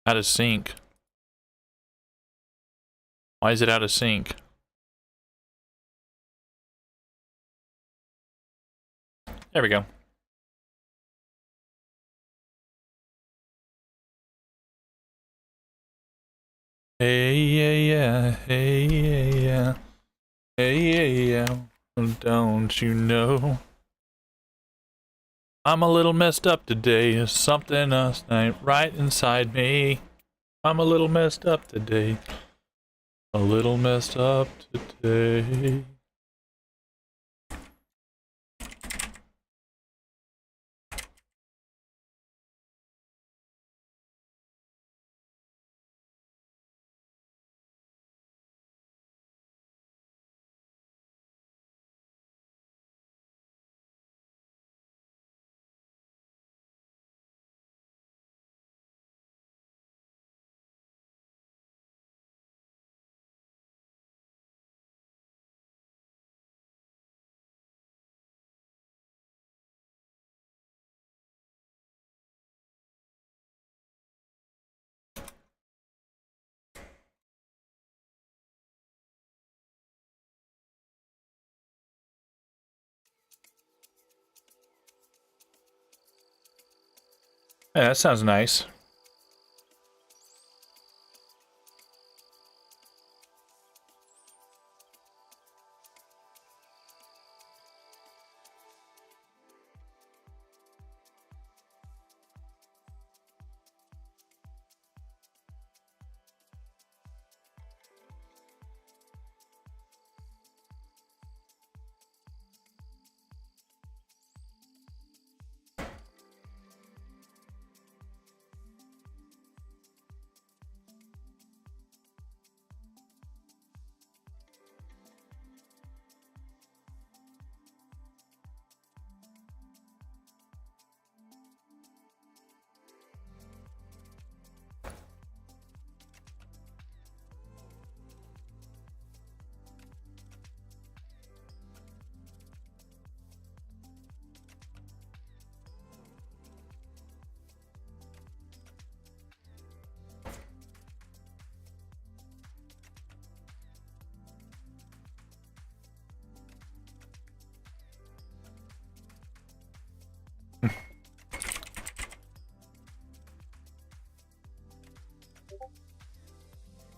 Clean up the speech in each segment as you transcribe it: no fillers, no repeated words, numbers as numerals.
Out of sync. Why is it out of sync? There we go. Hey, yeah, hey, yeah, hey, yeah, don't you know? I'm a little messed up today. Something else ain't right inside me. I'm a little messed up today. A little messed up today. Yeah, that sounds nice.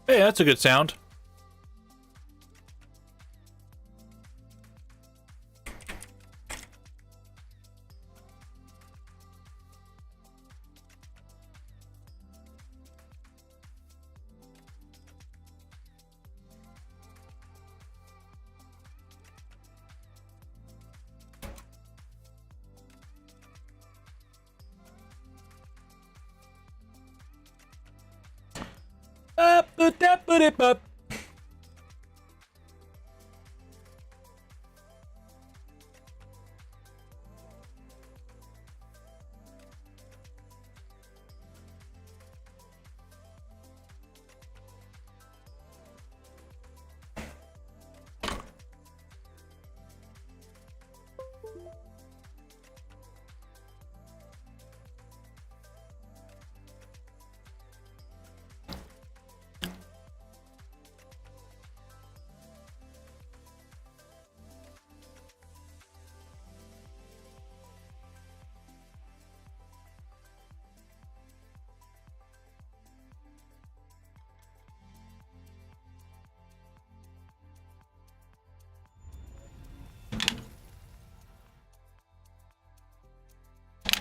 Hey, that's a good sound. Up.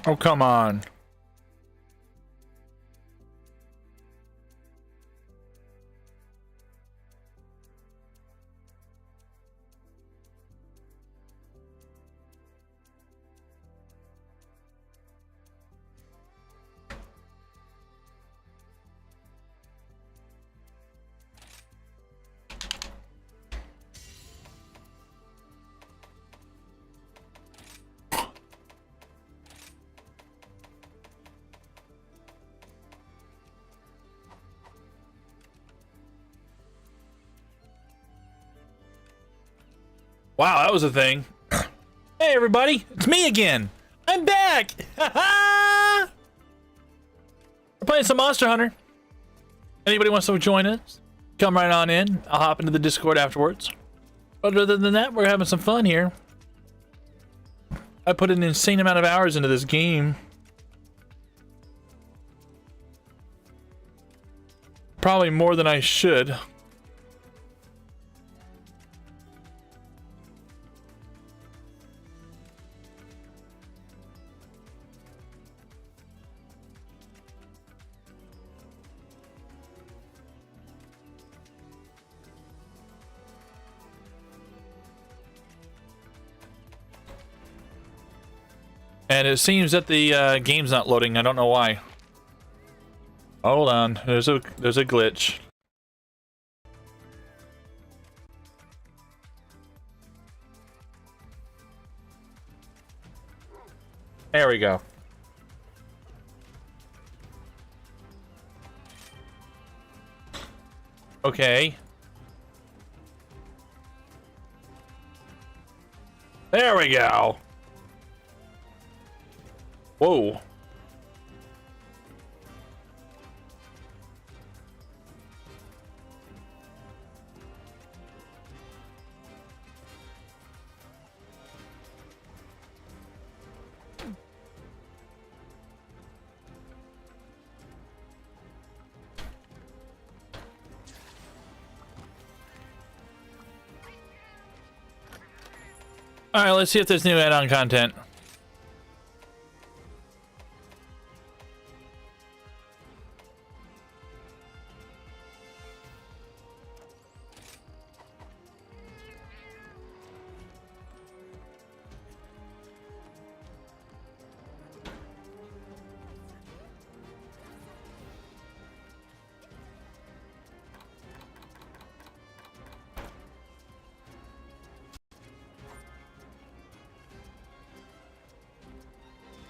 Oh, come on. Wow, that was a thing. Hey, everybody, it's me again. I'm back. We're playing some Monster Hunter. Anybody wants to join us, come right on in. I'll hop into the Discord afterwards. But other than that, we're having some fun here. I put an insane amount of hours into this game. Probably more than I should. And it seems that the game's not loading. I don't know why. Hold on. There's a glitch. There we go. Okay. There we go. Whoa. All right, let's see if there's new add-on content.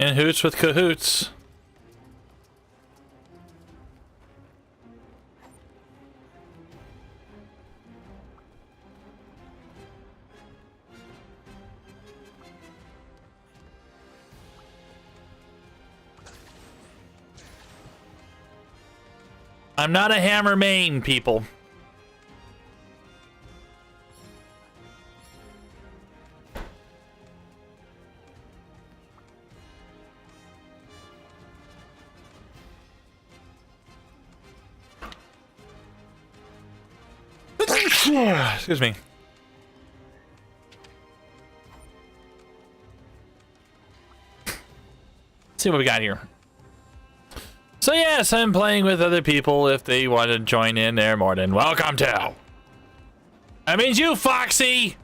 In hoots with cahoots. I'm not a hammer main, people. Excuse me. Let's see what we got here. So yes, I'm playing with other people. If they want to join in, they're more than welcome to. I mean you, Foxy!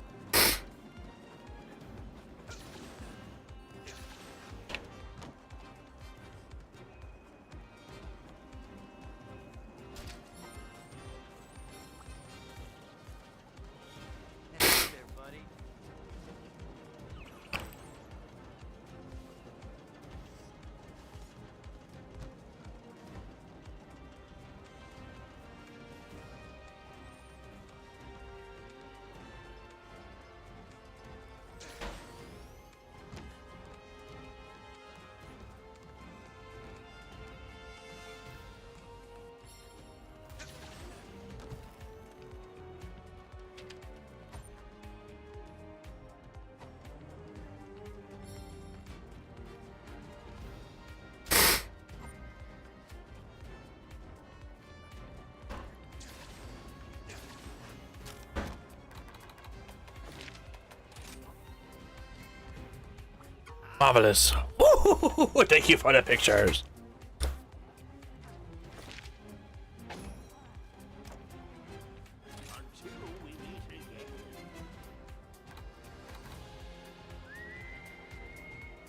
Marvelous. Ooh, thank you for the pictures.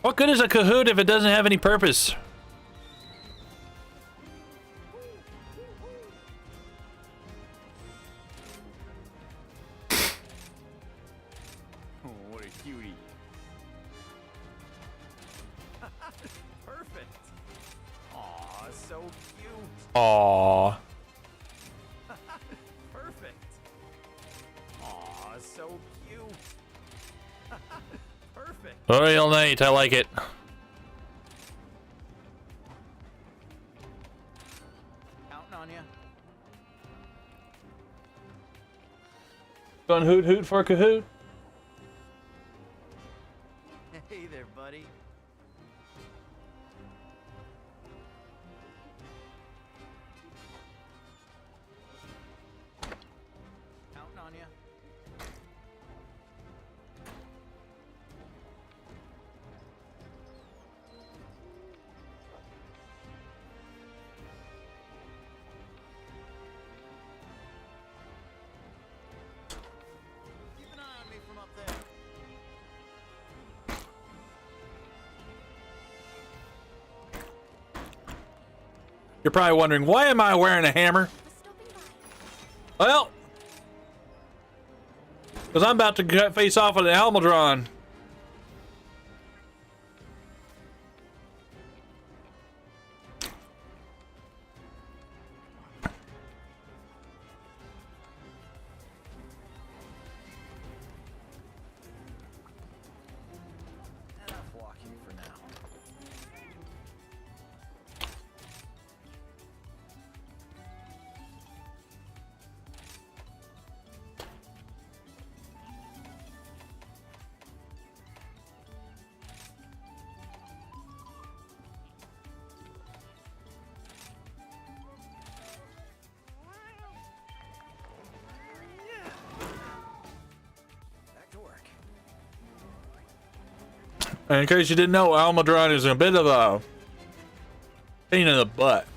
What good is a Kahoot if it doesn't have any purpose? Oh, what a cutie. Perfect. Aw, so cute. Aww. Perfect. Aw, so cute. Perfect. Royal Knight, I like it. Counting on you. Going hoot hoot for a Kahoot? Hey there, buddy. Counting on you. Keep an eye on me from up there. You're probably wondering, why am I wearing a hammer? Well, because I'm about to face off with an Almudron. Enough walking for now. Back to work. And in case you didn't know, Almudron is a bit of a pain in the butt.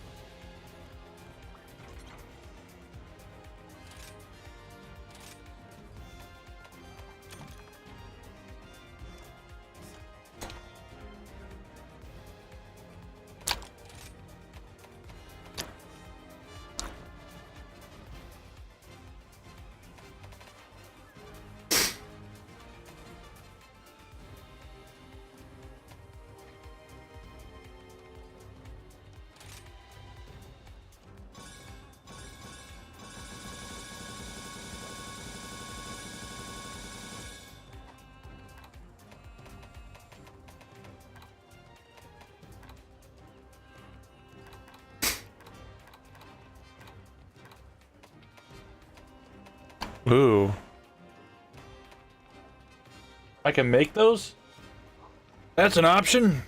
Ooh. I can make those? That's an option?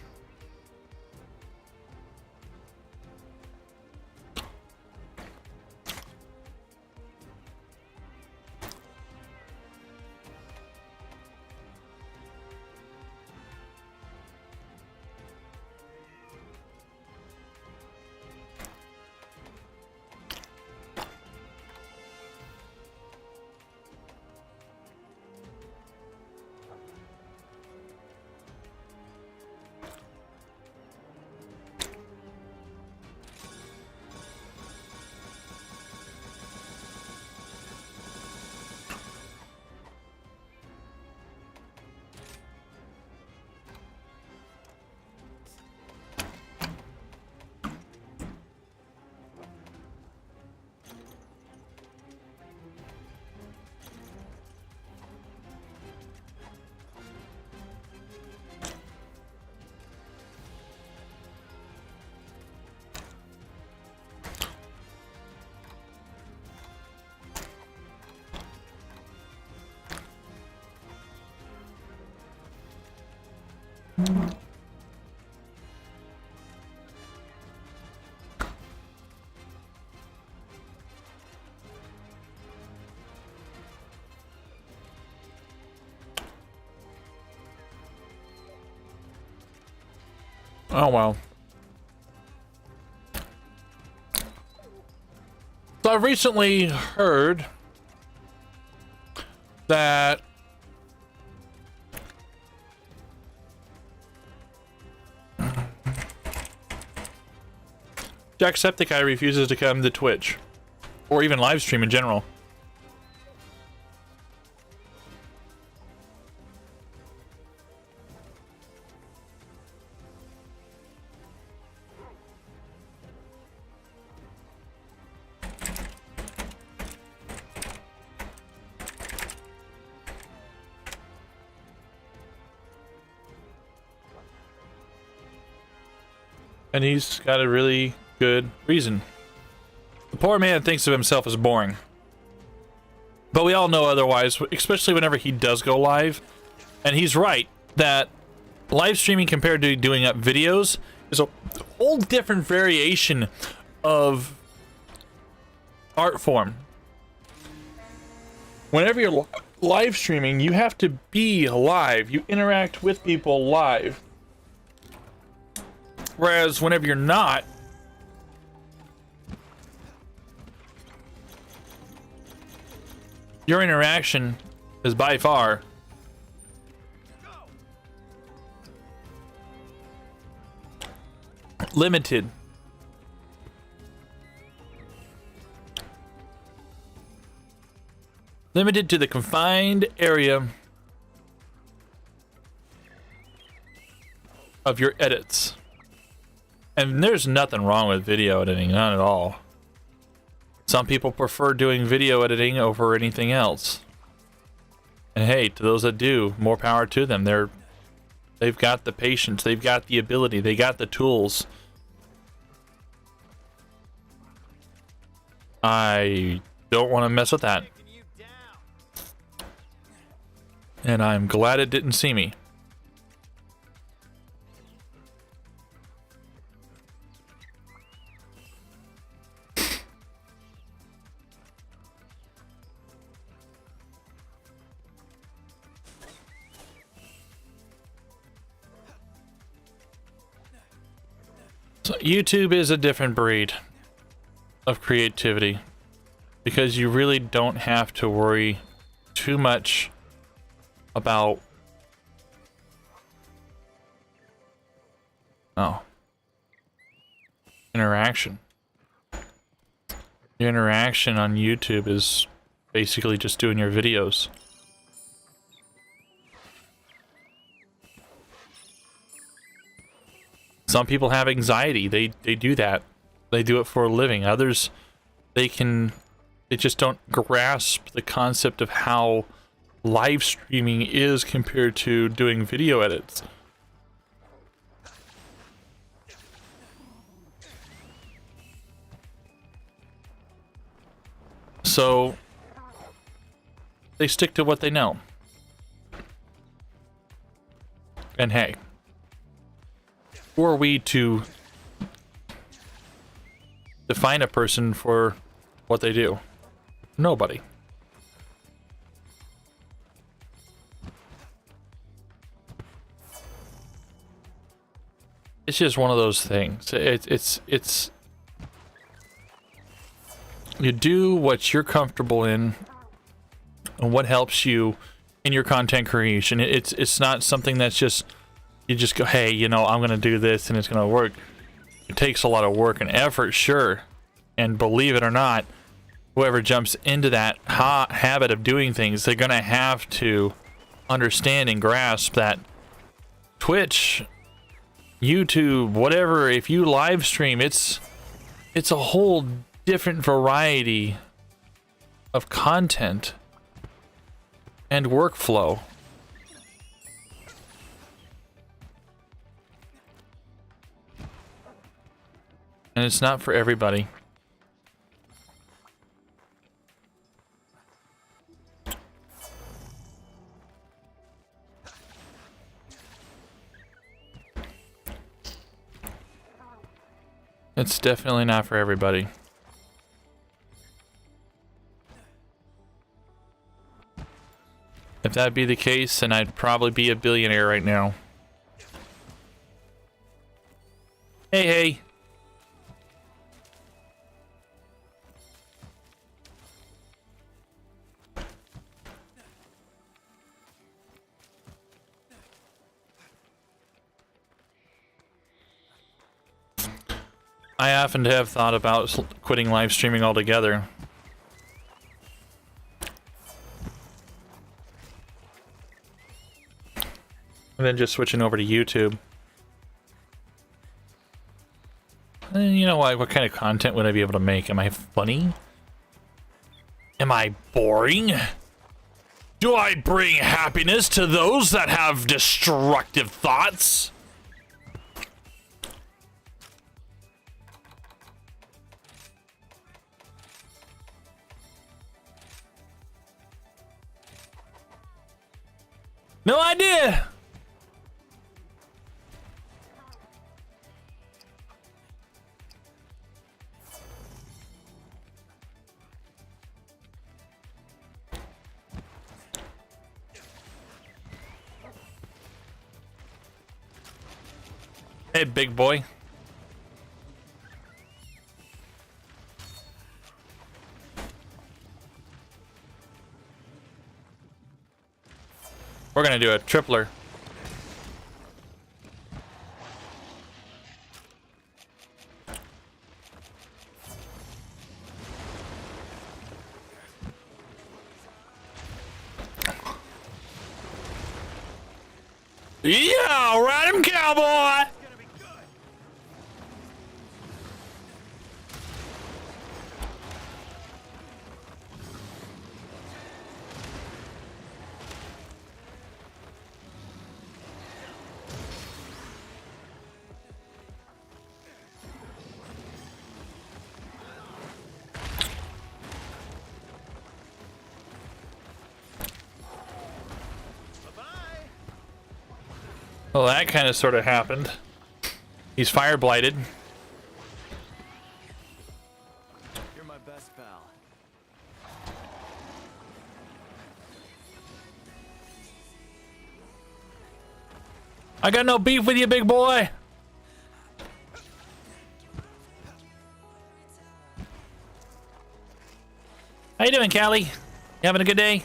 Oh well. So I've recently heard that Jacksepticeye refuses to come to Twitch or even live stream in general. And he's got a really good reason. The poor man thinks of himself as boring. But we all know otherwise, especially whenever he does go live. And he's right that live streaming compared to doing up videos is a whole different variation of art form. Whenever you're live streaming, you have to be live. You interact with people live. Whereas whenever you're not, your interaction is by far limited. Limited to the confined area of your edits. And there's nothing wrong with video editing, none at all. Some people prefer doing video editing over anything else. And hey, to those that do, more power to them. They've got the patience, they've got the ability, they got the tools. I don't want to mess with that. And I'm glad it didn't see me. So YouTube is a different breed of creativity because you really don't have to worry too much about interaction. Your interaction on YouTube is basically just doing your videos. Some people have anxiety. They do that. They do it for a living. Others, they just don't grasp the concept of how live streaming is compared to doing video edits. So they stick to what they know. And hey, who are we to define a person for what they do? Nobody. It's just one of those things. It's you do what you're comfortable in and what helps you in your content creation. It's not something that's just you just go, hey, you know, I'm gonna do this and it's gonna work. It takes a lot of work and effort, sure, and believe it or not, whoever jumps into that habit of doing things, they're gonna have to understand and grasp that Twitch, YouTube, whatever, if you live stream, it's a whole different variety of content and workflow. And it's not for everybody. It's definitely not for everybody. If that'd be the case, then I'd probably be a billionaire right now. Hey, hey. I often have thought about quitting live streaming altogether. And then just switching over to YouTube. And you know what kind of content would I be able to make? Am I funny? Am I boring? Do I bring happiness to those that have destructive thoughts? No idea. Hey, big boy. We're gonna do a tripler. Yeah, ride him, cowboy! Well, that kind of sort of happened. He's fire blighted. You're my best pal. I got no beef with you, big boy. How you doing, Callie? You having a good day?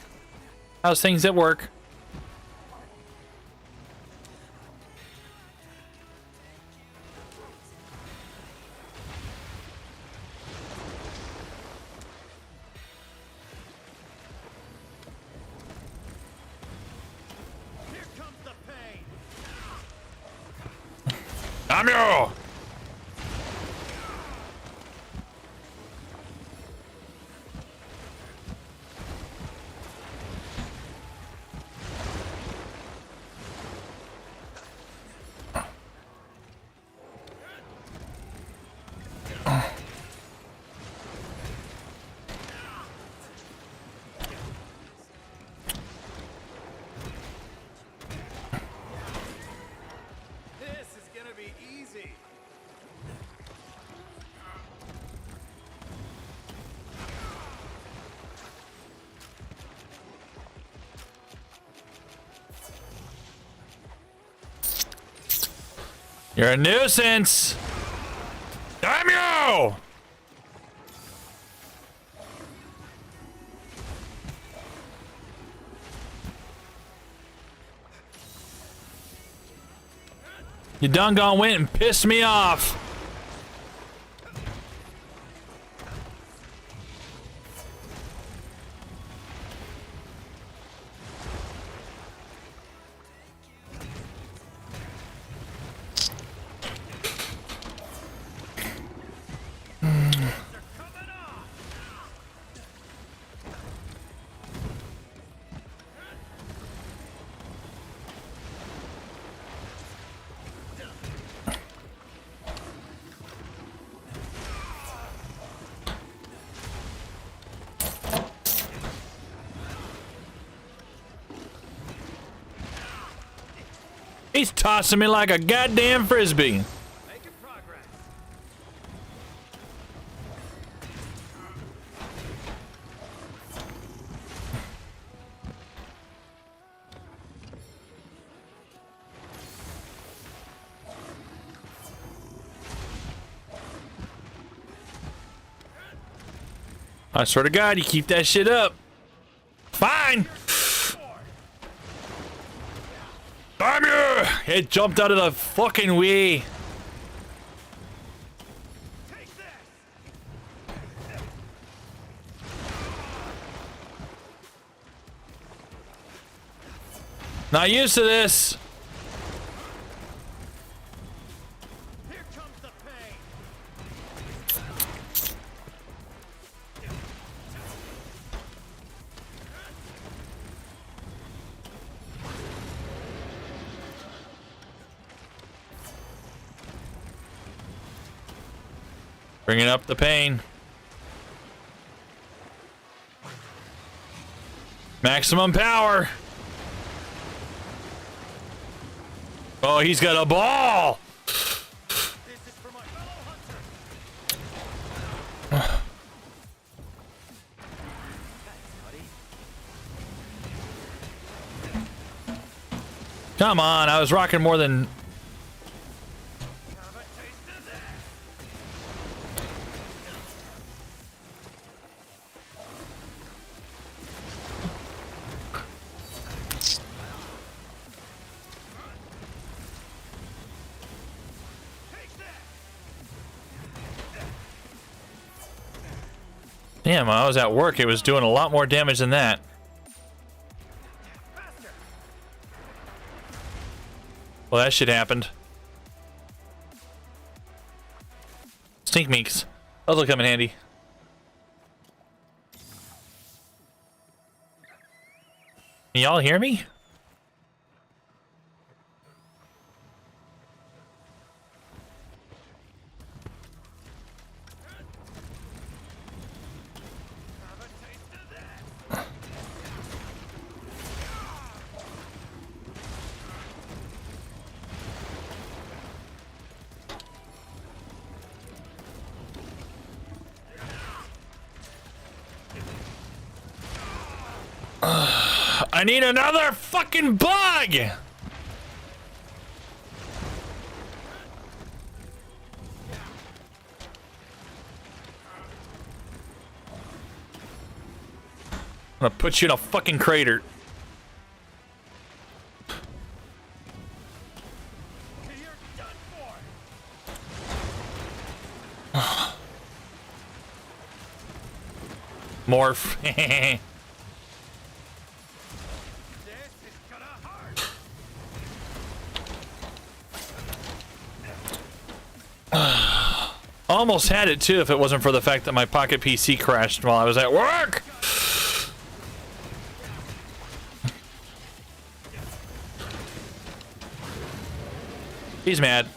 How's things at work? I'm you! This is gonna be easy. You're a nuisance! Damn you! You done gone went and pissed me off. He's tossing me like a goddamn frisbee. Making progress. I swear to God, you keep that shit up. Fine. Damn you! It jumped out of the fucking way. Take this. Not used to this. Here comes the pain. Bringing up the pain. Maximum power. Oh, he's got a ball! This is for my fellow hunter. Come on, I was rocking more than... Have a taste of this. Take that. Damn, when I was at work, it was doing a lot more damage than that. Faster. Well, that shit happened. Stink meeks. Those will come in handy. Can y'all hear me? Have a taste of this. I need another fucking bug! I'm gonna put you in a fucking crater. You're done for. Morph. This is gonna hurt. Almost had it too if it wasn't for the fact that my pocket PC crashed while I was at work. He's mad.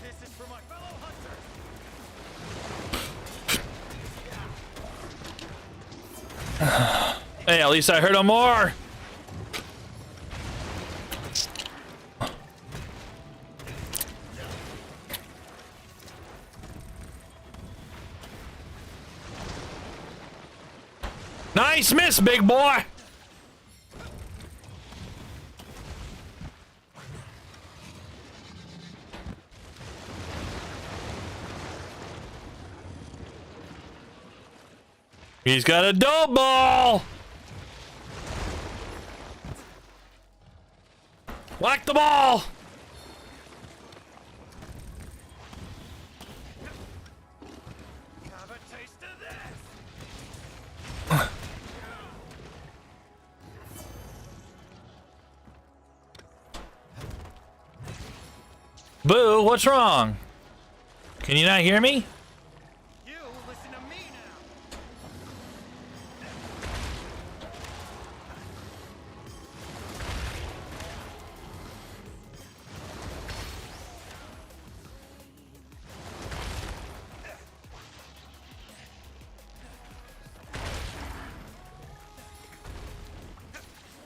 This is for my fellow hunter. Hey, at least I heard him more. Nice miss, big boy. He's got a dope ball. Whack the ball. Have a taste of this. Boo, what's wrong? Can you not hear me? You listen to me now.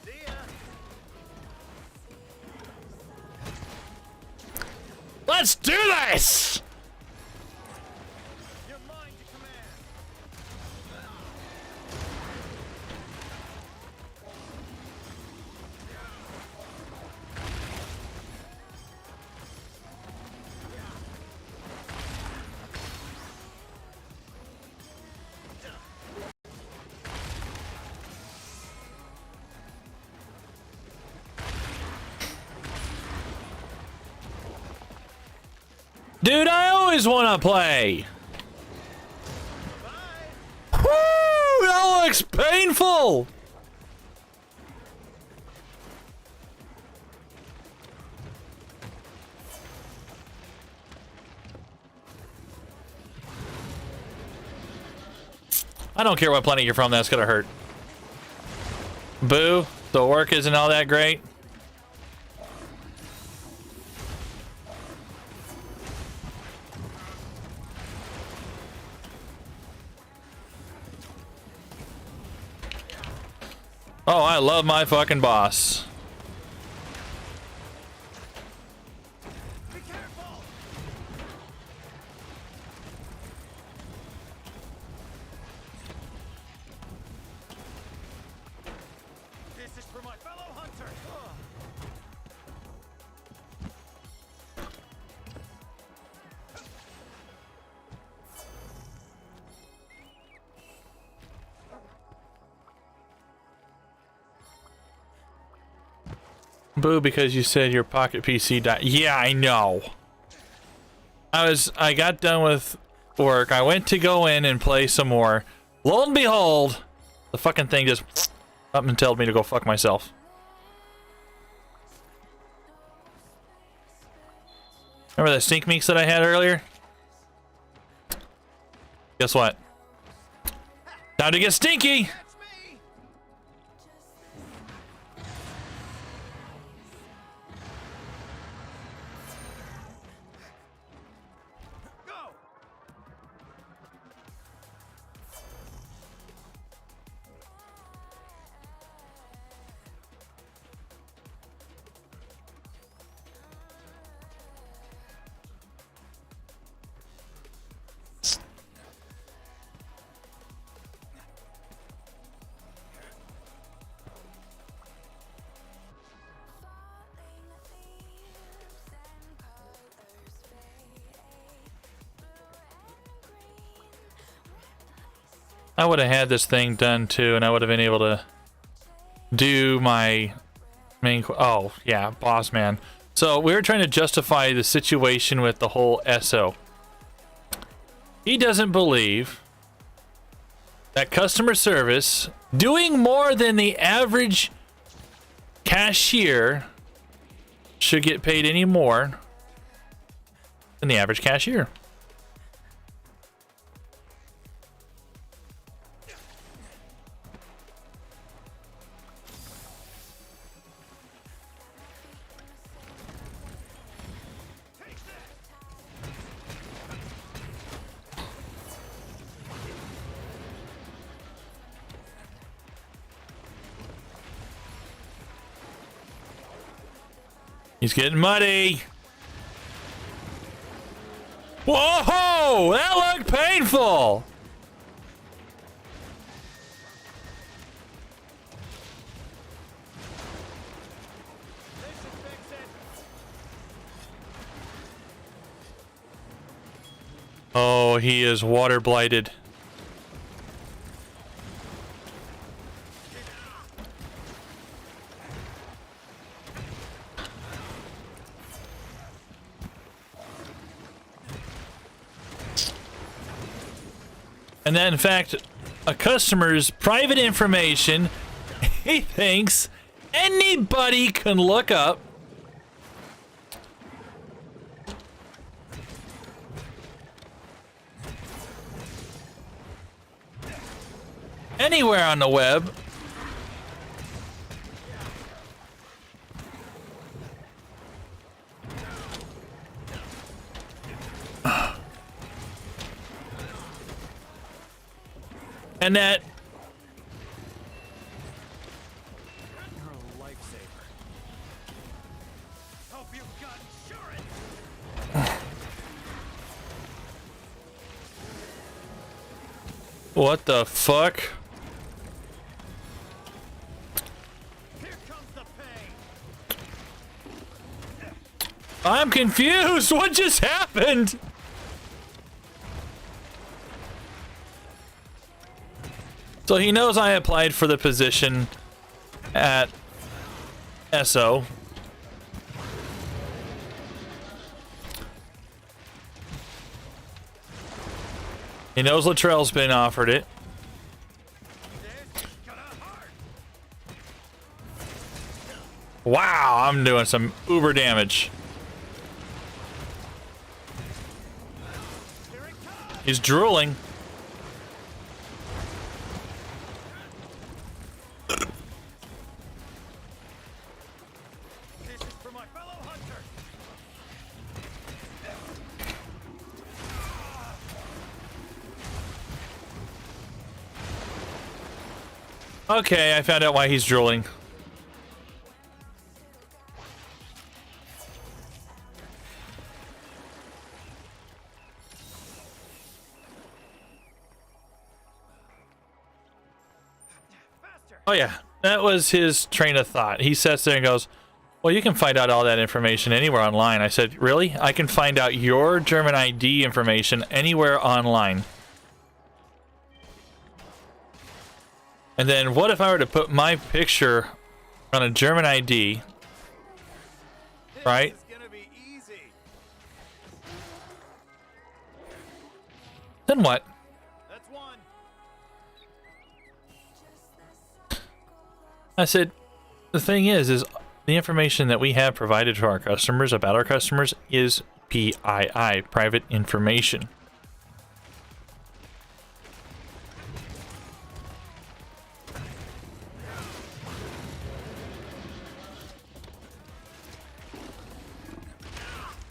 See ya. Let's do this! You're mine to command. Dude, I always want to play. Bye. Woo! That looks painful. I don't care what planet you're from, that's gonna hurt. Boo, the work isn't all that great. Oh, I love my fucking boss. Be careful! This is for my fellow hunter. Boo, because you said your pocket PC died. Yeah, I know. I got done with work. I went to go in and play some more. Lo and behold, the fucking thing just up and told me to go fuck myself. Remember that stink meeks that I had earlier? Guess what? Time to get stinky! That's me! Go! I would have had this thing done too, and I would have been able to do my main. Oh, yeah, boss man. So we were trying to justify the situation with the whole SO. He doesn't believe that customer service doing more than the average cashier should get paid any more than the average cashier. He's getting muddy. Whoa! That looked painful! This should fix it. Oh, he is water blighted. And that, in fact, a customer's private information, he thinks anybody can look up. Anywhere on the web. And that You're a lifesaver. Hope you've got insurance. what the fuck? Here comes the pain. I'm confused. What just happened? So he knows I applied for the position at SO. He knows Latrell's been offered it. This is gonna hurt. Wow, I'm doing some uber damage. Here it comes. He's drooling. Okay, I found out why he's drooling. Oh yeah, that was his train of thought. He sits there and goes, well, you can find out all that information anywhere online. I said, really? I can find out your German ID information anywhere online. And then what if I were to put my picture on a German ID, right? This is gonna be easy. Then what? That's one. I said, the thing is the information that we have provided to our customers about our customers is PII, private information.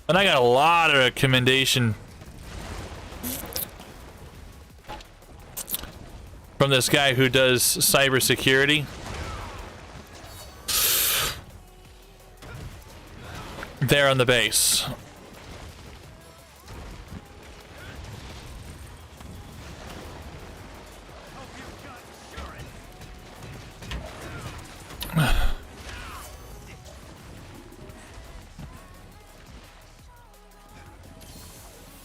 And I got a lot of commendation from this guy who does cybersecurity. There on the base.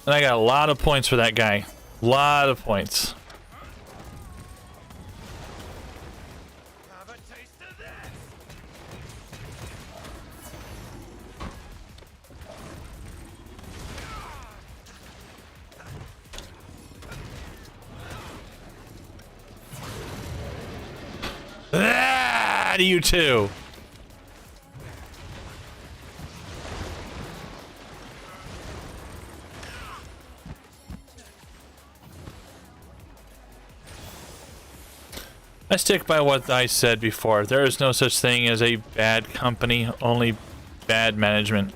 And I got a lot of points for that guy. A lot of points. Have a taste of this. Ah, to you too. I stick by what I said before. There is no such thing as a bad company, only bad management.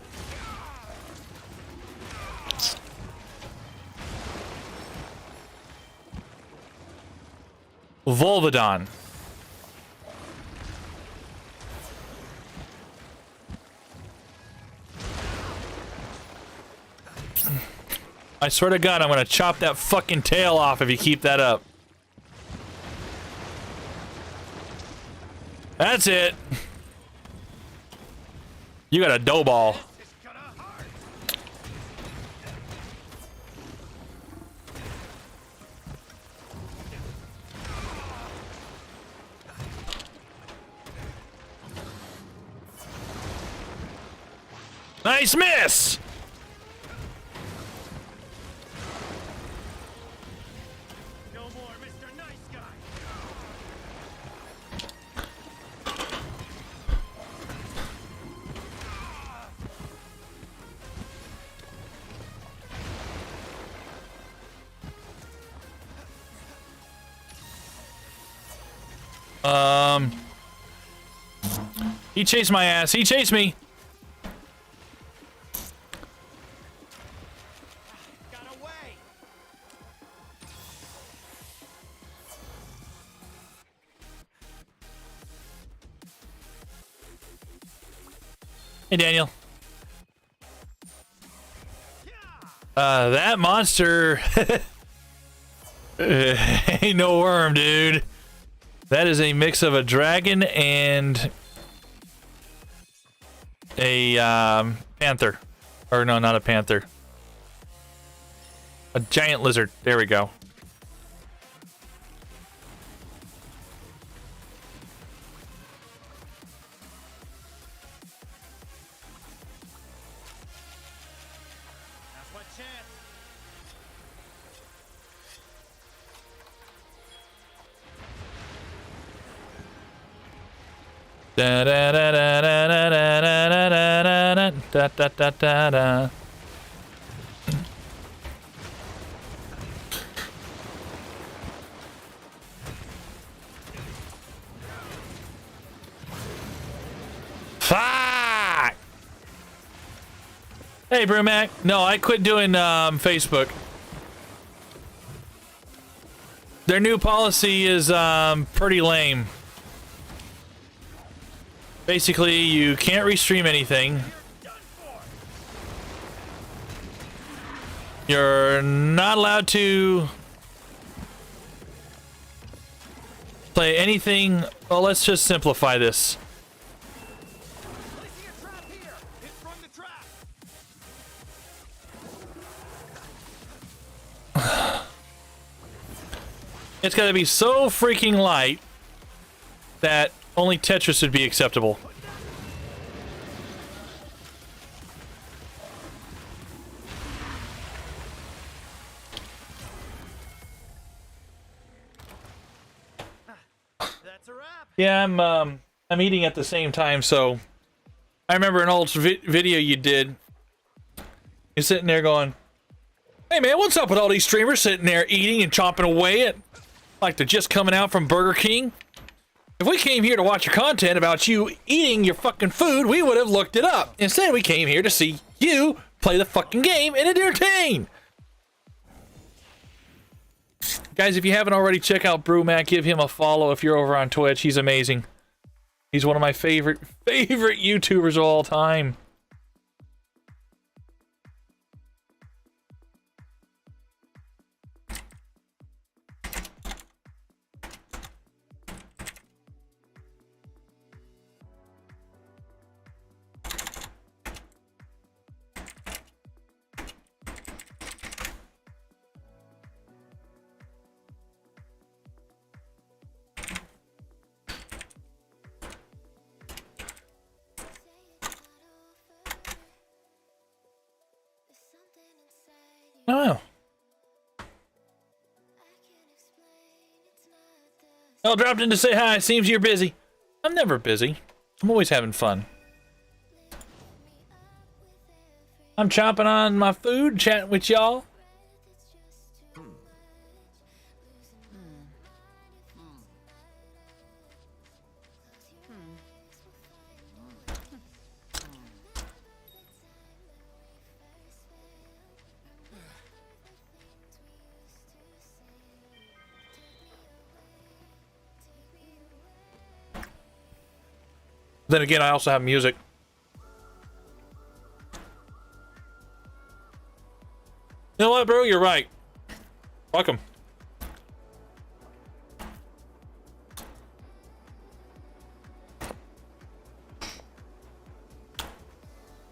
Volvodon. I swear to God, I'm gonna chop that fucking tail off if you keep that up. That's it. You got a dough ball. It's gonna hurt. Nice miss. No more Mr. Nice Guy. He chased my ass. He chased me. Got away. Hey, Daniel. That monster ain't no worm, dude. That is a mix of a dragon and a panther. Or no, not a panther. A giant lizard. There we go. That's what chance. Da da da da da da da da da da da da da da. Fuck! Hey, Brumac. No, I quit doing Facebook. Their new policy is pretty lame. Basically, you can't restream anything. You're not allowed to play anything. Well, let's just simplify this. Placing a trap here. Hit from the trap. It's got to be so freaking light that only Tetris would be acceptable. That's a wrap. Yeah, I'm eating at the same time, so I remember an old video you did. You're sitting there going, "Hey man, what's up with all these streamers sitting there eating and chomping away at like they're just coming out from Burger King? If we came here to watch your content about you eating your fucking food, we would have looked it up. Instead, we came here to see you play the fucking game and entertain." Guys, if you haven't already, check out Brewmac. Give him a follow if you're over on Twitch. He's amazing. He's one of my favorite YouTubers of all time. Oh. Oh, dropped in to say hi. Seems you're busy. I'm never busy. I'm always having fun. I'm chomping on my food, chatting with y'all. Then again, I also have music. You know what, bro? You're right. Welcome.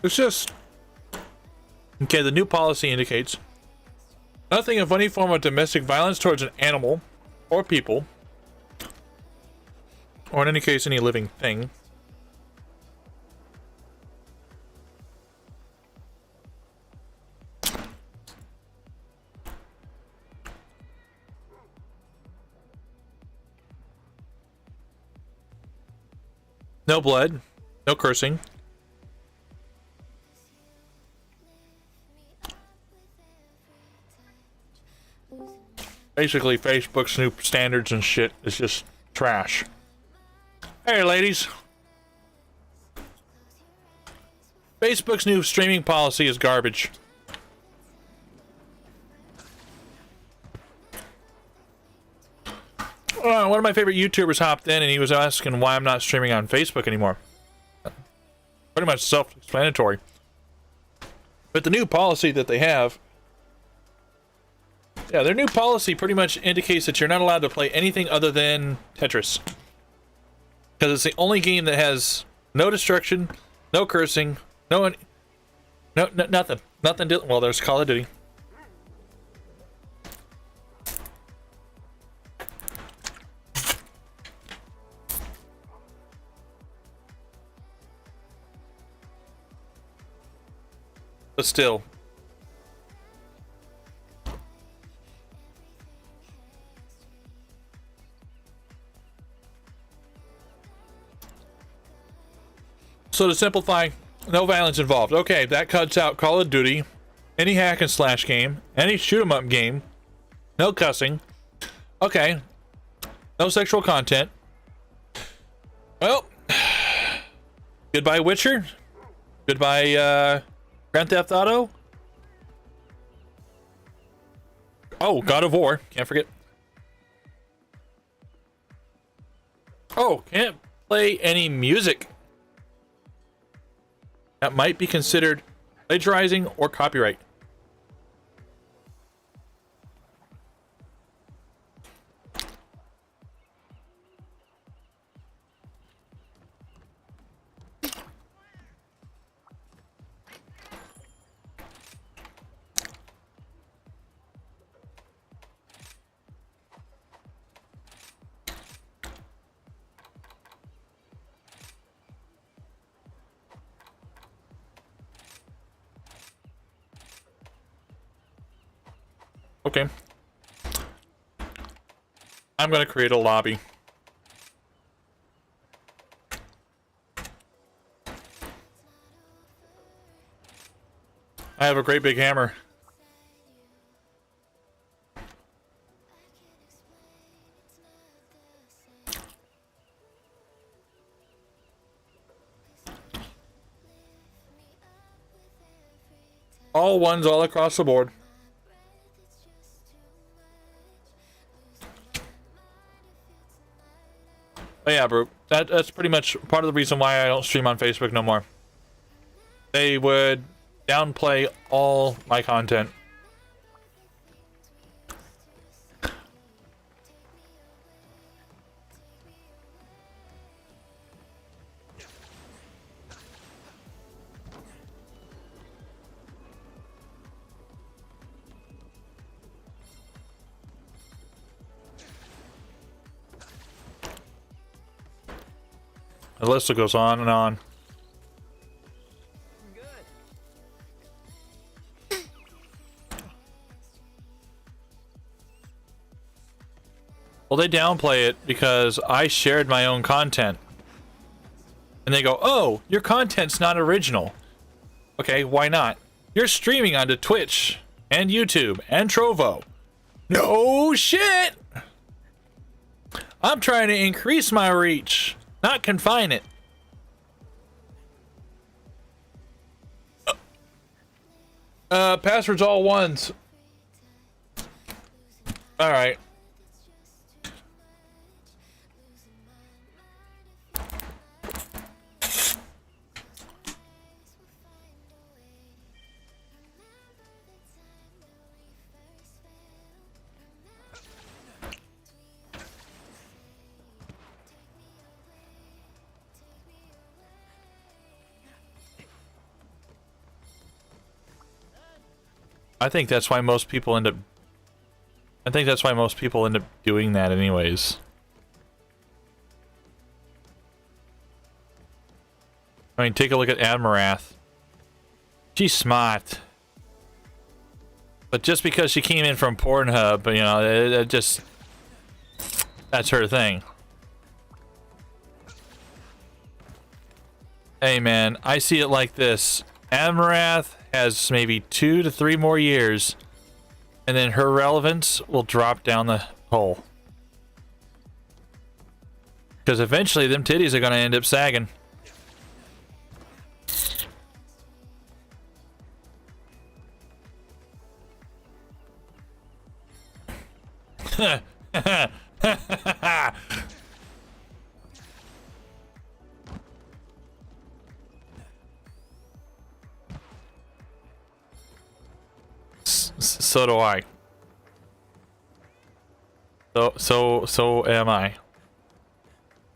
It's just... Okay, the new policy indicates nothing of any form of domestic violence towards an animal or people, or in any case, any living thing. No blood, no cursing. Basically, Facebook's new standards and shit is just trash. Hey, ladies. Facebook's new streaming policy is garbage. One of my favorite YouTubers hopped in and he was asking why I'm not streaming on Facebook anymore. Pretty much self-explanatory. But the new policy that they have... Yeah, their new policy pretty much indicates that you're not allowed to play anything other than Tetris. Because it's the only game that has no destruction, no cursing, nothing. Well, there's Call of Duty. But still. So to simplify, no violence involved. Okay, that cuts out Call of Duty, any hack and slash game, any shoot 'em up game, no cussing. Okay, no sexual content. Well, goodbye Witcher. Goodbye Grand Theft Auto. Oh, God of War. Can't forget. Oh, can't play any music. that might be considered plagiarizing or copyright. Okay. I'm gonna create a lobby. I have a great big hammer. All ones all across the board. But yeah, bro, that's pretty much part of the reason why I don't stream on Facebook no more. They would downplay all my content. The list goes on and on. Well, they downplay it because I shared my own content. And they go, oh, your content's not original. Okay, why not? You're streaming onto Twitch and YouTube and Trovo. No shit! I'm trying to increase my reach, not confine it. Passwords all ones. Alright. I think that's why most people end up doing that anyways. I mean, take a look at Admirath. She's smart. But just because she came in from Pornhub, you know, it just... That's her thing. Hey man, I see it like this. Admirath has maybe 2 to 3 more years, and then her relevance will drop down the hole. Because eventually them titties are going to end up sagging. So do I. So am I.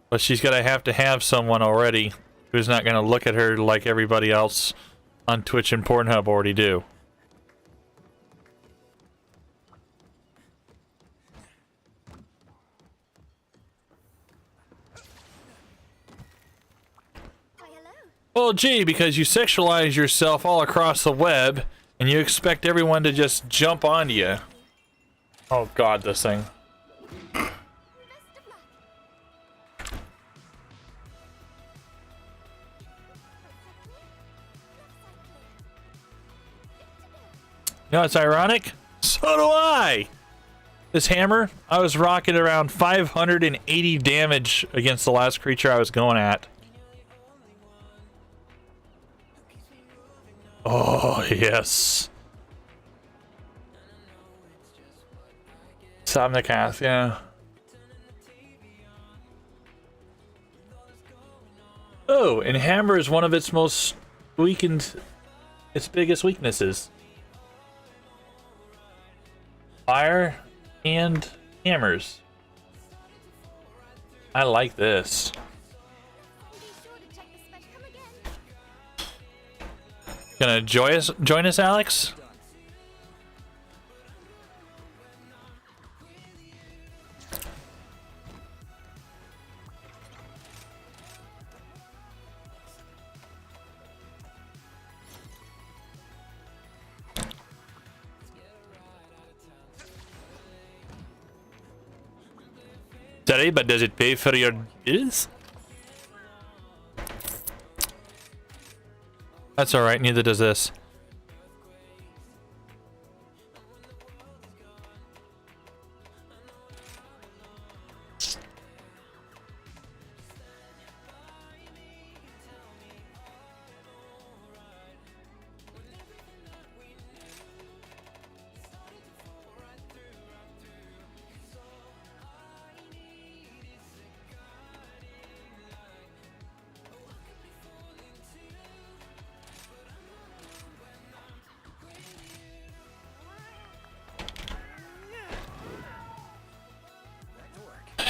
But she's gonna have to have someone already who's not gonna look at her like everybody else on Twitch and Pornhub already do. Well, gee, because you sexualize yourself all across the web, and you expect everyone to just jump onto you. Oh god, this thing. You know, it's ironic. So do I. This hammer, I was rocking around 580 damage against the last creature I was going at. Oh, yes. Somnicath, yeah. Oh, and hammer is one of its most weakened its biggest weaknesses. Fire and hammers. I like this. Gonna join us, Alex? Sorry, but does it pay for your bills? That's alright, neither does this.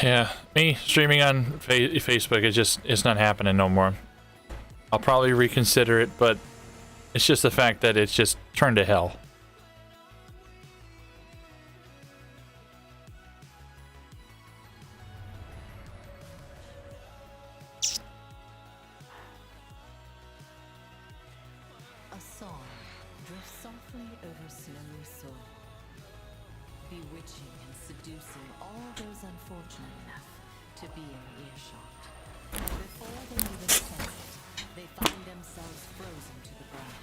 Yeah, me streaming on Facebook, it's not happening no more. I'll probably reconsider it, but it's just the fact that it's just turned to hell. A song drifts softly over snowy soil, bewitching and seducing all those unfortunate enough to be in earshot. Before they even sense it, they find themselves frozen to the ground.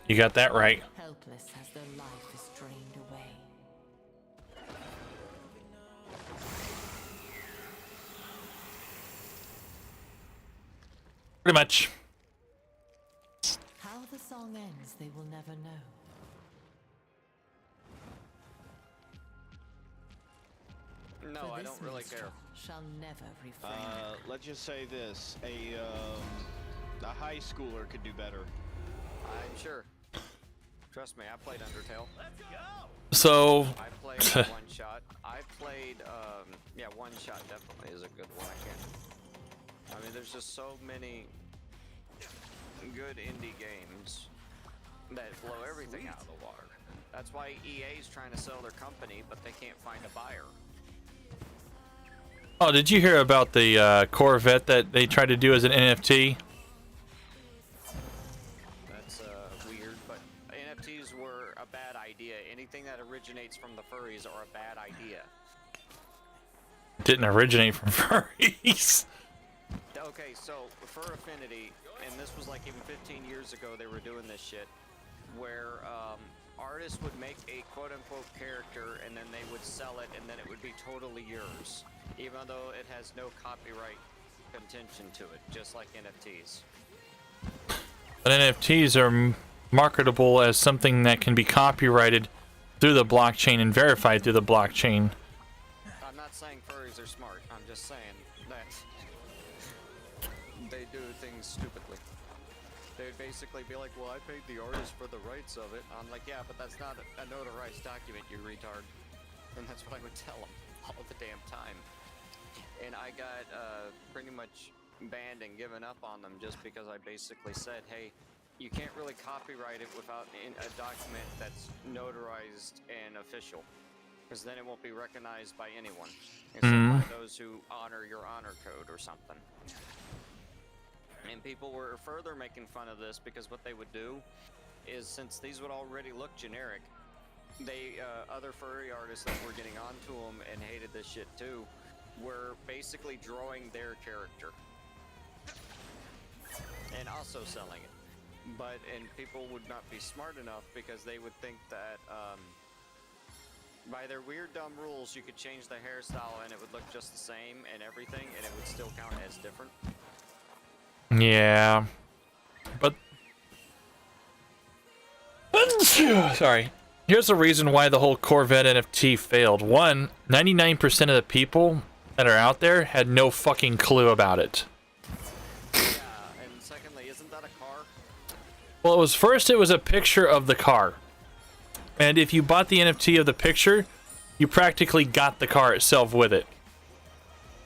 You got that right. Helpless as their life is drained away. Pretty much. How the song ends, they will never know. No, For I this don't really minstrel care. Shall never refrain. Let's just say this: a high schooler could do better. I'm sure. Trust me, I played Undertale. Let's go! So, I played One Shot. I played, yeah, One Shot definitely is a good one. I mean, there's just so many good indie games that blow everything out of the water. That's why EA's trying to sell their company, but they can't find a buyer. oh, did you hear about the Corvette that they tried to do as an NFT? That's weird, but NFTs were a bad idea. Anything that originates from the furries are a bad idea. Didn't originate from furries. Okay, so Fur Affinity, and this was like even 15 years ago they were doing this shit, where artists would make a quote-unquote character and then they would sell it and then it would be totally yours, even though it has no copyright contention to it, just like NFTs. But NFTs are marketable as something that can be copyrighted through the blockchain and verified through the blockchain. I'm not saying furries are smart, I'm just saying that they do things stupidly. They'd basically be like, well, I paid the artist for the rights of it. I'm like, yeah, but that's not a notarized document, you retard. And that's what I would tell them all the damn time. And I got pretty much banned and given up on them just because I basically said, hey, you can't really copyright it without a document that's notarized and official. Because then it won't be recognized by anyone. Except by those who honor your honor code or something. And people were further making fun of this because what they would do is, since these would already look generic, they other furry artists that were getting onto them and hated this shit too were basically drawing their character and also selling it. And people would not be smart enough because they would think that by their weird dumb rules you could change the hairstyle and it would look just the same and everything and it would still count as different. Yeah, but sorry. Here's the reason why the whole Corvette NFT failed. One, 99% of the people that are out there had no fucking clue about it. Yeah, and secondly, isn't that a car? Well, it was a picture of the car. And if you bought the NFT of the picture, you practically got the car itself with it.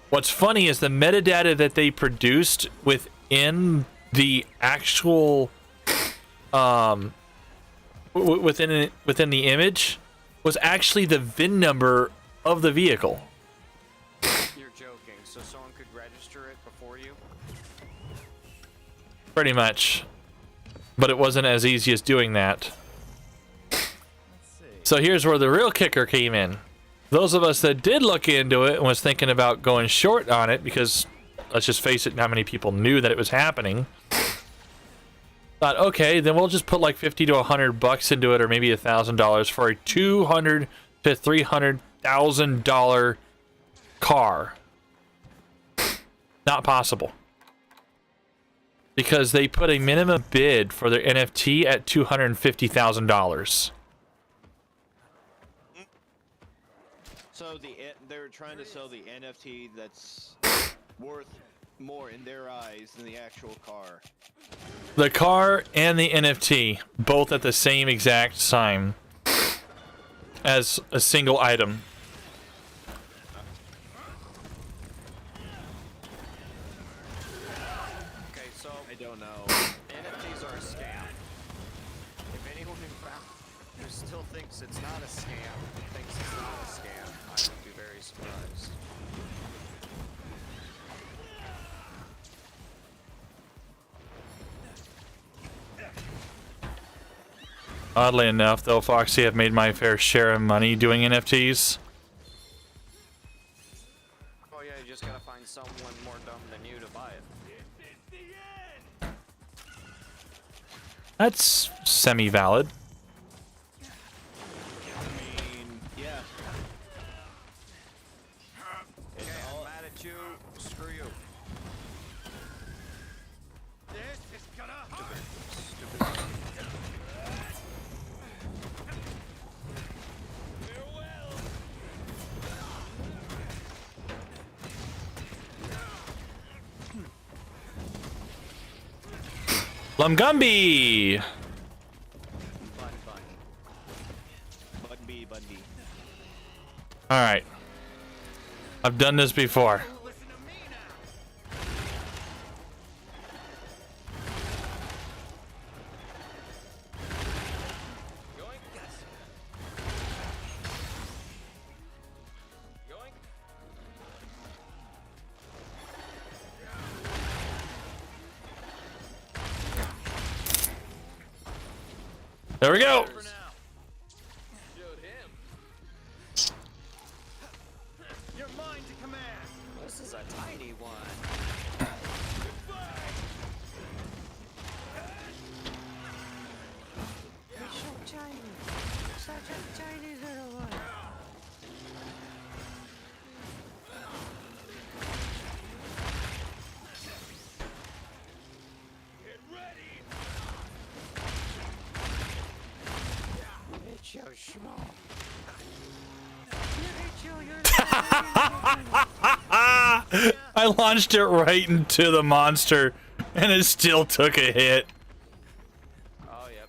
What's funny is the metadata that they produced within the actual within the image was actually the VIN number of the vehicle. You're joking. So someone could register it before you? Pretty much. But it wasn't as easy as doing that. So here's where the real kicker came in. Those of us that did look into it and was thinking about going short on it, because let's just face it, not many people knew that it was happening. Thought, okay, then we'll just put like $50 to $100 into it, or maybe $1,000 for a $200,000 to $300,000 car. Not possible, because they put a minimum bid for their NFT at $250,000. So they're trying to sell the NFT that's worth more in their eyes than the actual car. The car and the NFT, both at the same exact time, as a single item. Okay, so I don't know. NFTs are a scam. If anyone who still thinks it's not a scam thinks it's not a scam, I would be very surprised. Oddly enough, though, Foxy, I've made my fair share of money doing NFTs. Oh yeah, you just gotta find someone more dumb than you to buy it. That's semi-valid. I mean, yeah. Okay, I'm mad at you. Screw you. This is gonna hurt. Farewell. Lumgumby! Button B. Alright. I've done this before. Listen to me now. Yoink. Yes. Yoink. There we go! For now. Shoot him. You're mine to command. This is a tiny one. Get ready. It's your schmo. I launched it right into the monster, and it still took a hit. Oh, yep.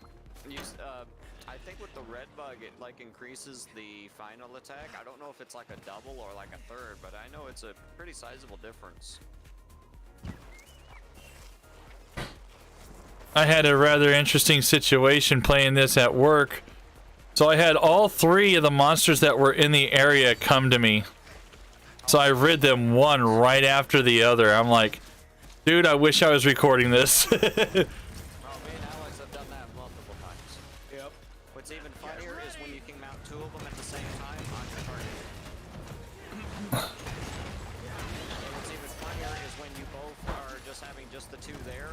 I think with the red bug, it like increases the final attack. I don't know if it's like a double or like a third, but I know it's a pretty sizable difference. I had a rather interesting situation playing this at work. So I had all three of the monsters that were in the area come to me. So I rid them one right after the other. I'm like, dude, I wish I was recording this. Oh, me and Alex have done that multiple times. Yep. What's even funnier is when you can mount two of them at the same time on your target. And what's even funnier is when you both are just having just the two there.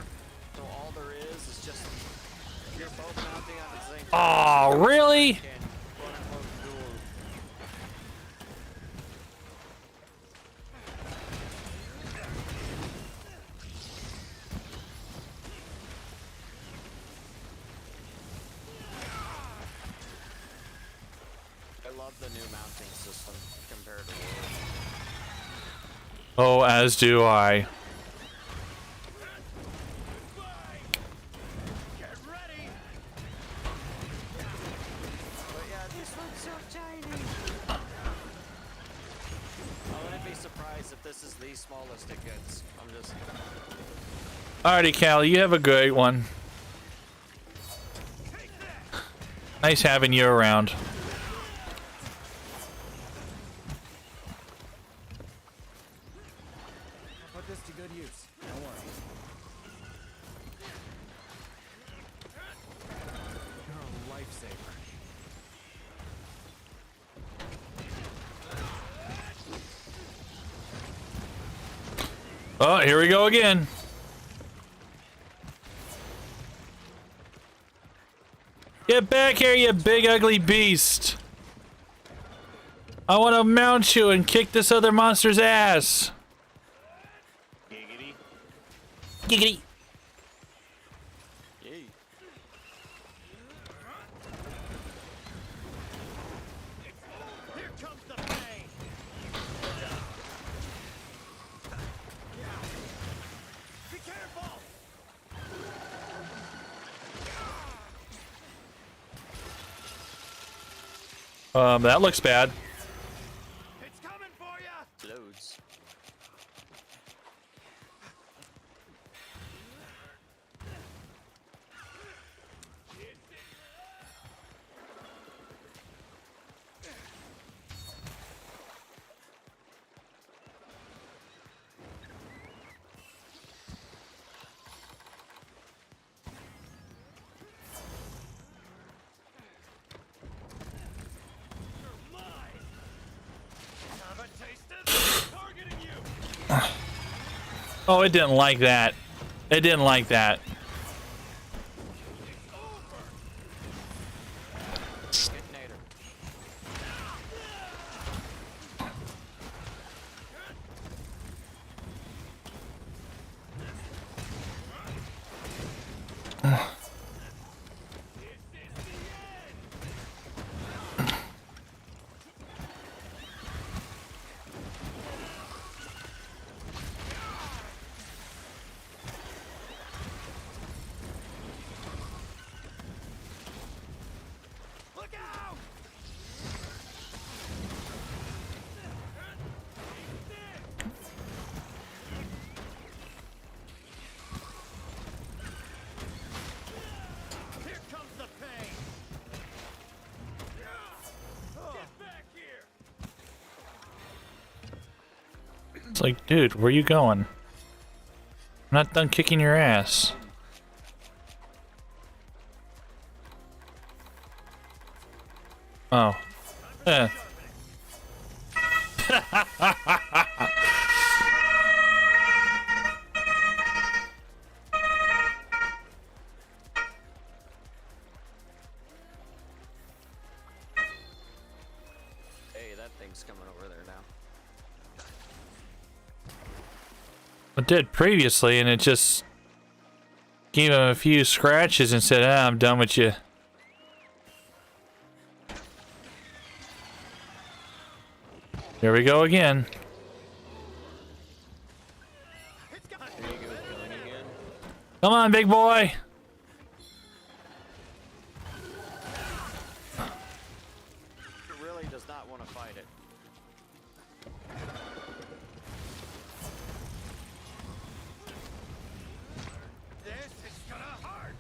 So all there is just you're both mounting on the same time. Oh, really? And quote unquote duel. I love the new mounting system compared to World. Oh, as do I. Get ready. But yeah, this one's so tiny. I wouldn't be surprised if this is the smallest it gets. I'm just. Alrighty, Cal, you have a great one. Nice having you around. I'll put this to good use. Don't worry. You're a lifesaver. Oh, here we go again. Get back here, you big ugly beast. I want to mount you and kick this other monster's ass. Giggity. Giggity. Yay. Here comes the pain. Be careful. That looks bad. It's coming for you. Loads. Have a taste of this. Targeting you. Oh, it didn't like that. It didn't like that. Detonator. Look out. Here comes the pain. Get back here. It's like, dude, where you going? I'm not done kicking your ass. Oh. Eh. Hey, that thing's coming over there now. I did previously, and it just gave him a few scratches and said, ah, I'm done with you. Here we go again. Here you go, killing again. Come on, big boy. It really does not want to fight it. This is gonna hurt.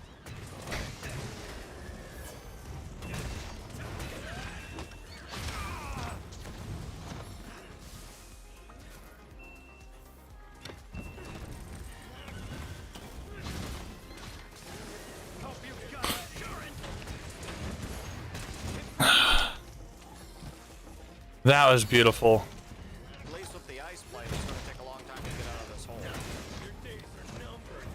Hope you've got insurance. That was beautiful. At least with the ice blade, it's going to take a long time to get out of this hole. Your days are numbered.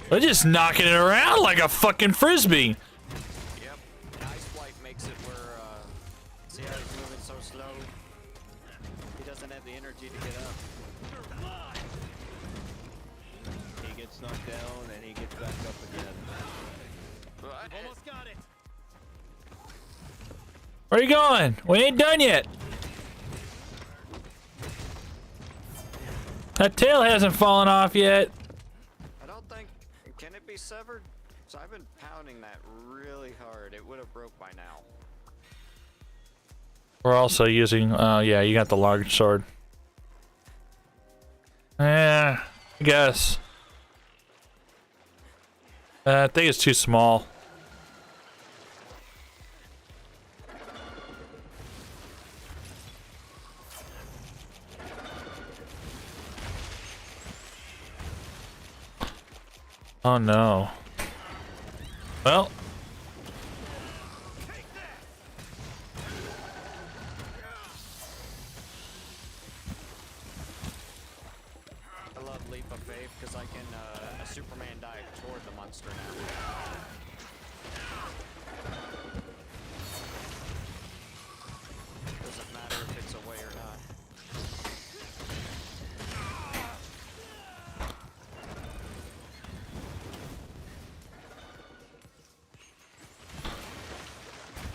They're just knocking it around like a fucking frisbee. Yep. And ice blight makes it where, see how he's moving Where are you going? We ain't done yet. That tail hasn't fallen off yet. I don't think. Can it be severed? So I've been pounding that really hard. It would have broke by now. We're also using, yeah, you got the large sword. Yeah, I guess. I think it's too small. Oh no. Well. I love Leap of Faith because I can a Superman dive toward the monster now. Doesn't matter if it's away or not.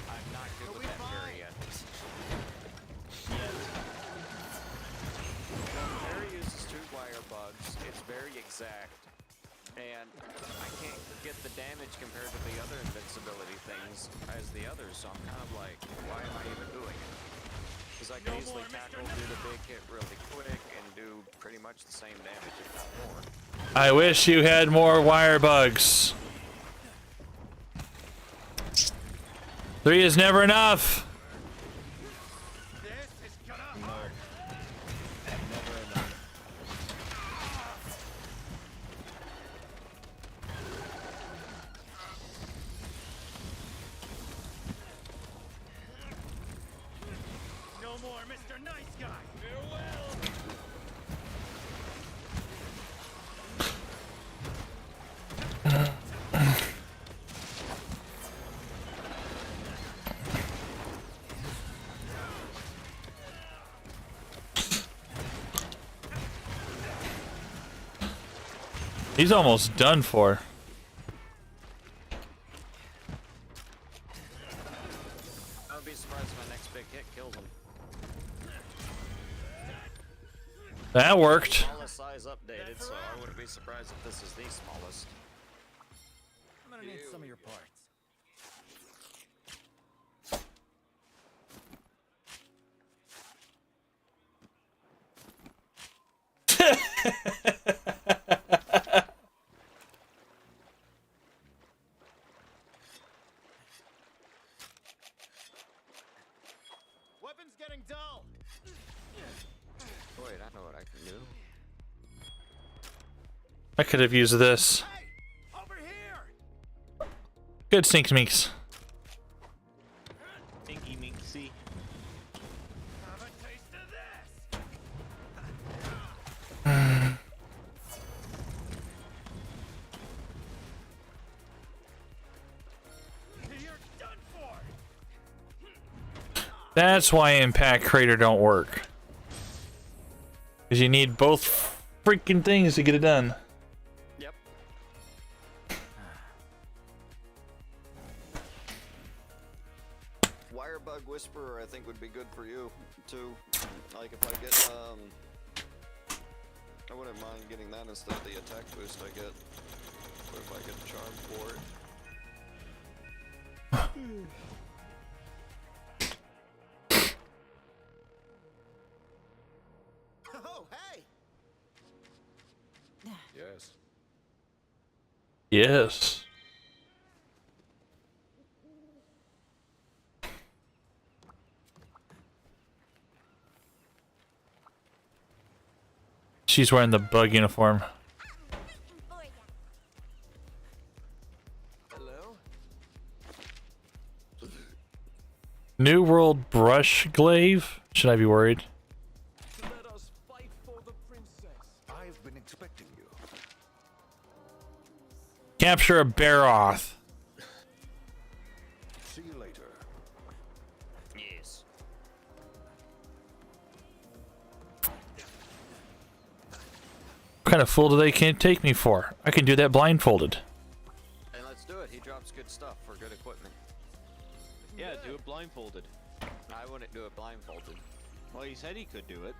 I'm not good with that very yet. Well, Barry uses two wire bugs. It's very exact. And I can't get the damage compared to the other invincibility things as the others, so I'm kind of like, why am I even doing it? Because I can easily tackle, do the big hit really quick, and do pretty much the same damage, if not more. I wish you had more wire bugs. 3 is never enough. This is gonna No. hurt. Never enough. No more Mr. Nice Guy. Farewell. He's almost done for. I would be surprised if my next big hit kills him. That worked. Smallest size updated, so I wouldn't be surprised if this is the smallest. I'm gonna need some of your parts. Weapon's getting dull. Wait, I know what I can do. I could have used this. Hey, over here. Good sneaks meeks. Tinky minky. Have a taste of this. You're done for. That's why Impact Crater don't work. Because you need both freaking things to get it done. Yep. Wirebug Whisperer, I think, would be good for you too. Like if I get I wouldn't mind getting that instead of the attack boost I get. But if I get a charm for it. Oh, hey. Yes. Yes. She's wearing the bug uniform. Hello? New World Brush Glaive? Should I be worried? Let us fight for the princess. I've been expecting you. Capture a Baroth. See you later. Yes. What kind of fool do they can't take me for? I can do that blindfolded. And let's do it. He drops good stuff for good equipment. Yeah, do it blindfolded. I wouldn't do it blindfolded. Well, he said he could do it.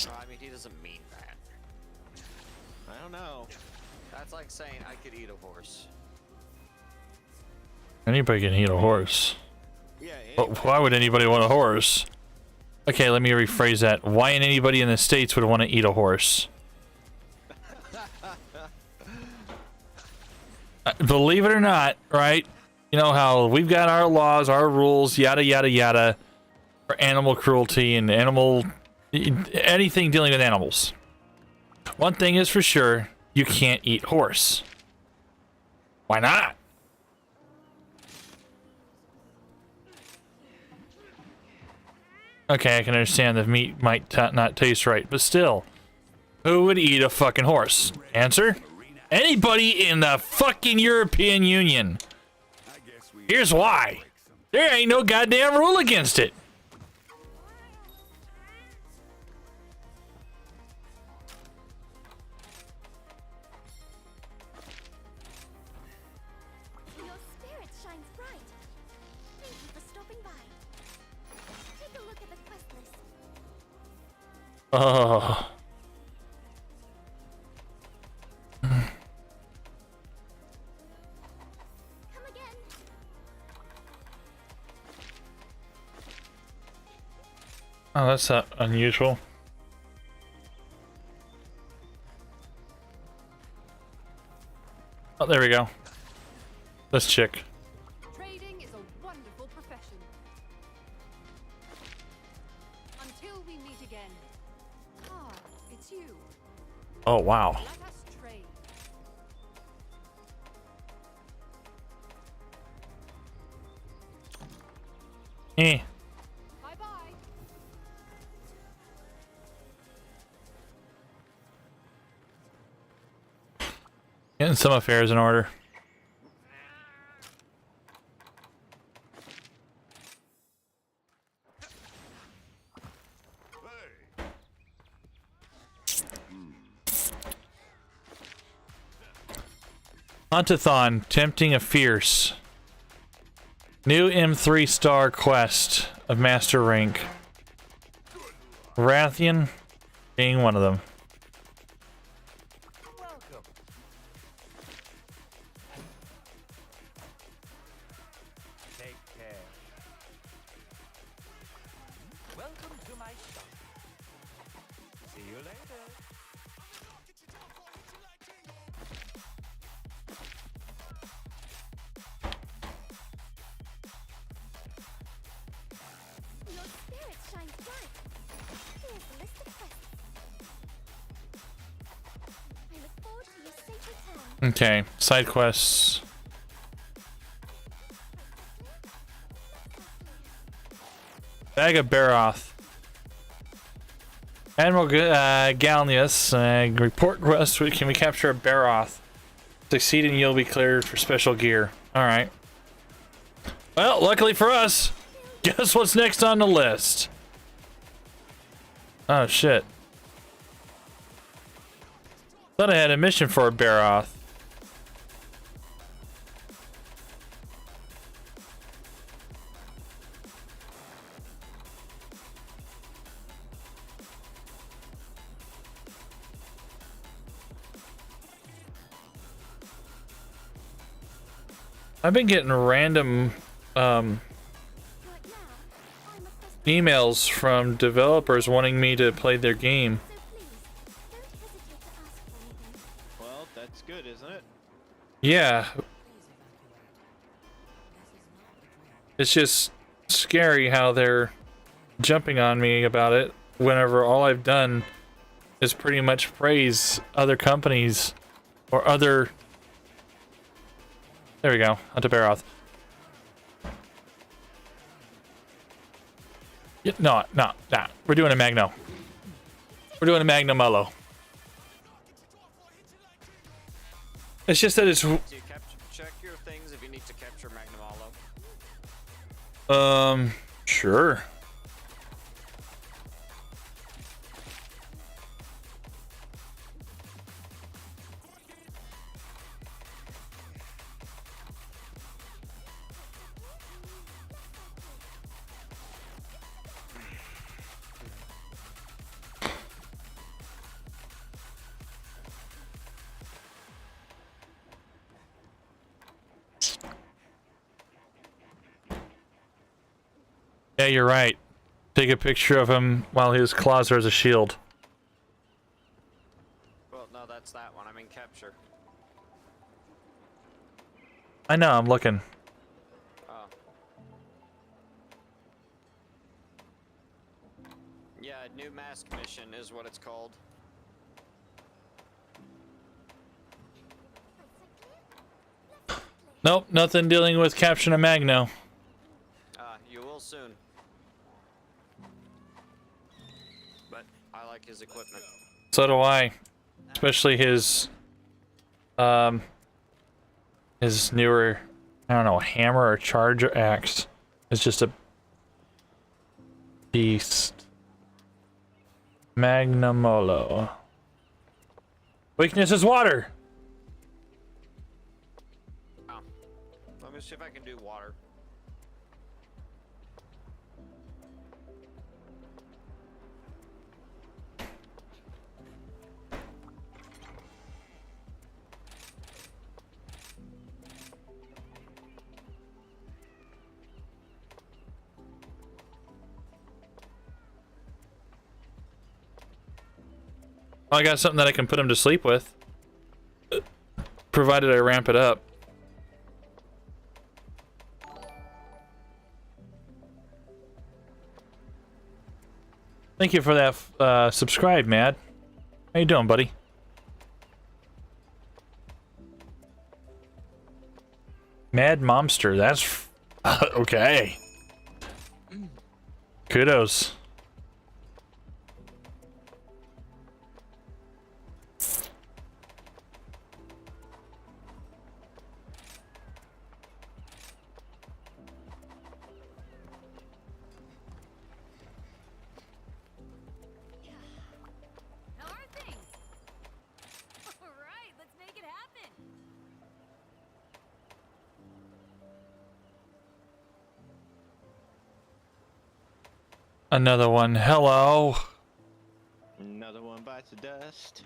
No, I mean, he doesn't mean that. I don't know. That's like saying I could eat a horse. Anybody can eat a horse. Yeah. But why would anybody want a horse? Okay, let me rephrase that. Why anybody in the States would want to eat a horse? Believe it or not, right? You know how we've got our laws, our rules, yada, yada, yada, for animal cruelty and anything dealing with animals. One thing is for sure, you can't eat horse. Why not? Okay, I can understand the meat might not taste right, but still, who would eat a fucking horse? Answer? Anybody in the fucking European Union. Here's why. There ain't no goddamn rule against it. Your spirit shines bright. Thank you for stopping by. Take a look at the quest list. Oh. Come again. Oh, that's not unusual. Oh, there we go. This chick. Trading is a wonderful profession. Until we meet again. Ah, it's you. Oh, wow. Let us trade. Eh. Bye-bye. Getting some affairs in order. Huntathon, tempting a fierce. New M3 star quest of master rank. Rathian being one of them. Welcome. Take care. Welcome to my shop. See you later. Your spirit shines bright. Here's the list of quests. I look forward to your safe return. Okay, side quests. Bag of Baroth. Admiral Galnius, report quest. Can we capture a Baroth? Succeed and you'll be cleared for special gear. Alright. Well, luckily for us, guess what's next on the list? Oh, shit. Thought I had a mission for a Baroth. I've been getting random Right now, I must emails from developers wanting me to play their game. so please, don't hesitate to ask for anything. Well, that's good, isn't it? Yeah. It's just scary how they're jumping on me about it whenever all I've done is pretty much praise other companies or other... There we go, onto Baroth. Yeah, no, we're doing a Magno. We're doing a Magno Mello. It's just that it's... Do you check your things if you need to capture Magnum Hollow? Sure. Yeah, you're right. Take a picture of him while his claws are as a shield. Well, no, that's that one. I mean, capture. I know, I'm looking. Oh. Yeah, new mask mission is what it's called. Nope, nothing dealing with capturing a Magno. You will soon. But I like his equipment. So do I. Especially his newer, I don't know, hammer or charger axe. It's just a beast. Magnamolo. Weakness is water. Oh. Let me see if I can do water. I got something that I can put him to sleep with. Provided I ramp it up. Thank you for that subscribe, Mad. How you doing, buddy? Mad Momster, that's okay. Kudos. How are things? All right, let's make it happen. Another one. Hello. Another one bites the dust.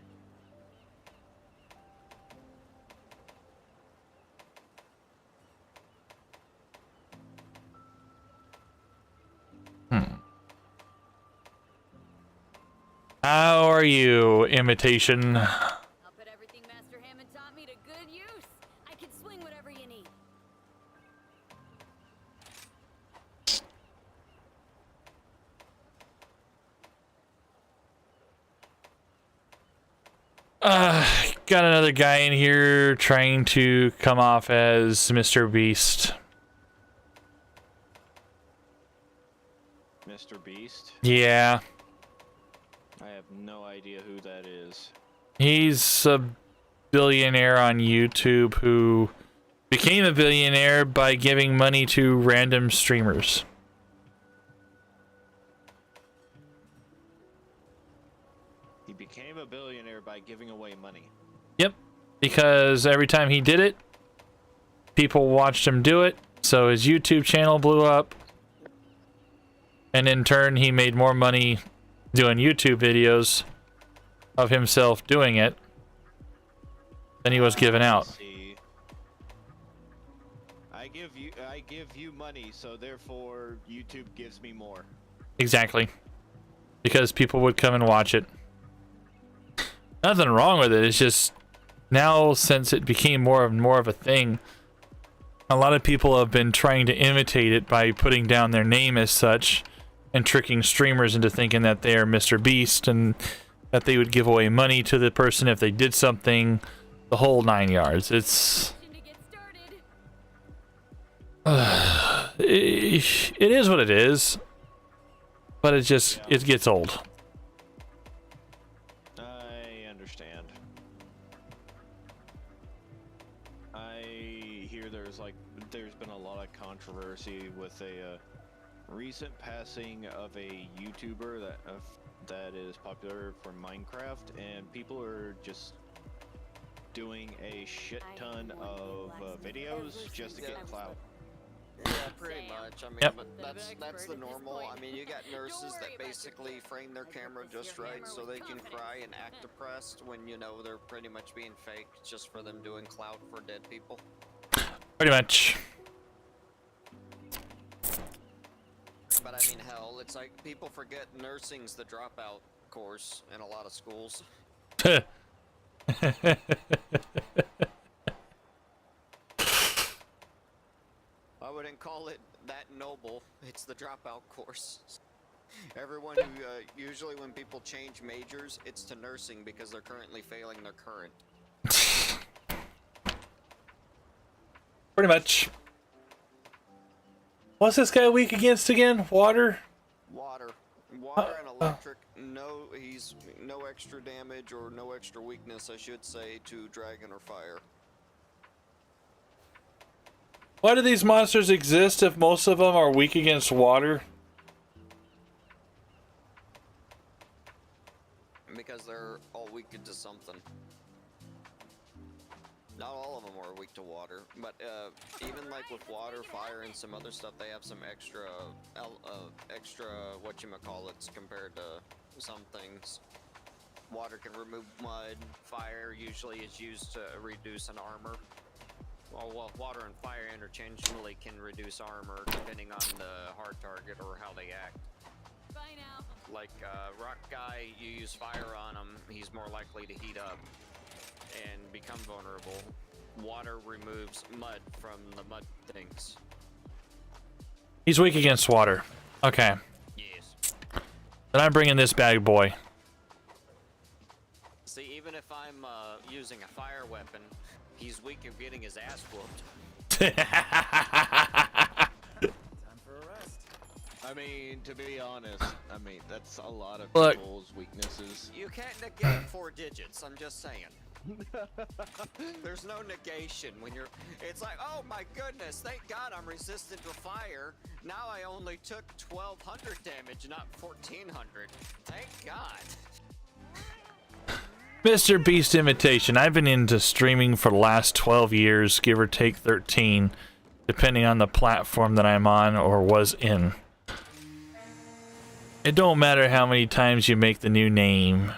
How are you, imitation? I'll put everything Master Hammond taught me to good use. I can swing whatever you need. Got another guy in here trying to come off as Mr. Beast. Mr. Beast? Yeah. I have no idea who that is. He's a billionaire on YouTube who became a billionaire by giving money to random streamers. He became a billionaire by giving away money. Yep. Because every time he did it, people watched him do it, so his YouTube channel blew up. And in turn, he made more money doing YouTube videos of himself doing it than he was giving out. See, I give you money, so therefore YouTube gives me more. Exactly. Because people would come and watch it. Nothing wrong with it. It's just now, since it became more of a thing, a lot of people have been trying to imitate it by putting down their name as such and tricking streamers into thinking that they are Mr. Beast and that they would give away money to the person if they did something, the whole 9 yards. It's it is what it is, but it just it gets old. I understand. I hear there's been a lot of controversy with a recent passing of a YouTuber that is popular for Minecraft, and people are just doing a shit ton of videos just to get clout. Yeah, pretty much. I mean, Yep. but that's the normal. I mean, you got nurses that basically frame their camera just right so they can cry and act depressed when you know they're pretty much being fake just for them doing clout for dead people. Pretty much. but I mean, hell, it's like people forget nursing's the dropout course in a lot of schools. I wouldn't call it that noble. It's the dropout course. Everyone who, usually when people change majors, it's to nursing because they're currently failing their current. Pretty much. What's this guy weak against again? Water? Water. Water and electric, he's no extra damage or no extra weakness, I should say, to dragon or fire. Why do these monsters exist if most of them are weak against water? Because they're all weak to something. Not all of them are weak to water, but even like with water, fire, and some other stuff, they have some extra whatchamacallits compared to some things. Water can remove mud. Fire usually is used to reduce an armor. Well, water and fire interchangeably can reduce armor depending on the hard target or how they act. Bye now. Like rock guy, you use fire on him, he's more likely to heat up and become vulnerable. Water removes mud from the mud things. He's weak against water. Okay. Yes. Then I'm bringing this bad boy. See, even if I'm using a fire weapon, he's weak of getting his ass whooped. I mean, to be honest, I mean, that's a lot of Look. people's weaknesses. You can't negate 4 digits, I'm just saying. There's no negation when you're... It's like, oh my goodness, thank God I'm resistant to fire. Now I only took 1200 damage, not 1400. Thank God. Mr. Beast Imitation. I've been into streaming for the last 12 years, give or take 13, depending on the platform that I'm on or was in. It don't matter how many times you make the new name.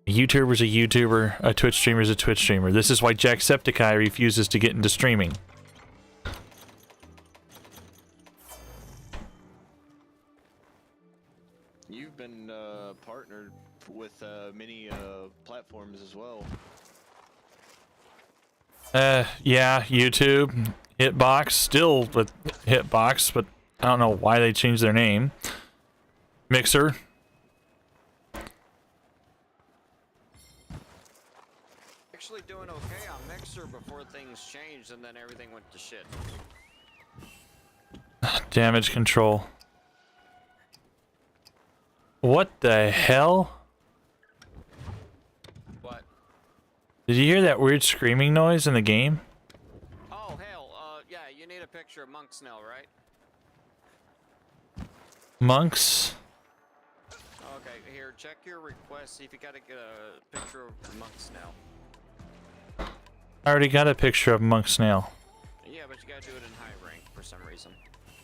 A YouTuber's a YouTuber, a Twitch streamer's a Twitch streamer. This is why Jacksepticeye refuses to get into streaming. You've been partnered with many platforms as well. Yeah, YouTube, Hitbox, still with Hitbox, but I don't know why they changed their name. Mixer. Actually doing okay on Mixer before things changed and then everything went to shit. Damage control. What the hell? What? Did you hear that weird screaming noise in the game? Oh hell, yeah, you need a picture of Monk Snell, right? Monks? Okay, here, check your request, see if you gotta get a picture of Monk Snell. I already got a picture of Monk Snail. Yeah, but you gotta do it in high rank for some reason.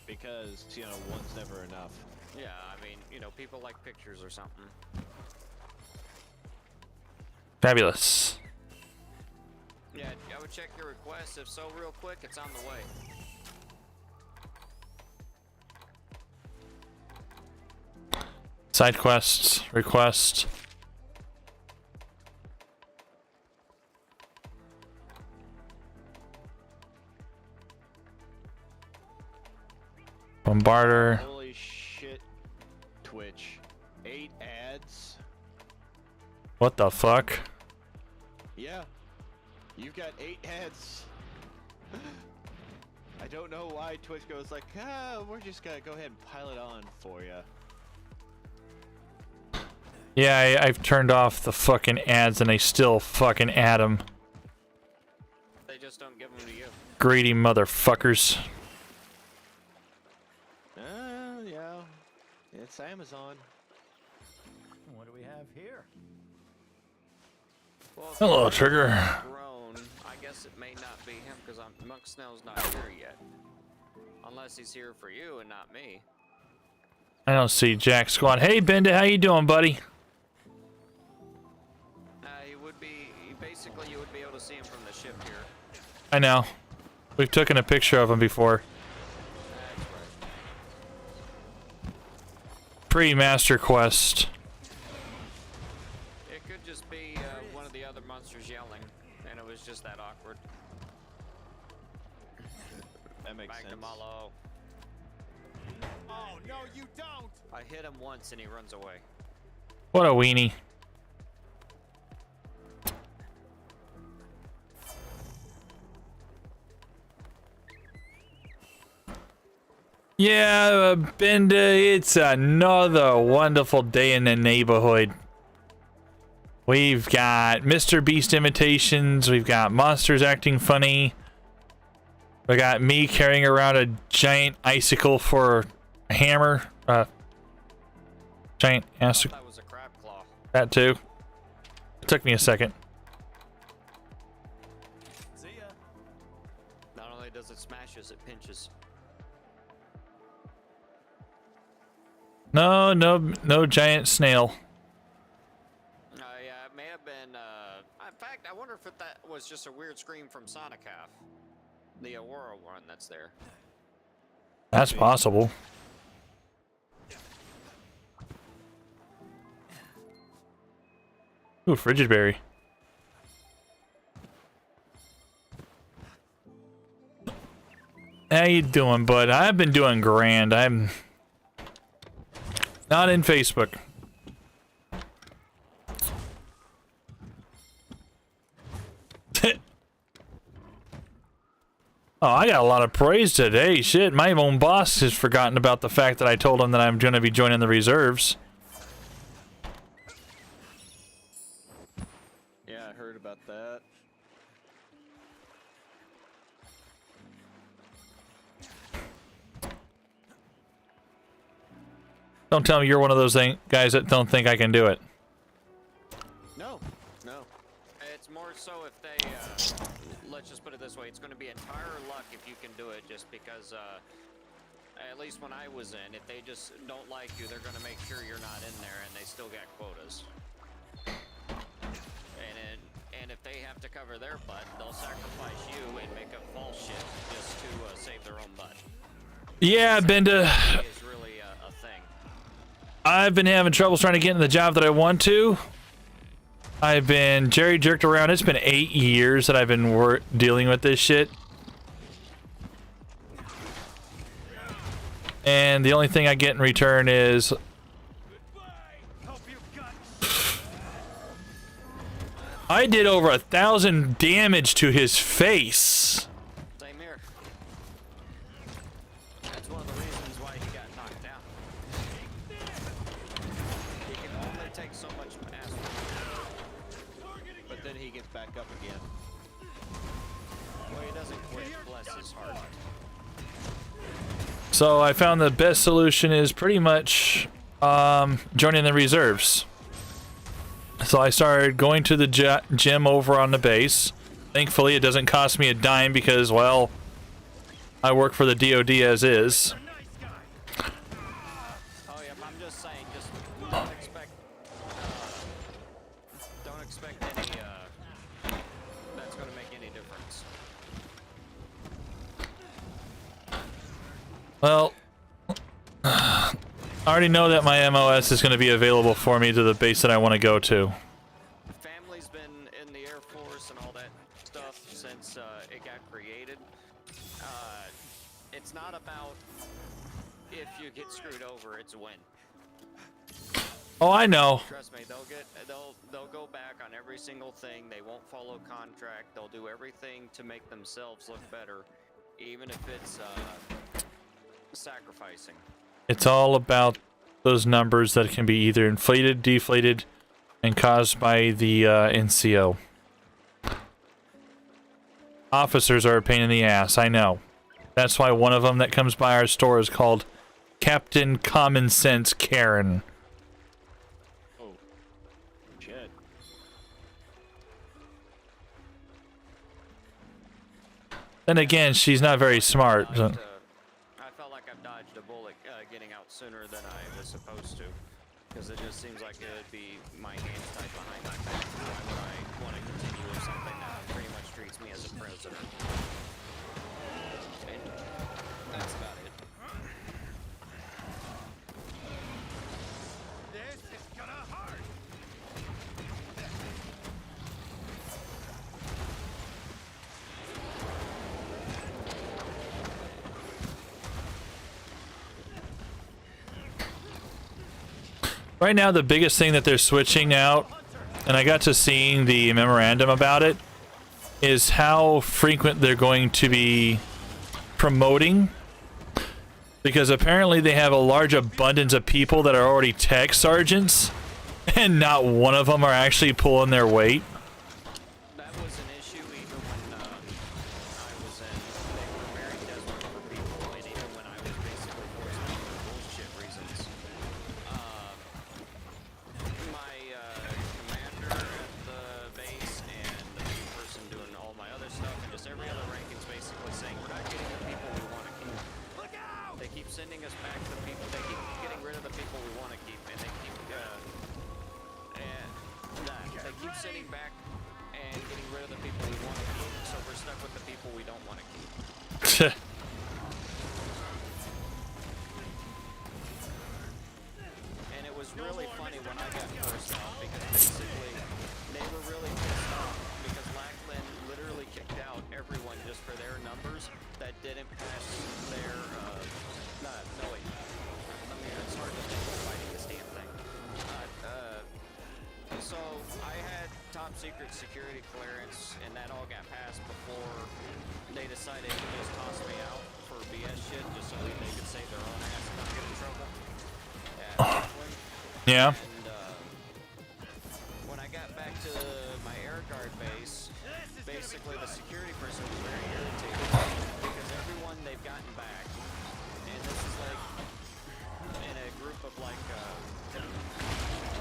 Because, you know, one's never enough. Yeah, I mean, you know, people like pictures or something. Fabulous. Yeah, I would check your request. If so, real quick, it's on the way. Side quests, request. Bombarder. Holy shit, Twitch. 8 ads? What the fuck? Yeah. You've got 8 ads. I don't know why Twitch goes like, we're just gonna go ahead and pile it on for you. Yeah, I've turned off the fucking ads and they still fucking add them. They just don't give them to you. Greedy motherfuckers. Yeah. It's Amazon. What do we have here? Well, if Hello, he's Trigger. grown, I guess it may not be him because Monk Snell's not here yet. Unless he's here for you and not me. I don't see Jack Squad. Hey, Benda, how you doing, buddy? He would be, basically you would be able to see him from the ship here. I know. We've taken a picture of him before. That's right. pre-master quest. It could just be one of the other monsters yelling, and it was just that awkward. That makes Back sense. to Malo. Oh, no, you don't! I hit him once and he runs away. What a weenie. Yeah, Benda, it's another wonderful day in the neighborhood. We've got Mr. Beast imitations, we've got monsters acting funny. We got me carrying around a giant icicle for a hammer. Giant icicle. That was a crab claw. That too. It took me a second. See ya. Not only does it smashes, it pinches. No giant snail. Yeah, it may have been. In fact, I wonder if that was just a weird scream from Sonic Half, the Aurora one that's there. That's possible. Ooh, frigid berry. How you doing, bud? I've been doing grand. I'm not in Facebook. Oh, I got a lot of praise today. Shit, my own boss has forgotten about the fact that I told him that I'm going to be joining the reserves. Yeah, I heard about that. Don't tell me you're one of those guys that don't think I can do it. No. It's more so if they, let's just put it this way, it's going to be entire luck if you can do it, just because, at least when I was in, if they just don't like you, they're going to make sure you're not in there, and they still got quotas. And if they have to cover their butt, they'll sacrifice you and make up false shit just to save their own butt. Yeah, Benda. Is really a thing. I've been having troubles trying to get in the job that I want to. I've been jerry jerked around. It's been 8 years that I've been dealing with this shit. And the only thing I get in return is... I did over 1,000 damage to his face. Same here. That's one of the reasons why he got knocked down. He can only take so much acid. But then he gets back up again. Well, he doesn't quit, bless his heart. So I found the best solution is pretty much joining the reserves. So I started going to the gym over on the base. Thankfully, it doesn't cost me a dime because, well, I work for the DoD as is. Oh yeah, I'm just saying, just don't expect any, that's gonna make any difference. Well, I already know that my MOS is going to be available for me to the base that I want to go to. Family's been in the Air Force and all that stuff since it got created. It's not about if you get screwed over, it's when. Oh, I know. Trust me, they'll go back on every single thing. They won't follow contract. They'll do everything to make themselves look better, even if it's sacrificing. It's all about those numbers that can be either inflated, deflated, and caused by the NCO. Officers are a pain in the ass, I know. That's why one of them that comes by our store is called Captain Common Sense Karen. Oh, shit. Then again, she's not very smart. I felt like I've dodged a bullet getting out sooner than I was supposed to, because it just seems like it would be my hands tied behind my back. Why would I want to continue with something that pretty much treats me as a prisoner? And that's about it. Right now, the biggest thing that they're switching out, and I got to seeing the memorandum about it, is how frequent they're going to be promoting. Because apparently they have a large abundance of people that are already tech sergeants, and not one of them are actually pulling their weight. That was an issue even when I was in. They were very desperate for people, and even when I was basically forced out for bullshit reasons. My commander at the base and the main person doing all my other stuff, and just every other ranking's basically saying we're not getting the people we want to keep. Look out! They keep sending us back the people. They keep getting rid of the people we want to keep, and they keep they keep sitting back and getting rid of the people we want to keep, so we're stuck with the people we don't want to keep. And it was really funny when I got forced out because basically they were really pissed off because Lackland literally kicked out everyone just for their numbers that didn't pass their no wait. I mean, it's hard to think of fighting this damn thing. So I had top secret security clearance, and that all got passed before they decided to just toss me out for BS shit, just so they could save their own ass and not get in trouble. Yeah. And when I got back to my air guard base, basically the security person was very irritated because everyone they've gotten back, and this is like in a group of like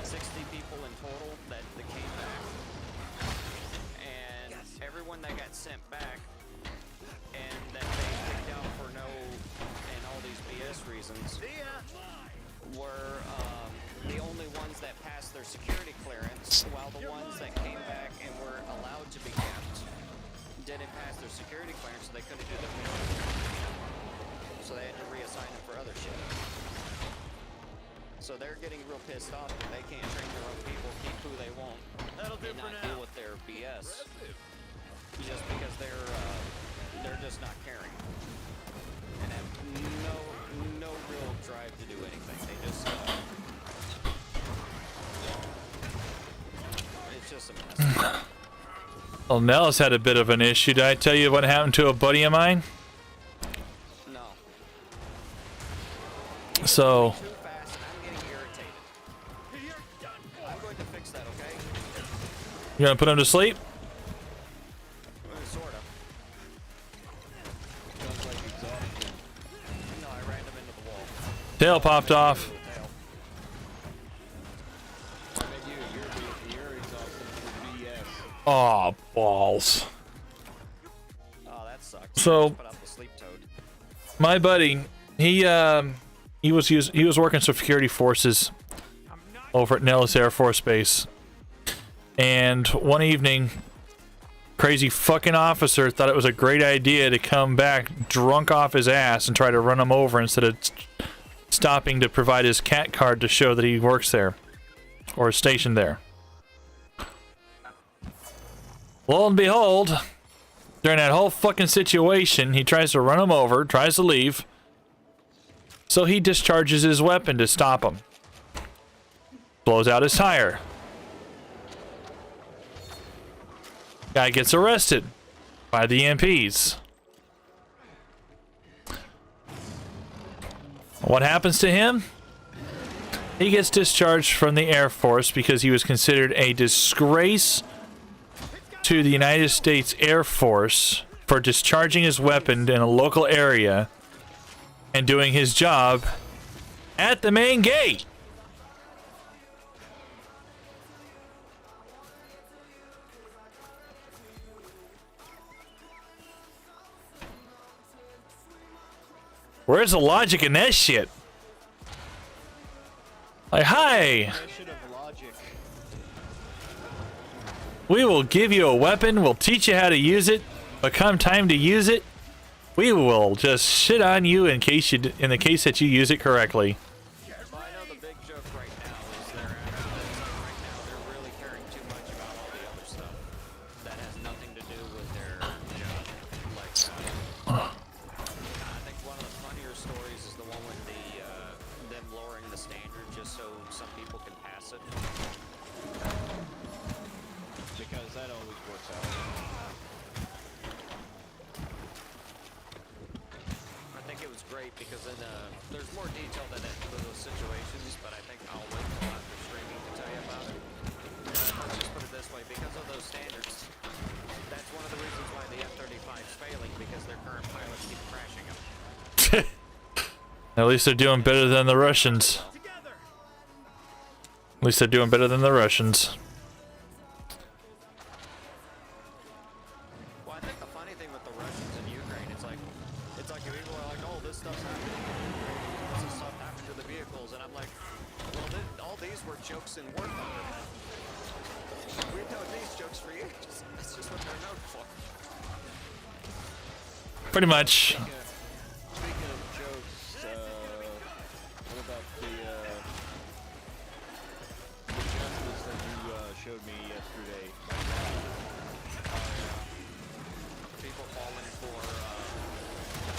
60 people in total that came back, and everyone that got sent back and that they kicked out for no and all these BS reasons were the only ones that passed their security clearance, while the ones that came back and were allowed to be kept didn't pass their security clearance, so they couldn't do their so they had to reassign them for other shit. So they're getting real pissed off that they can't train their own people, keep who they want, and not deal with their BS. Just because they're just not caring. And have no real drive to do anything. They just it's just a mess. Well, Nell's had a bit of an issue. Did I tell you what happened to a buddy of mine? No. So, Too fast and I'm getting irritated. I'm going to fix that, okay? you gonna put him to sleep? Sort of. Sounds like exhaustion. No, I ran him into the wall. Tail popped off. I bet you're exhausted from BS. Aw, balls. Oh, that sucks. So- Put out the sleep toad. My buddy, he was working security forces over at Nellis Air Force Base, and one evening, crazy fucking officer thought it was a great idea to come back drunk off his ass and try to run him over instead of stopping to provide his cat card to show that he works there or is stationed there. Lo and behold, during that whole fucking situation, he tries to run him over, tries to leave. So he discharges his weapon to stop him. Blows out his tire. Guy gets arrested by the MPs. What happens to him? He gets discharged from the Air Force because he was considered a disgrace to the United States Air Force for discharging his weapon in a local area and doing his job at the main gate. Where's the logic in that shit? Like, hi, Definition of logic. we will give you a weapon, we'll teach you how to use it, but come time to use it, we will just shit on you in the case that you use it correctly. Well, I know the big joke right now is they're right now they're really caring too much about all the other stuff that has nothing to do with their job. Like, I think one of the funnier stories is the one with them lowering the standard just so some people can and there's more detail than that to those situations, but I think I'll wait till after streaming to tell you about it. Let's just put it this way, because of those standards, that's one of the reasons why the F-35 is failing, because their current pilots keep crashing them. At least they're doing better than the Russians. At least they're doing better than the Russians. Well, I think the funny thing with the Russians in Ukraine, it's like people are like, oh, this stuff's happening. This stuff happened to the vehicles, and I'm like, well, all these were jokes in war thunder. We've known these jokes for years. That's just what they're known for. Pretty much. Speaking of jokes, what about the justice that you showed me yesterday? People falling for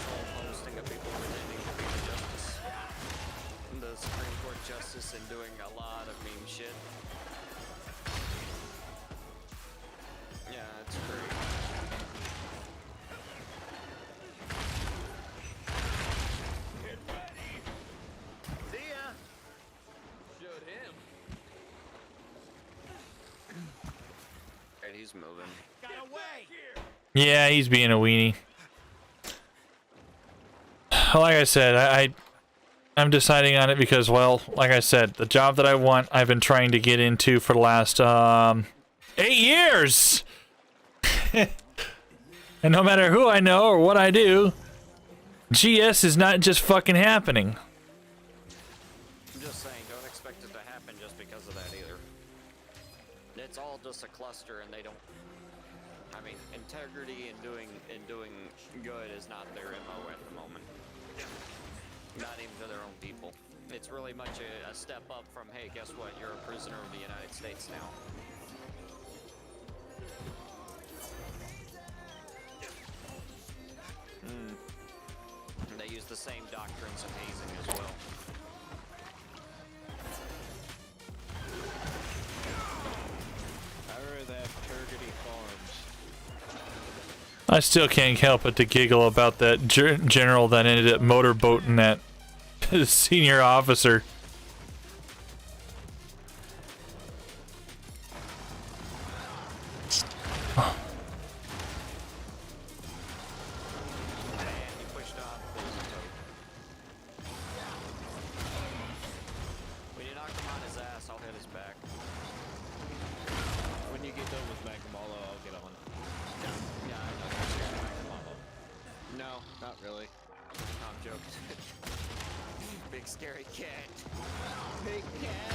troll posting of people pretending to be the justice. The Supreme Court justice and doing a lot of meme shit. Yeah, it's great. See ya! Showed him. And he's moving. Yeah, he's being a weenie. Like I said, I'm deciding on it because, well, like I said, the job that I want, I've been trying to get into for the last 8 years. And no matter who I know or what I do, GS is not just fucking happening. I'm just saying, don't expect it to happen just because of that either. It's all just a cluster, and they don't. I mean, integrity and doing good is not their MO at the moment. Not even to their own people. It's really much a step up from, hey, guess what? You're a prisoner of the United States now. And they use the same doctrines of hazing as well. I remember that Turgiddy Farms. I still can't help but to giggle about that general that ended up motorboating that senior officer. When you knock him on his ass, I'll hit his back. When you get done with Magamalo, I'll get on. Yeah, I know. You're scared of Magamalo. No, not really. I'm joking. Big scary cat. Big cat.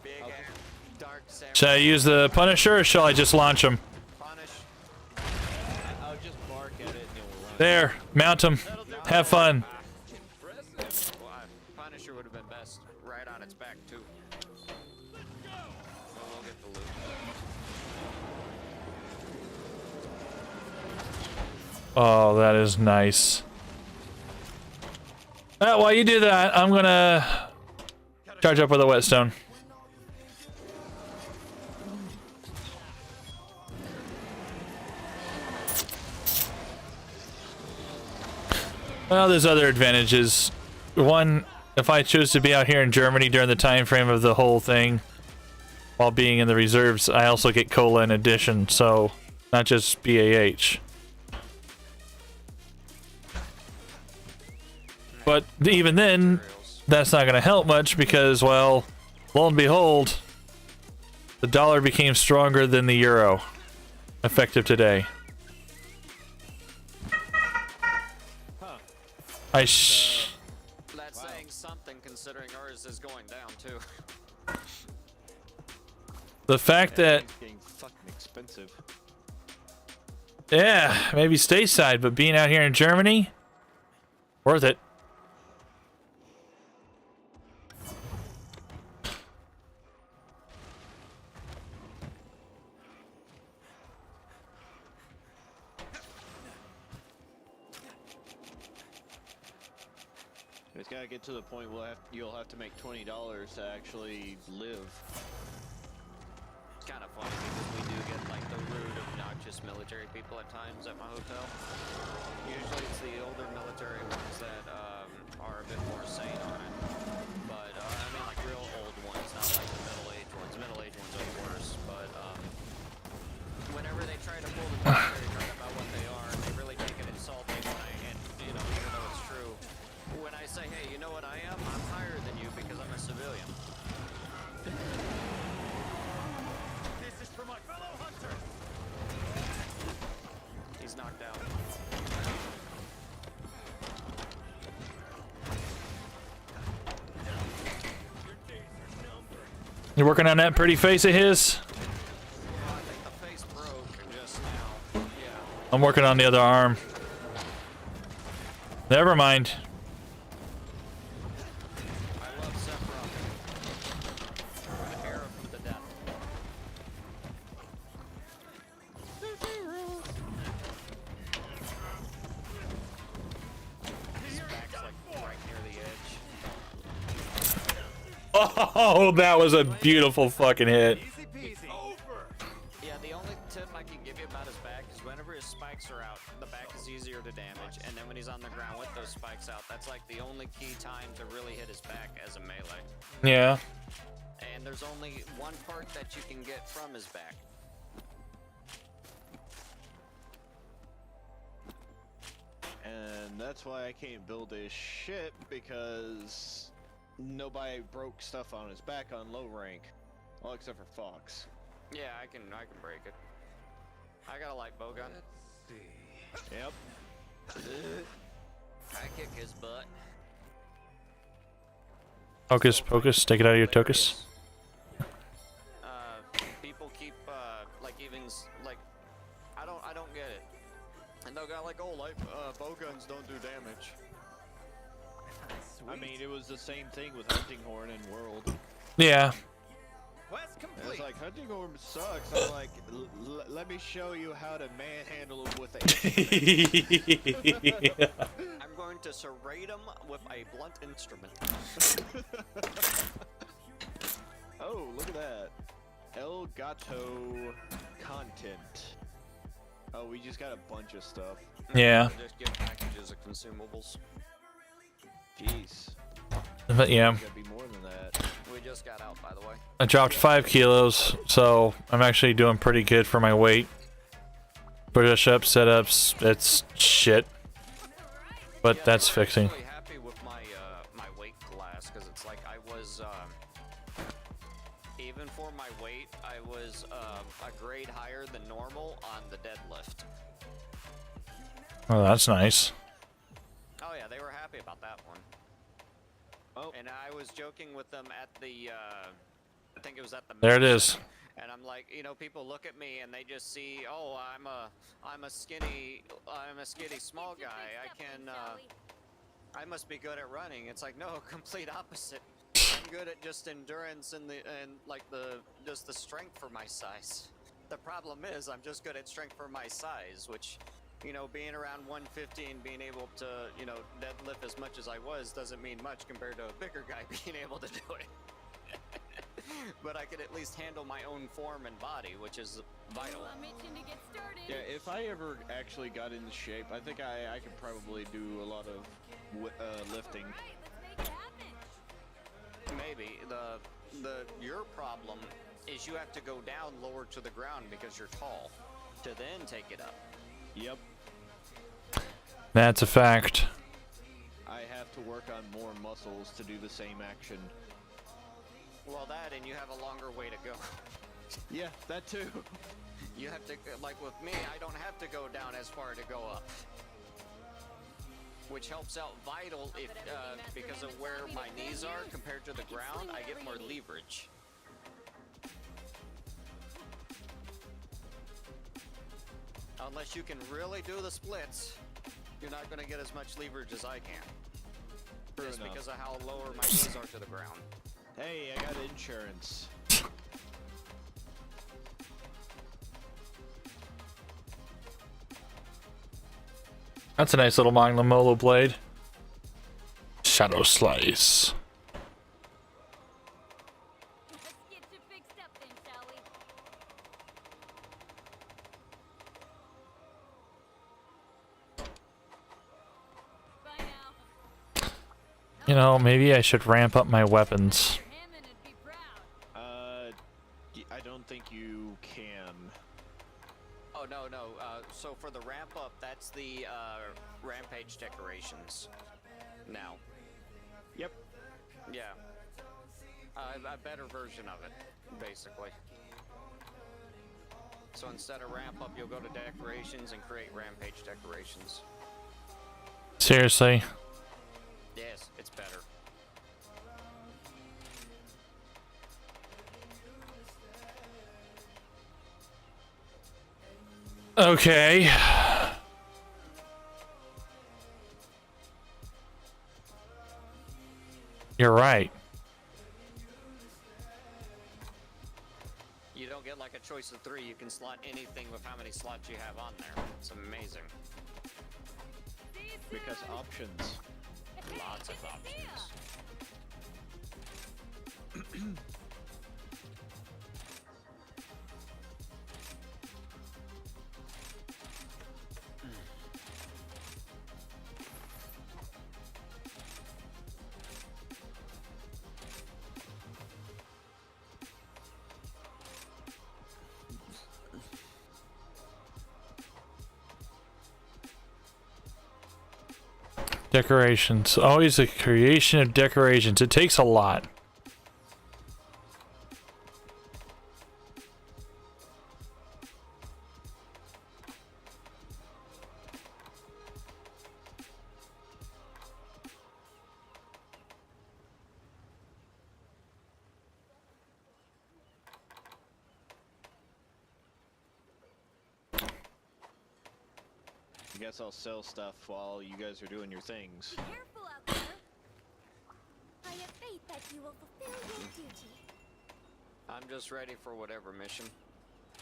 Big dark samurai. Should I use the Punisher or shall I just launch him? Punish. I'll just bark at it and it will run. There, mount him. Have fun. Well, Punisher would have been best right on its back, too. So we'll get the loot. Oh, that is nice. While you do that, I'm gonna charge up with a whetstone. Well, there's other advantages. One, if I choose to be out here in Germany during the time frame of the whole thing, while being in the reserves, I also get COLA in addition, so not just BAH. But even then, that's not going to help much because, well, lo and behold, the dollar became stronger than the euro, effective today. That's saying something considering ours is going down, too. The fact that, It's getting fucking expensive. yeah, maybe stateside, but being out here in Germany, worth it. It's gotta get to the point you'll have to make $20 to actually live. It's kind of funny because we do get like the rude, obnoxious military people at times at my hotel. Usually it's the older military ones that are a bit more sane on it. But I mean, like real old ones, not like the middle-aged ones. Middle-aged ones are worse. But whenever they try to pull the military card about what they are, they really take it insulting. And you know, even though it's true, when I say, hey, you know what I am? I'm higher than you because I'm a civilian. This is for my fellow hunters. He's knocked out. You working on that pretty face of his? I think the face broke just now. Yeah. I'm working on the other arm. Never mind. I love Sephiroth. The arrow from the death. His back's like right near the edge. Oh, that was a beautiful fucking hit. Easy peasy. Over. Yeah, the only tip I can give you about his back is whenever his spikes are out, the back is easier to damage, and then when he's on the ground with those spikes out, that's like the only key time to really hit his back as a melee. Yeah. And there's only one part that you can get from his back. And that's why I can't build his shit, because nobody broke stuff on his back on low rank. All except for Fox. Yeah, I can break it. I got a light bow gun. Yep. I kick his butt. Hocus pocus, take it out of your tokus. People keep like I don't get it. And they'll go like, oh, light bow guns don't do damage. I mean, it was the same thing with Hunting Horn and World. Yeah. Quest It's complete. like, Hunting Horn sucks. I'm like, let me show you how to manhandle him with a. I'm going to serrate him with a blunt instrument. Oh, look at that. El Gato content. Oh, we just got a bunch of stuff. Yeah. Just get packages of consumables. Jeez. But yeah, Gotta be more than that. We just got out, by the way. I dropped 5 kilos, so I'm actually doing pretty good for my weight. Push-up, setups, it's shit. But Yeah, that's I'm fixing. really happy with my my weight class because it's like I was even for my weight, I was a grade higher than normal on the deadlift. Oh, that's nice. Oh yeah, they were happy about that one. Oh. And I was joking with them at the I think it was at the There it men's is. center, and I'm like, you know, people look at me and they just see, oh, I'm a skinny small guy. I must be good at running. It's like, no, complete opposite. I'm good at just endurance and just the strength for my size. The problem is I'm just good at strength for my size, which, you know, being around 150 and being able to, you know, deadlift as much as I was doesn't mean much compared to a bigger guy being able to do it. But I could at least handle my own form and body, which is vital. I'm itching to get started. Yeah, if I ever actually got into shape, I think I could probably do a lot of lifting. All right, let's make it happen. Maybe your problem is you have to go down lower to the ground because you're tall to then take it up. Yep. That's a fact. I have to work on more muscles to do the same action. Well, that and you have a longer way to go. Yeah, that too. You have to, like with me, I don't have to go down as far to go up. Which helps out vital if because of where my knees are compared to the ground, I get more leverage. Unless you can really do the splits, you're not going to get as much leverage as I can. Just enough. because of how lower my knees are to the ground. Hey, I got insurance. That's a nice little Magnum blade. Shadow Slice. Let's get you fixed up then, shall we? Bye now. You know, maybe I should ramp up my weapons. Hammond would be proud. I don't think you can. Oh no. So for the ramp up, that's the rampage decorations. Now. Yep. Yeah. A better version of it, basically. So instead of ramp up, you'll go to decorations and create rampage decorations. Seriously. Yes, it's better. Okay. You're right. You don't get like a choice of 3. You can slot anything with how many slots you have on there. It's amazing. Because options. Lots of options. Decorations. Always the creation of decorations. It takes a lot. I guess I'll sell stuff while you guys are doing your things. Careful out there. I have faith that you will fulfill your duty. I'm just ready for whatever mission,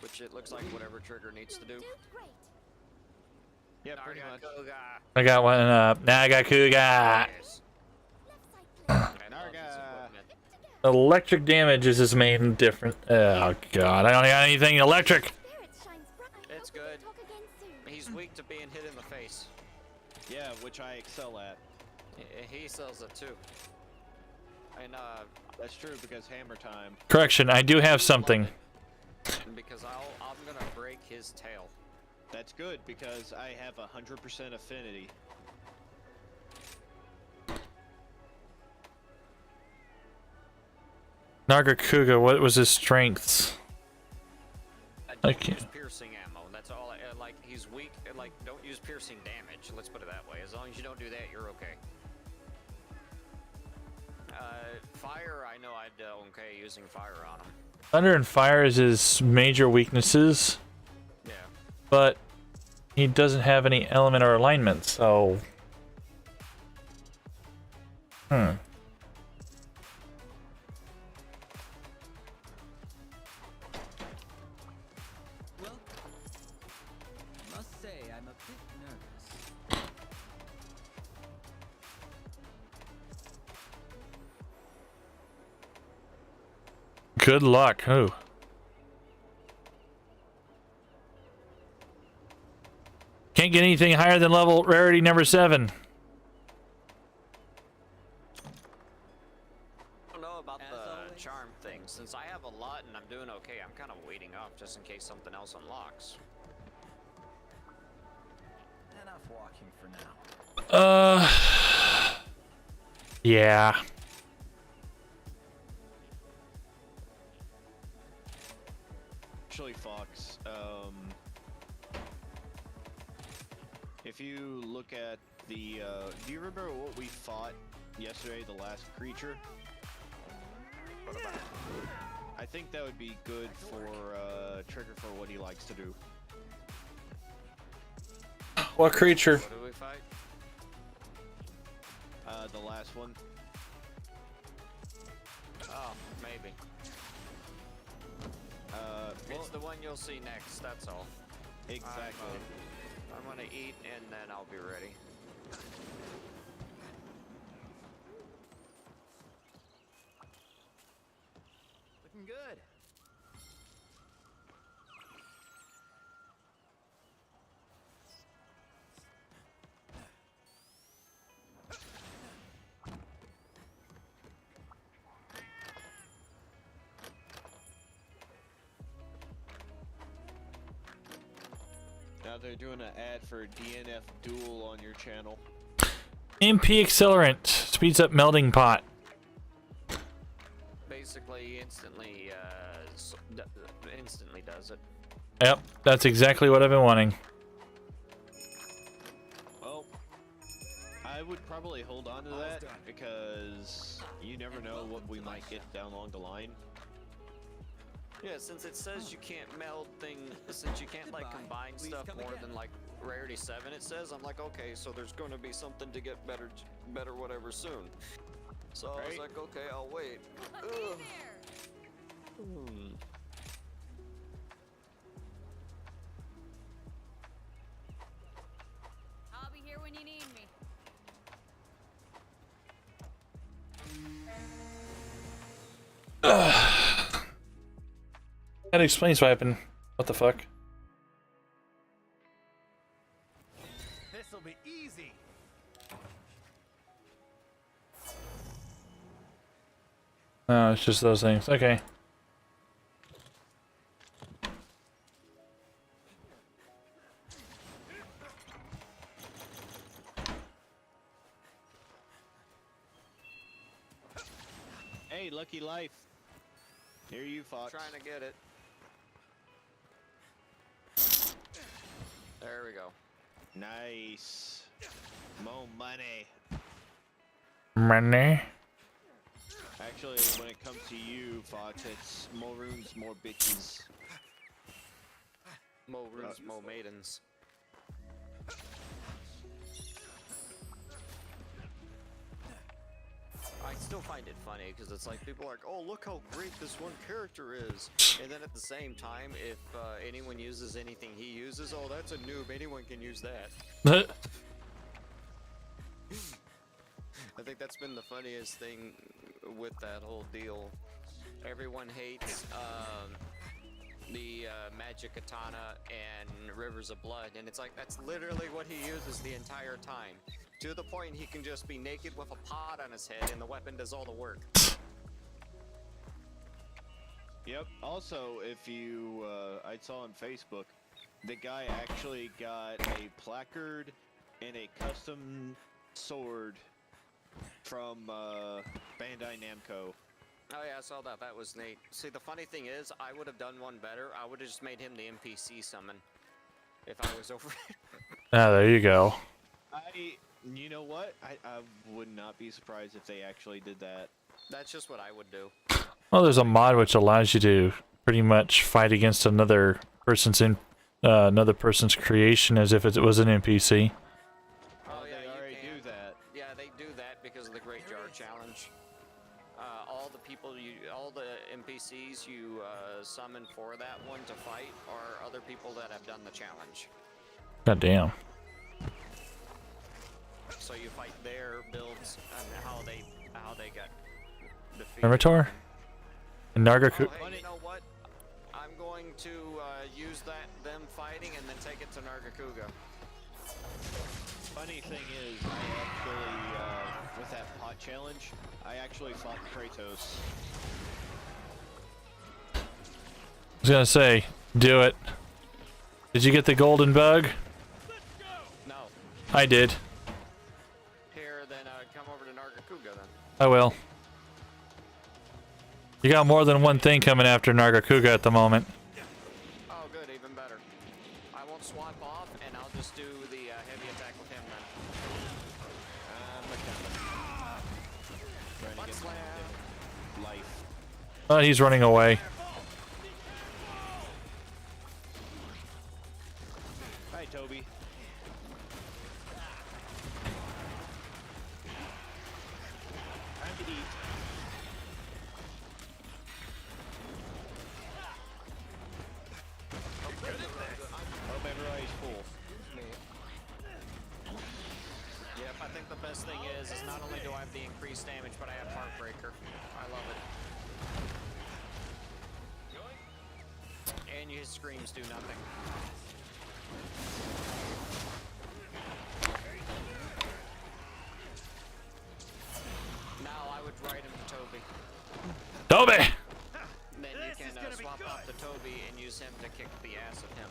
which it looks like whatever Trigger needs to do. Do great. Yeah, pretty much. I got one up. Now I got Kuga. Yes. Left side clear. I love his Narga. equipment. Electric damage is his main difference. Oh god, I don't got anything electric. Spirit shines bright. I It's hope we'll good. talk again soon. He's weak to being hit in the face. Yeah, which I excel at. He sells it too. And That's true because hammer time. Correction, I do have something. because I'm gonna break his tail. That's good because I have 100% affinity. Narga Kuga, what was his strengths? I don't Okay. use piercing ammo. That's all. Like he's weak. Like don't use piercing damage. Let's put it that way. As long as you don't do that, you're okay. Fire. I know I'd okay using fire on him. Thunder and fire is his major weaknesses, Yeah. but he doesn't have any element or alignment, so... Well, must say I'm a bit nervous. Good luck. Oh. Can't get anything higher than level rarity number 7. I don't know about As the always. charm thing. Since I have a lot and I'm doing okay, I'm kind of waiting off just in case something else unlocks. Enough walking for now. Yeah. Actually, Fox, if you look at the, do you remember what we fought yesterday, the last creature? I think that would be good for, Trigger for what he likes to do. What creature? What do we fight? The last one. Oh, maybe. Well, It's the one you'll see next. That's all. exactly. I'm gonna eat and then I'll be ready. Looking good. now they're doing an ad for DNF Duel on your channel. MP accelerant speeds up melting pot. Basically, instantly does it. Yep, that's exactly what I've been wanting. Well, I would probably hold on to that because you never know what we might get down along the line. Yeah, since it says you can't meld things, since you can't like combine stuff more than like rarity 7, it says, I'm like, okay, so there's going to be something to get better whatever soon. So I was like, okay, I'll wait. Ugh. I'll be here when you need me. That explains what happened. What the fuck? This'll be easy. No, it's just those things. Okay. Hey, Lucky Life. Here you, Fox. Trying to get it. There we go. Nice. More money. Money. Actually, when it comes to you, Fox, it's more rooms, more bitches. Mo rooms, mo maidens. I still find it funny because it's like people are like, oh, look how great this one character is. And then at the same time, if anyone uses anything he uses, oh, that's a noob. Anyone can use that. I think that's been the funniest thing with that whole deal. Everyone hates the magic katana and rivers of blood, and it's like that's literally what he uses the entire time. To the point he can just be naked with a pot on his head and the weapon does all the work. Yep. Also, if you, I saw on Facebook, the guy actually got a placard and a custom sword from Bandai Namco. Oh yeah, I saw that. That was neat. See, the funny thing is, I would have done one better. I would have just made him the NPC summon if I was over it. Ah, there you go. You know what? I would not be surprised if they actually did that. That's just what I would do. Well, there's a mod which allows you to pretty much fight against another person's creation as if it was an NPC. Oh yeah, they already do that. Yeah, they do that because of the Great Jar Challenge. All the NPCs you summon for that one to fight are other people that have done the challenge. God damn. So you fight their builds and how they got defeated. Hermitor? And Nargacuga. Oh, hey, you know what? I'm going to use them fighting and then take it to Nargacuga. Funny thing is, I actually, with that pot challenge, I actually fought Kratos. I was gonna say, do it. Did you get the golden bug? No. I did. Here, then come over to Nargacuga then. I will. You got more than one thing coming after Nargacuga at the moment. Oh, good, even better. I won't swap off, and I'll just do the heavy attack with him then. Trying to get my life. Oh, he's running away. Hi, Toby. Time to eat. Hope everybody's full. Yep, I think the best thing is not only do I have the increased damage, but I have Heartbreaker. I love it. And his screams do nothing. Now I would ride him to Toby. Toby! Then you can swap off the Toby and use him to kick the ass of him.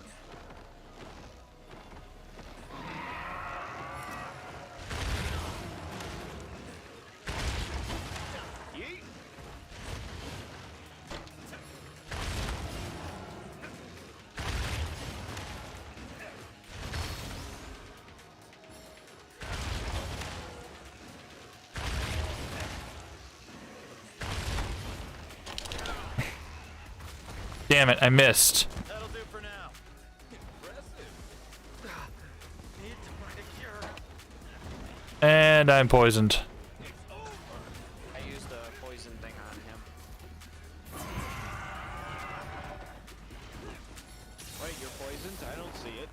Damn it, I missed. That'll do for now. Need to find a cure. And I'm poisoned. I used a poison thing on him. Wait, you're poisoned? I don't see it.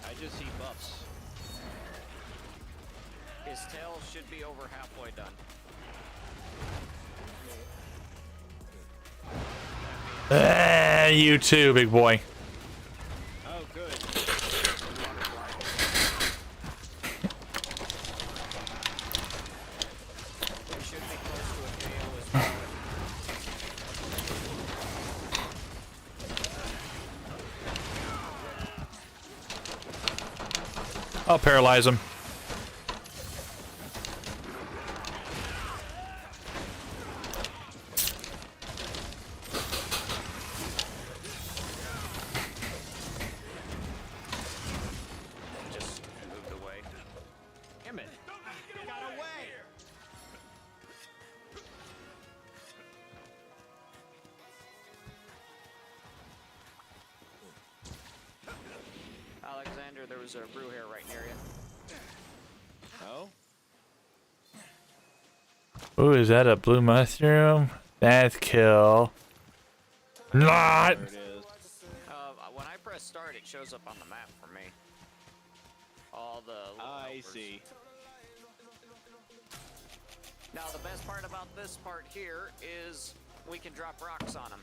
I just see buffs. His tail should be over halfway done. You too, big boy. Oh, good. He should be close to a tail as well. I'll paralyze him. Just moved away. Damn it. Got away. Alexander, there was a brew hair right near you. Oh? Ooh, is that a blue mushroom? That's kill. Not. There it is. When I press start, it shows up on the map for me. All the little I helpers. see. Now, the best part about this part here is we can drop rocks on them.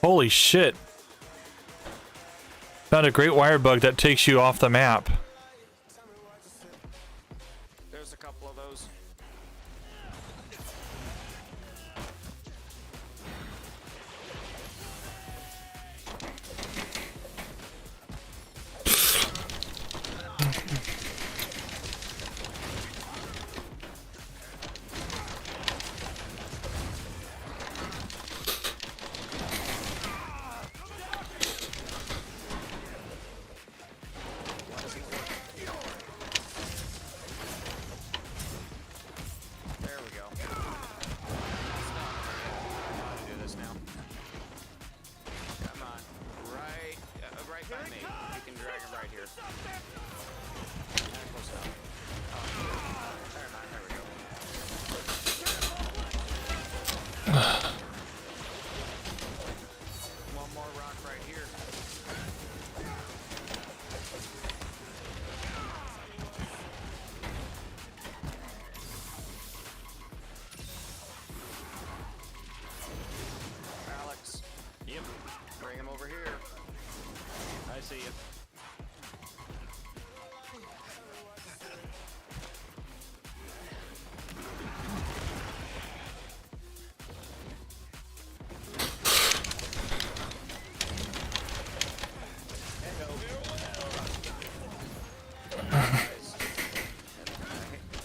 Holy shit. Found a great wire bug that takes you off the map. There's a couple of those. There we go. How to do this now? Come on, right by me. You can drag him right here. Close enough. Never mind. There we go. One more rock right here. Alex. Yep. Bring him over here. I see you.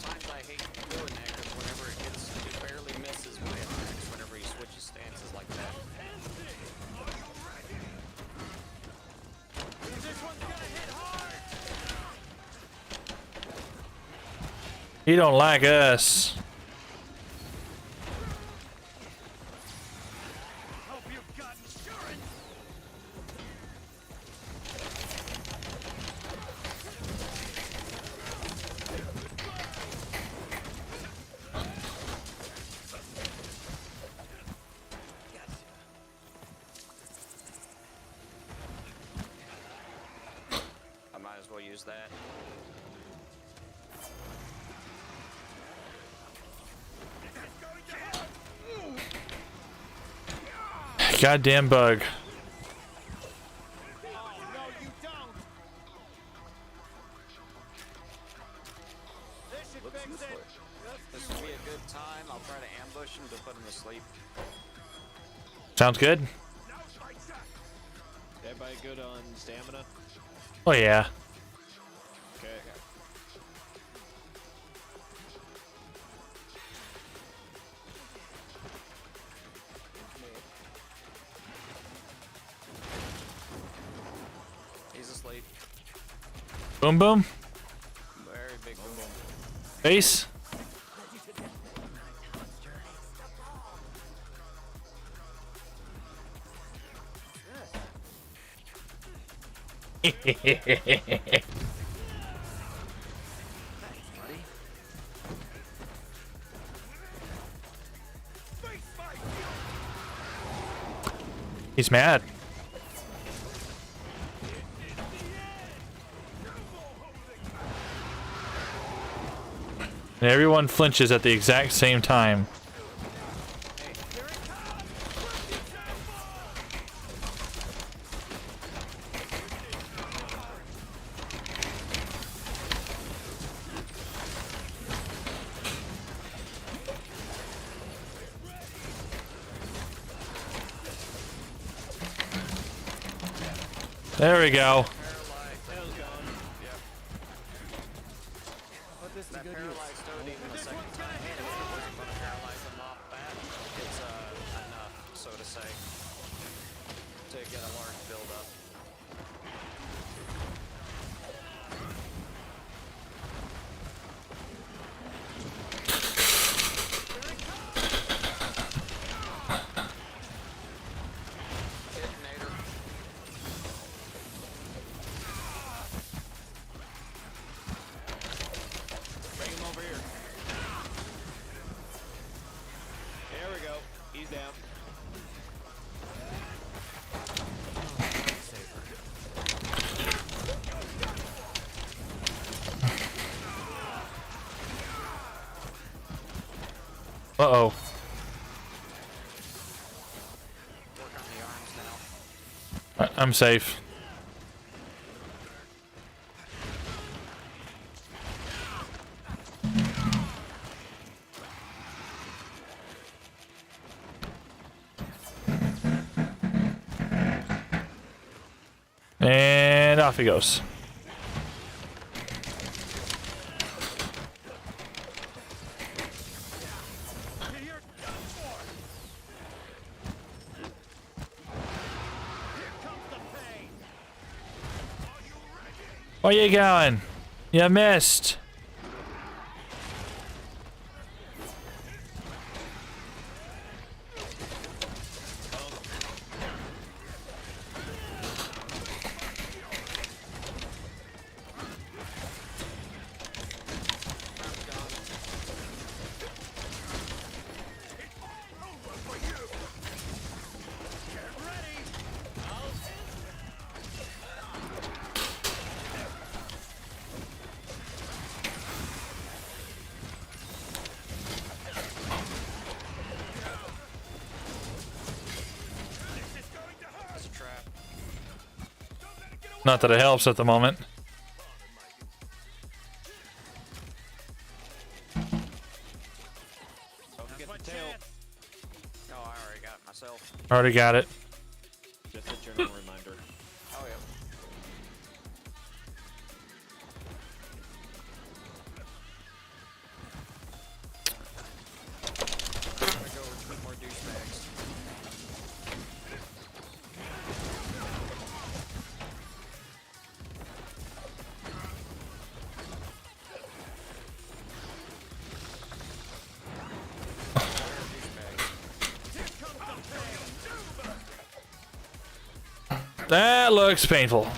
Times I hate doing that because whenever it barely misses my attacks whenever he switches stances like that. This one's gonna hit hard. He don't like us. Hope you've got insurance. I might as well use that. Goddamn bug. Oh, no, you don't. This should fix it. This would be a good time. I'll try to ambush him to put him to sleep. Sounds good. Everybody good on stamina? Oh yeah. Okay. Boom boom. Very big boom boom. Base. He's mad. And everyone flinches at the exact same time. There we go. That paralyzed toad even the second time it wasn't going to paralyze them off bat. It's enough, so to say, to get a large build-up. Detonator. Bring him over here. There we go. He's down. Uh-oh. Work on the arms now. I'm safe. And off he goes. Where you going? You missed. It's a trap. Not that it helps at the moment. Don't get the tail. Oh, I already got it myself. Already got it. Just a general reminder. Oh, yeah. I'm gonna go with more douchebags. That looks painful.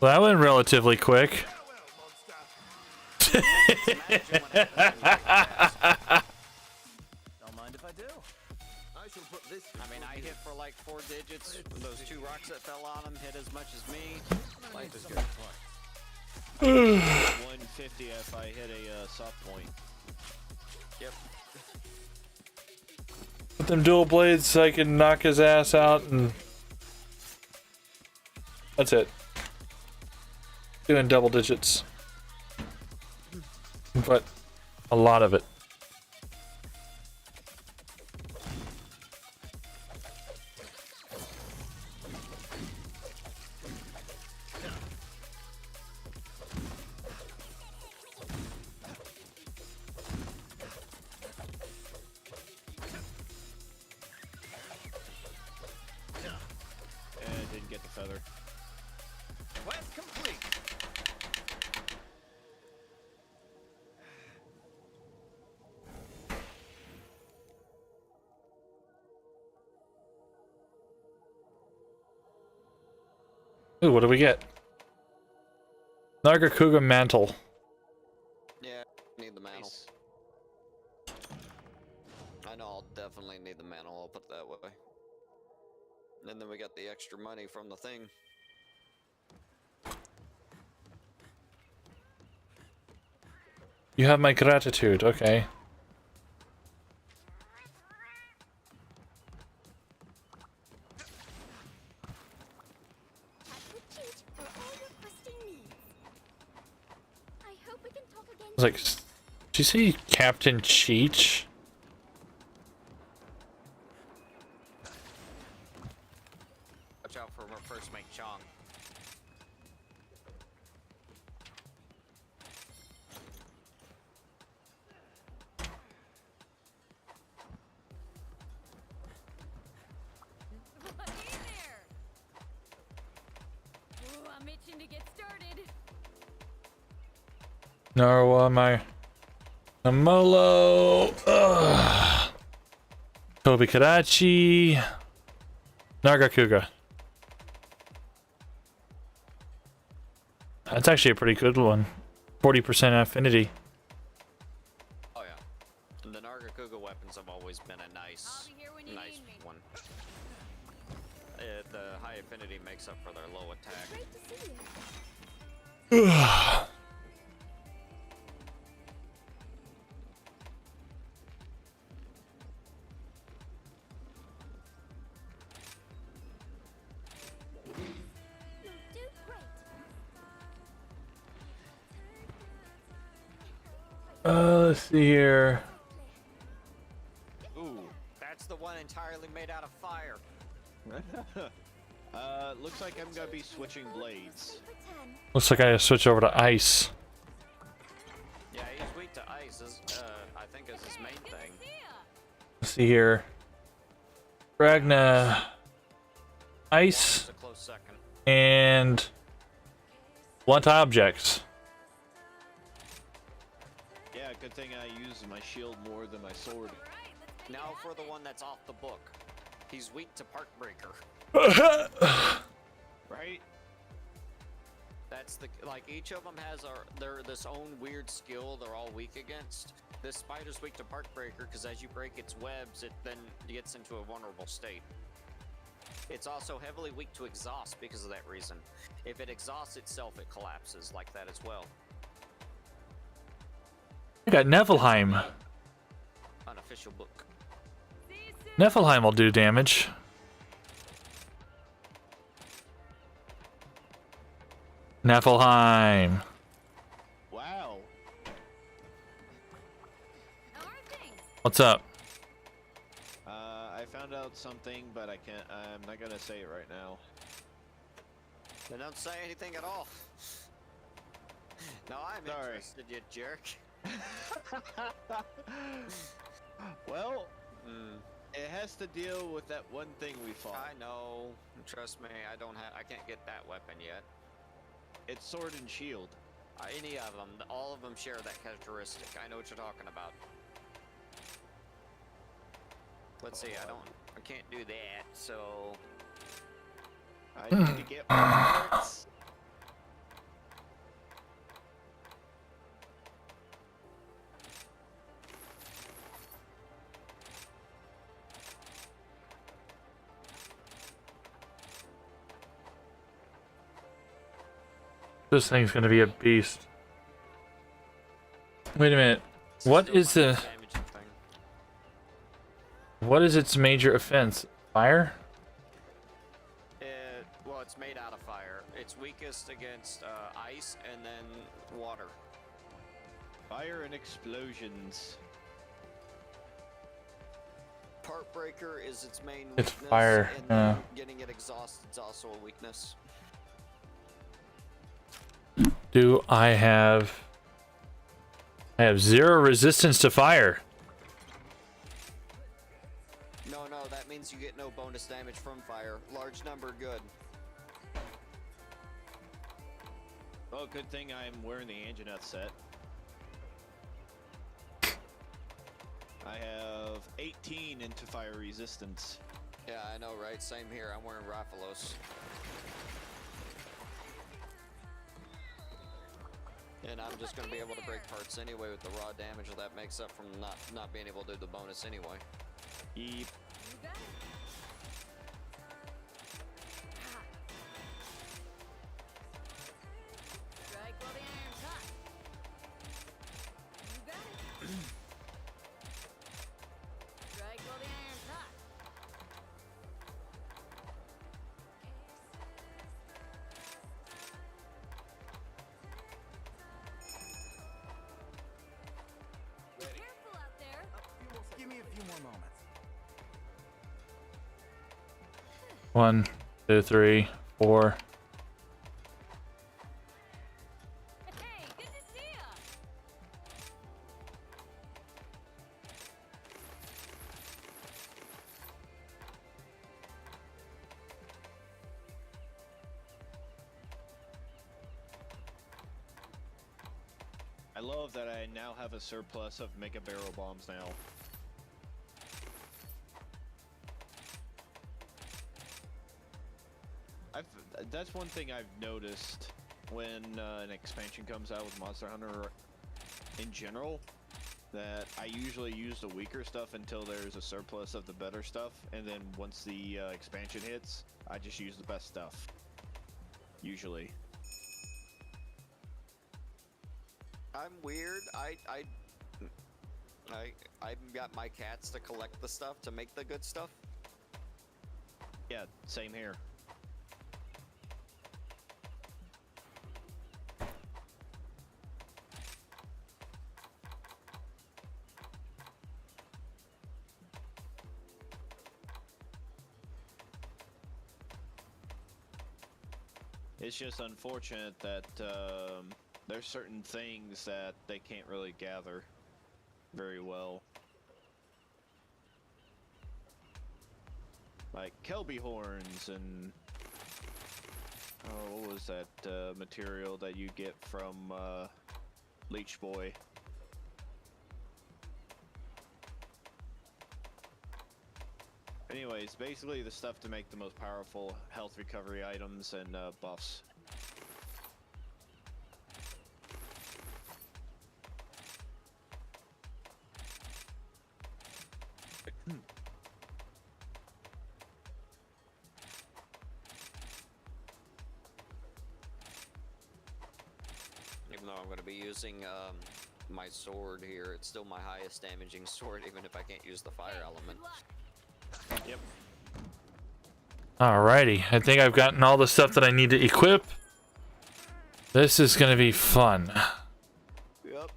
Well, that went relatively quick. Don't mind if I do. I mean, I hit for like 4 digits. Those 2 rocks that fell on him hit as much as me. Life is good. 150 if I hit a soft point. Yep. With them dual blades, I can knock his ass out and That's it. Doing double digits. But a lot of it. And didn't get the feather. Quest complete. Ooh, what do we get? Nargacuga mantle. Yeah, need the mantle. Nice. I know I'll definitely need the mantle, I'll put it that way. And then we got the extra money from the thing. You have my gratitude, okay. Have the cheat for all your questing needs. I hope we can talk again. I was like, did you say Captain Cheech? Watch out for our first mate Chong. Hey there! Ooh, I'm itching to get started. Narwa, my Namolo. Ugh. Tobi Karachi. Nargacuga. That's actually a pretty good one. 40% affinity. Oh yeah. The Nargacuga weapons have always been a I'll nice, be here when you nice need me. one. The high affinity makes up for their low attack. Great to see you. You'll do great. Let's see here. Ooh. That's the one entirely made out of fire. Looks like I'm gonna be switching blades. For 10. Looks like I gotta switch over to ice. Yeah, he's weak to ice. I think is his main thing. Let's see here. Ragna. Ice. It's a close second. And blunt objects. Yeah, good thing I use my shield more than my sword. Now for the one that's off the book. He's weak to Parkbreaker. Right? That's the like each of them has their this own weird skill they're all weak against. This spider's weak to Parkbreaker because as you break its webs, it then gets into a vulnerable state. It's also heavily weak to exhaust because of that reason. If it exhausts itself, it collapses like that as well. I got Niflheim. Unofficial book. Niflheim will do damage. Niflheim. Wow. How are things? What's up? I found out something, but I'm not gonna say it right now. Then don't say anything at all. No, I'm Sorry. interested, you jerk. Well, it has to deal with that one thing we fought. I know. Trust me, I can't get that weapon yet. It's sword and shield. Any of them, all of them share that characteristic. I know what you're talking about. Let's see, I can't do that, so... I need to get more parts. This thing's gonna be a beast. Wait a minute. What Still is the... damaging thing. What is its major offense? Fire? Well, it's made out of fire. It's weakest against ice and then water. Fire and explosions. Part breaker is its main It's weakness. fire, And then getting it exhausted is also a weakness. Do I have... I have 0 resistance to fire. No, that means you get no bonus damage from fire. Large number, good. Oh, good thing I'm wearing the Anjaneth set. I have 18 into fire resistance. Yeah, I know, right? Same here. I'm wearing Raphalos. And I'm just going to be able to break parts anyway with the raw damage that makes up from not being able to do the bonus anyway. Yep. You got it. Strike while the iron's hot. You got it. Strike while the iron's hot. Be careful out there. Give me a few more moments. 1, 2, 3, 4. Hey, good to see ya. I love that I now have a surplus of mega barrel bombs now. That's one thing I've noticed when an expansion comes out with Monster Hunter in general, that I usually use the weaker stuff until there's a surplus of the better stuff, and then once the expansion hits, I just use the best stuff. Usually. I'm weird. I've got my cats to collect the stuff to make the good stuff. Yeah, same here. It's just unfortunate that there's certain things that they can't really gather very well. Like Kelby horns and... oh, what was that material that you get from Leech Boy? Anyways, basically the stuff to make the most powerful health recovery items and buffs. Even though I'm going to be using my sword here, it's still my highest damaging sword, even if I can't use the fire element. Yep. Alrighty, I think I've gotten all the stuff that I need to equip. This is gonna be fun. Yep.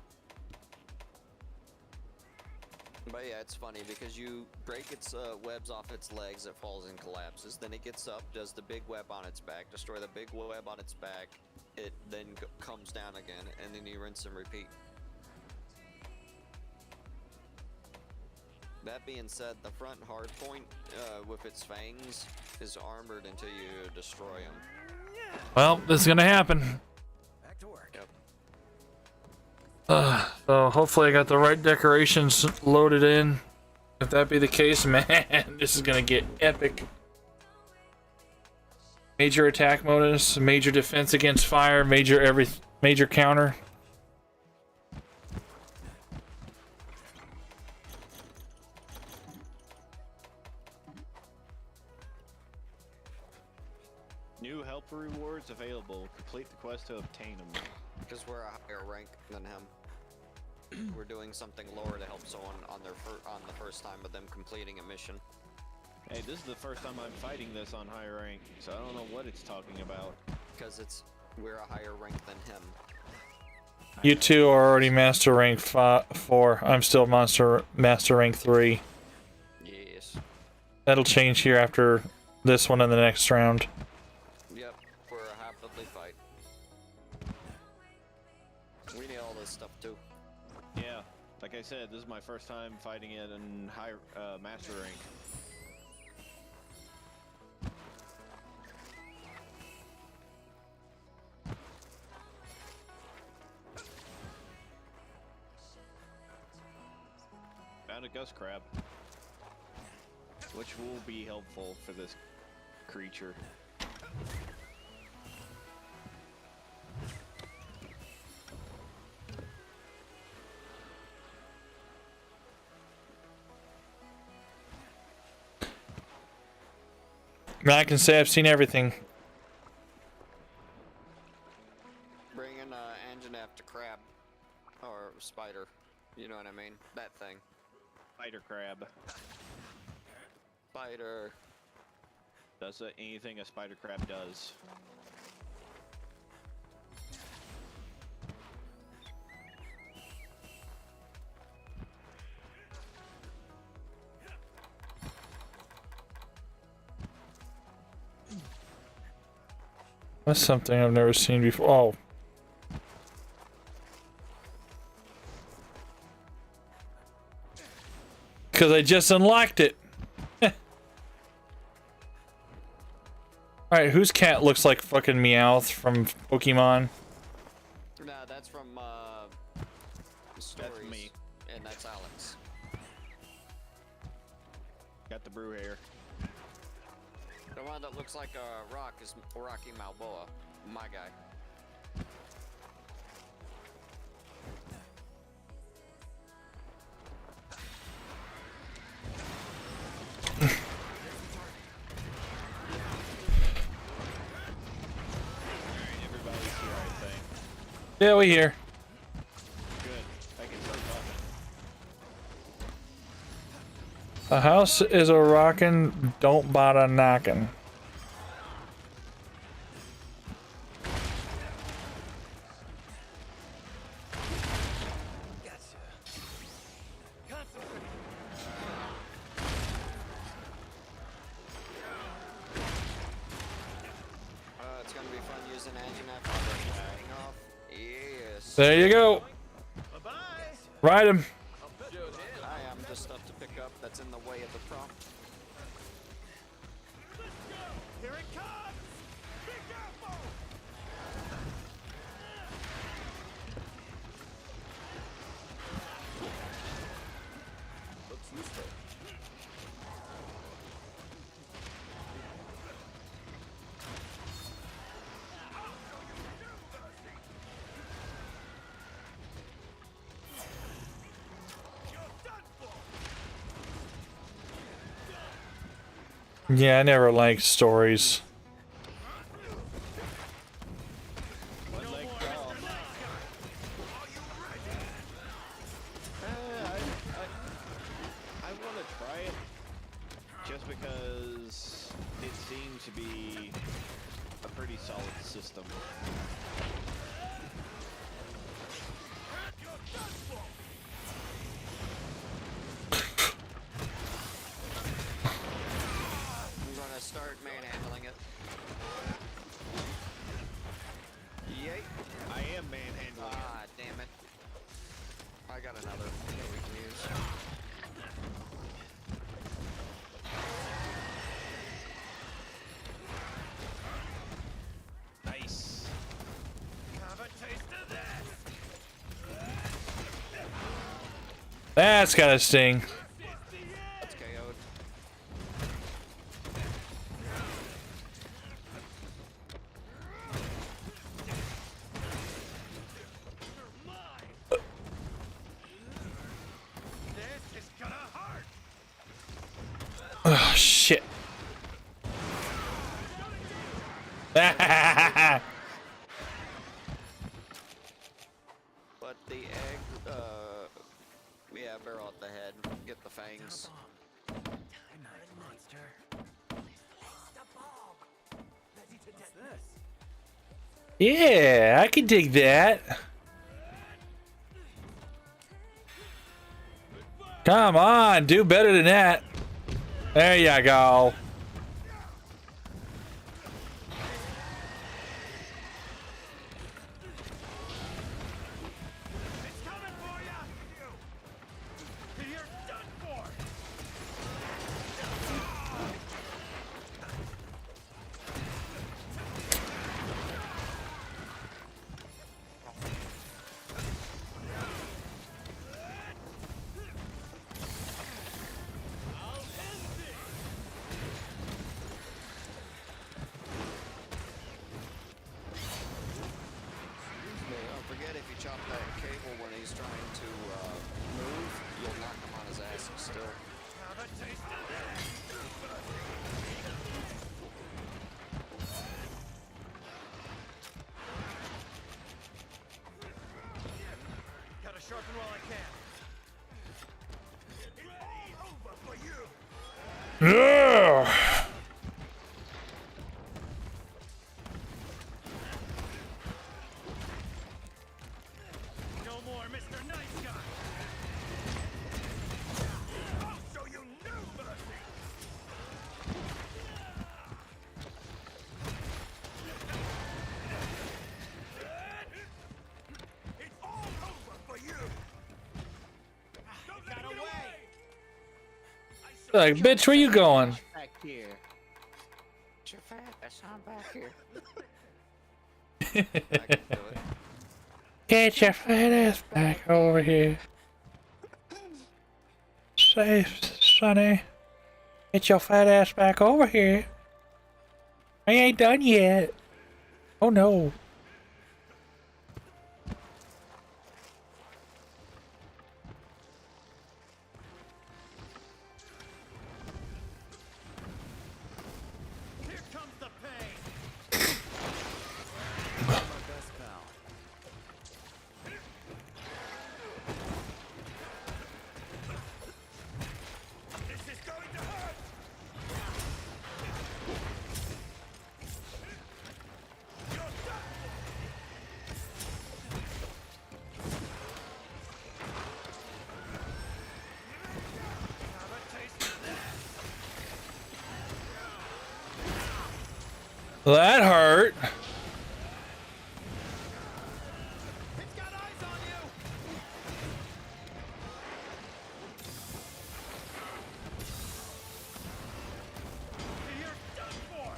But yeah, it's funny because you break its webs off its legs, it falls and collapses. Then it gets up, does the big web on its back, destroy the big web on its back. It then comes down again, and then you rinse and repeat. That being said, the front hard point with its fangs is armored until you destroy him. Well, this is gonna happen. Back to work. Yep. So hopefully I got the right decorations loaded in. If that be the case, man, this is gonna get epic. Major attack bonus, major defense against fire, major counter. New helper rewards available. Complete the quest to obtain them. Because we're a higher rank than him. We're doing something lower to help someone on the first time of them completing a mission. Hey, this is the first time I'm fighting this on high rank, so I don't know what it's talking about. Because we're a higher rank than him. You two are already master rank 4. I'm still master rank 3. Yes. That'll change here after this one and the next round. Yep, for a half-deadly fight. We need all this stuff too. Yeah, like I said, this is my first time fighting it in high master rank. Found a gust crab, which will be helpful for this creature. I can say I've seen everything. Bring in engine after crab. Or spider. You know what I mean? That thing. Spider crab. Spider. Does anything a spider crab does. That's something I've never seen before. Oh. Because I just unlocked it. Alright, whose cat looks like fucking Meowth from Pokemon? Nah, that's from stories. That's me. And that's Alex. Got the brew hair. The one that looks like a rock is Rocky Balboa. My guy. Everybody's here, I think. Yeah, we here. Good. I can start talking. A house is a rockin', don't bother knockin'. It's gonna be fun using engine after paying off. Yes. There you go. Ride him. I am just stuff to pick up that's in the way of the prompt. Here it comes! Be careful! Looks useful. Yeah, I never liked stories. One leg crawl. I want to try it just because it seems to be a pretty solid system. I'm gonna start manhandling it. Yay. I am manhandling it. Ah, damn it. I got another that we can use. Nice. Have a taste of this! That's gotta sting. That's KO'd. This is gonna hurt! Oh, shit. But the egg, yeah, barrel at the head. Get the fangs. Good night, monster. Yeah, I can dig that. Come on, do better than that. There you go. It's coming for you! You're done for! Don't forget, if you chop that cable when he's trying to move, you'll knock him on his ass still. Now the taste of that! Gotta sharpen while I can. It's all over for you! Yeah. No more Mr. Nice Guy! I'll show you no mercy! It's all over for you! Got away! Like, bitch, where you going? Back here. Get your fat ass on back here. I can do it. Get your fat ass back over here. Safe, Sonny. Get your fat ass back over here. I ain't done yet. Oh no. Here comes the pain! My best pal. This is going to hurt! You're done! Have a taste of that! That hurt. It's got eyes on you! You're done for!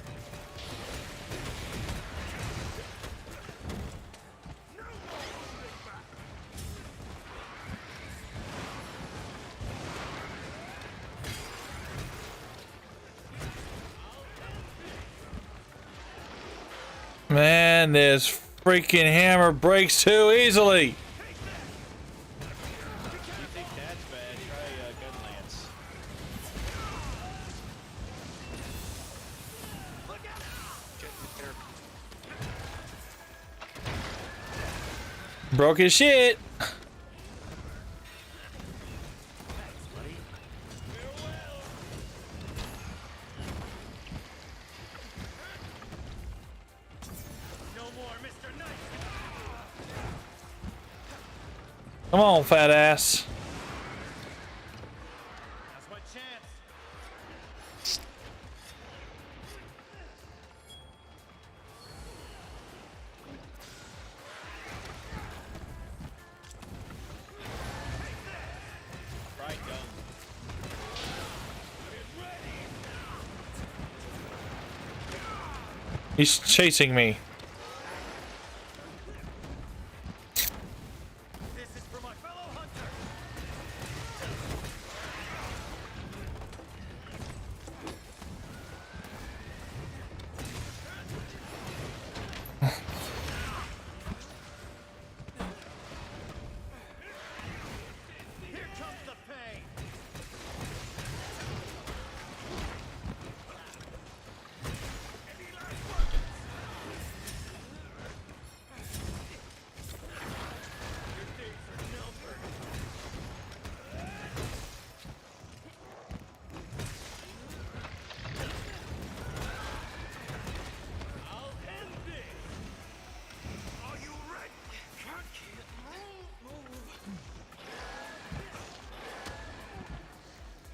No more holding back! Man, this freaking hammer breaks too easily. You think that's bad? Try gun lance. Broke his shit. No more Mr. Nice! Come on, fat ass. That's my chance! Right gun. He's chasing me. This is for my fellow hunter! Here comes the pain! Any last words?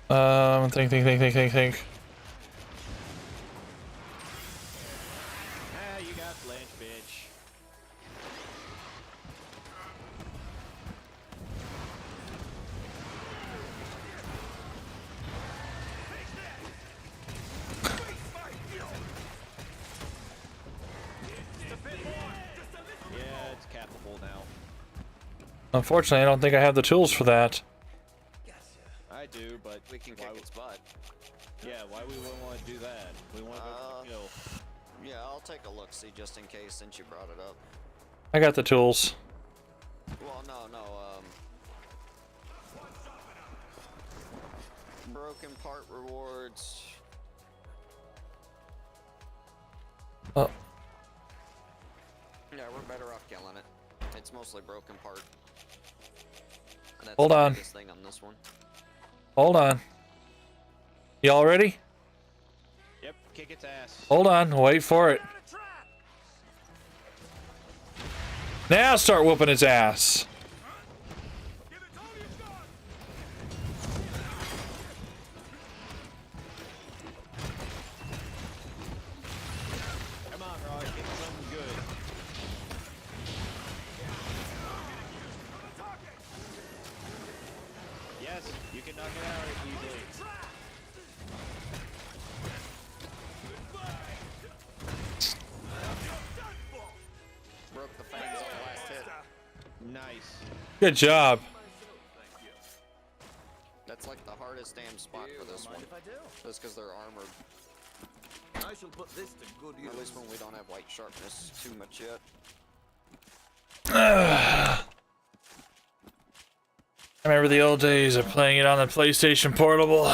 Think. Ah, you got Blanche, bitch. Yeah, it's capable now. Unfortunately, I don't think I have the tools for that. I do, but We can kick its butt. yeah, why we wouldn't want to do that? We want to go for the kill. Yeah, I'll take a look, see, just in case, since you brought it up. I got the tools. Well, no. Broken part rewards. Oh, Yeah, we're better off killing it. It's mostly broken part. And that's Hold the on. biggest thing on this one. hold on. Y'all ready? Yep, kick its ass. Hold on. Wait for it. Now start whooping its ass. Come on, Roy, give me something good. Yes, you can knock it out easily. Broke the fangs on the last hit. Nice. Good job. That's like the hardest damn spot for this one. If I do, Just because they're armored. I shall put this to good use. At least when we don't have white sharpness too much yet. I remember the old days of playing it on the PlayStation Portable.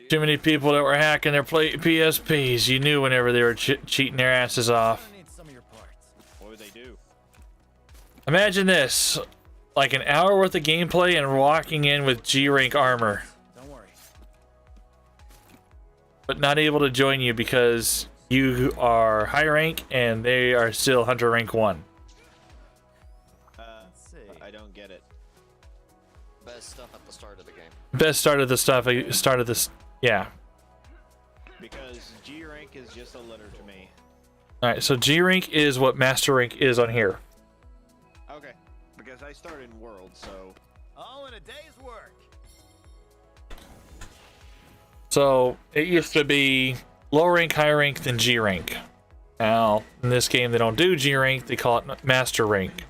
Too many people that were hacking their PSPs. You knew whenever they were cheating their asses off. I need some of your parts. What would they do? Imagine this. Like an hour worth of gameplay and walking in with G-rank armor. Don't worry. But not able to join you because you are high rank and they are still Hunter rank 1. Let's see. I don't get it. Best stuff at the start of the game. Best start of the stuff. Started this. Yeah. Because G rank is just a letter to me. Alright, so G rank is what master rank is on here. Okay. Because I started in World, so. All in a day's work. So it used to be low rank, high rank, then G rank. Now, in this game, they don't do G rank, they call it master rank.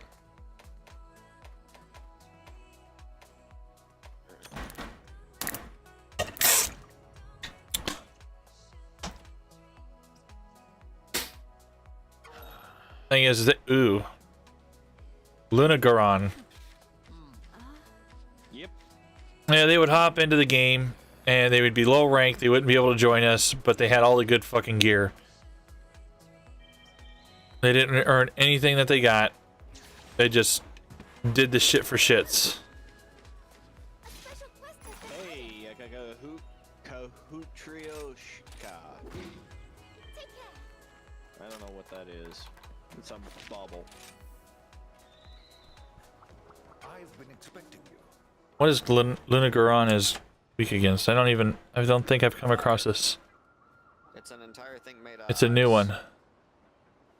Thing is that, ooh, Lunagaron. Yep. Yeah, they would hop into the game and they would be low rank. They wouldn't be able to join us, but they had all the good fucking gear. They didn't earn anything that they got. They just did the shit for shits. A special quest has been Hey, I got a Kahootrioshka. Take care. I don't know what that is. It's a bauble. I've been expecting you. What is Lunagaron is weak against? I don't think I've come across this. It's an entire thing made out It's a new ice. one.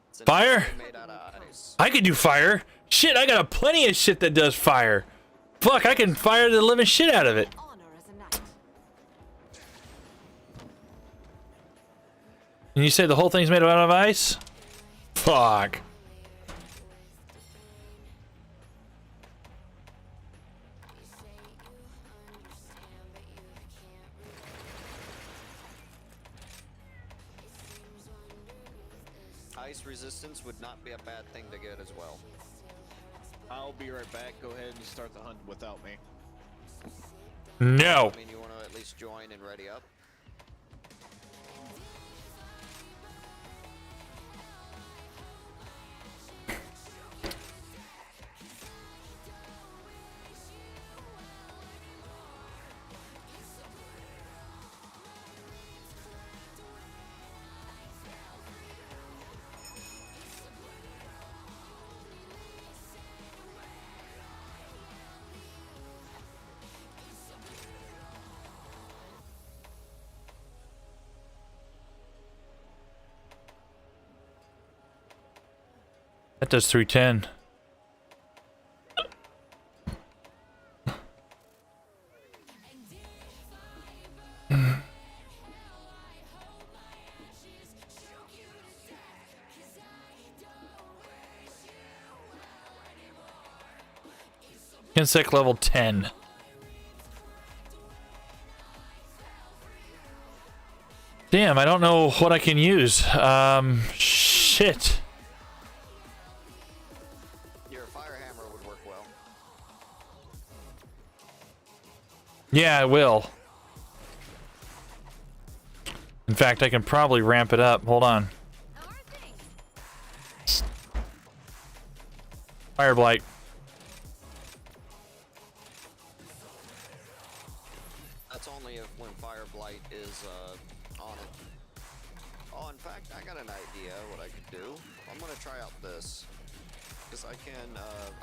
It's an Fire? entire thing made out of ice. I could do fire. Shit, I got plenty of shit that does fire. Fuck, I can fire the living shit out of it. Honor as a knight. And you say the whole thing's made out of ice? Fuck. Ice resistance would not be a bad thing to get as well. I'll be right back. Go ahead and start the hunt without me. No. I mean, you want to at least join and ready up? That does 310. Insect level 10. Damn, I don't know what I can use. Shit. Your fire hammer would work well. Yeah, I will. In fact, I can probably ramp it up. Hold on. Fire blight. That's only if when fire blight is on it. Oh, in fact, I got an idea what I could do. I'm gonna try out this. Because I can,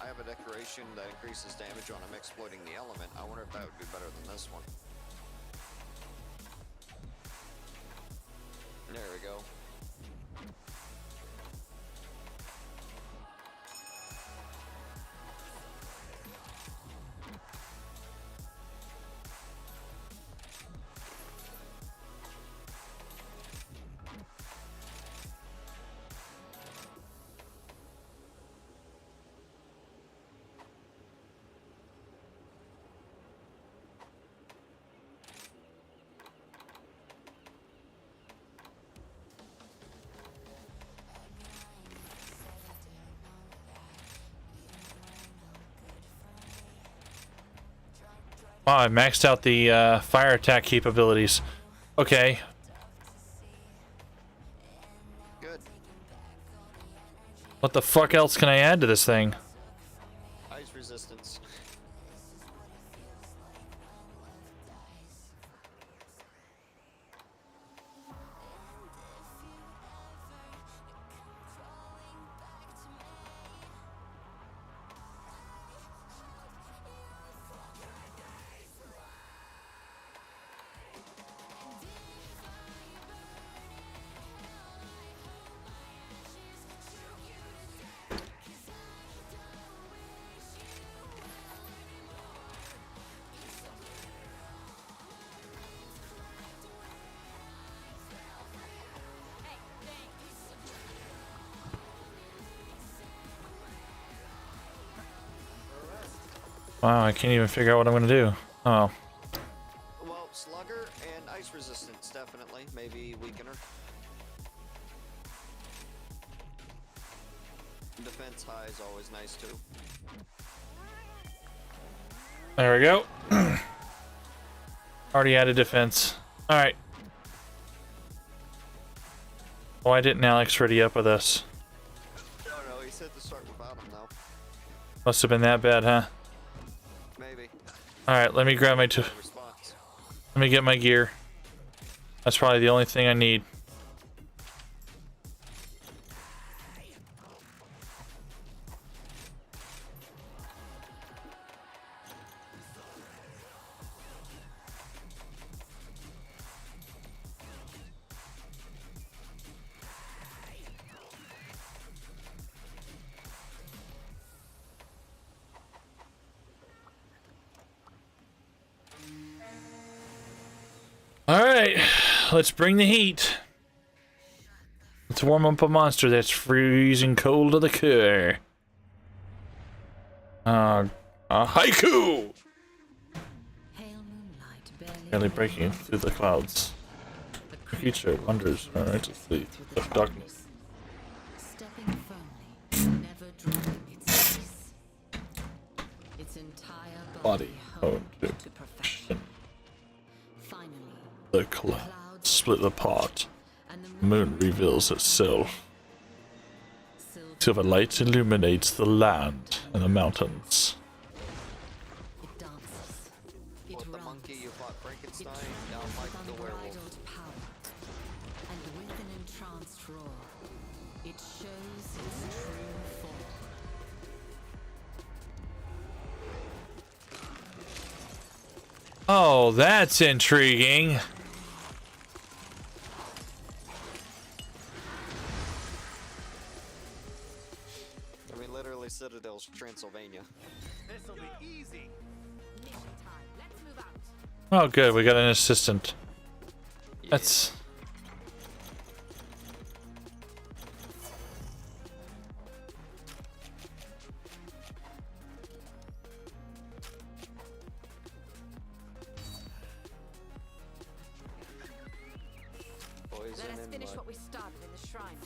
I have a decoration that increases damage when I'm exploiting the element. I wonder if that would be better than this one. There we go. Wow, I maxed out the fire attack capabilities. Okay. Good. What the fuck else can I add to this thing? Ice resistance. Wow, I can't even figure out what I'm gonna do. Oh. Well, slugger and ice resistance, definitely. Maybe weakener. Defense high is always nice too. There we go. Already added defense. Alright. Why didn't Alex ready up with us? Oh no, he said to start without him though. Must have been that bad, huh? Maybe. Alright, let me grab my... Response. Let me get my gear. That's probably the only thing I need. Alright, let's bring the heat. Let's warm up a monster that's freezing cold to the core. A haiku! Pale moonlight Barely breaking through the clouds. The creature wanders relentlessly through the darkness. stepping firmly, never dropping its pace. Its entire Body honed honed to to perfection. Finally, The clouds split apart. and The moon reveals itself. silver Silver light illuminates the land and the mountains. it dances. It With the runs. monkey you fought It Frankenstein, trembles now with fight the werewolf. unbridled power. And with an entranced roar, it shows its true form. Oh, that's intriguing. Citadel's Transylvania. This'll be easy. Mission time. Let's move out. Oh, good. We got an assistant. Yeah. That's. Poison Let us and finish mud. what we started in the shrine.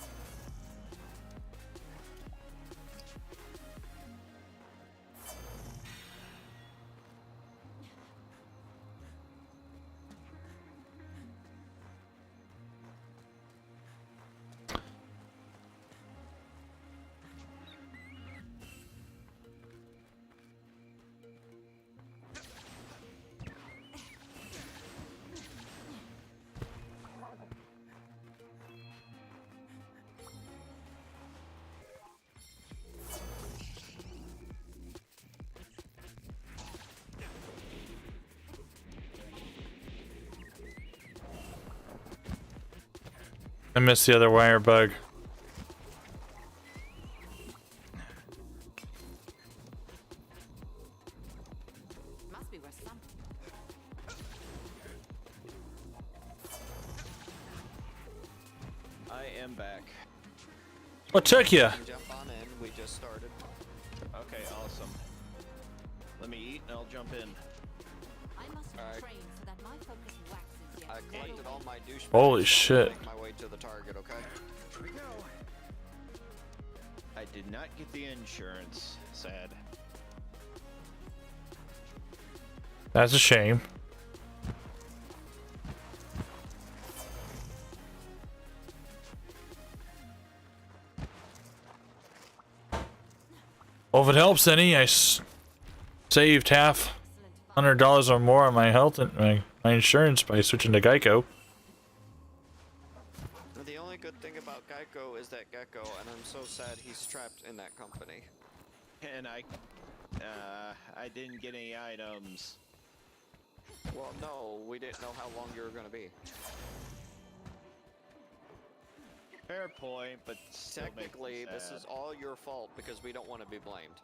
I missed the other wire bug. Must be where some. I am back. What took you? Jump on in. We just started. Okay, awesome. Let me eat and I'll jump in. I must Alright. retrain so that my focus waxes yet. I collected all my douchebags. Holy so I'm shit. gonna make my way to the target. Okay. Here we go. I did not get the insurance. Sad. That's a shame. Well, if it helps any, saved half $100 or more on my health and my insurance by switching to Geico. The only good thing about Geico is that Gecko, and I'm so sad he's trapped in that company. And I didn't get any items. Well, no, we didn't know how long you were gonna be. Fair point, but still makes me Technically, this sad. is all your fault because we don't want to be blamed.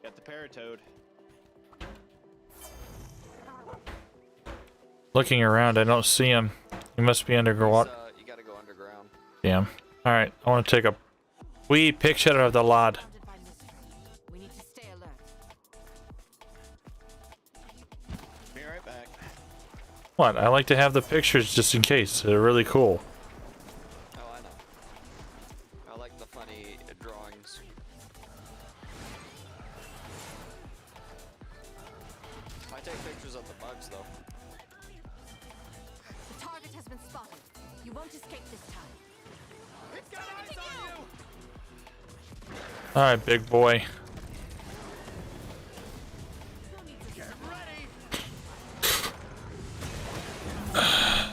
Got the paratoad. Looking around, I don't see him. He must be underwater. You gotta go underground. Damn. Alright, I want to take a wee picture of the lad. Surrounded by mystery. We need to stay alert. Be right back. What? I like to have the pictures just in case. They're really cool. Oh, I know. I like the funny drawings. I take pictures of the bugs, though. The target has been spotted. You won't escape this time. It's got eyes on you. Alright, big boy. Get ready.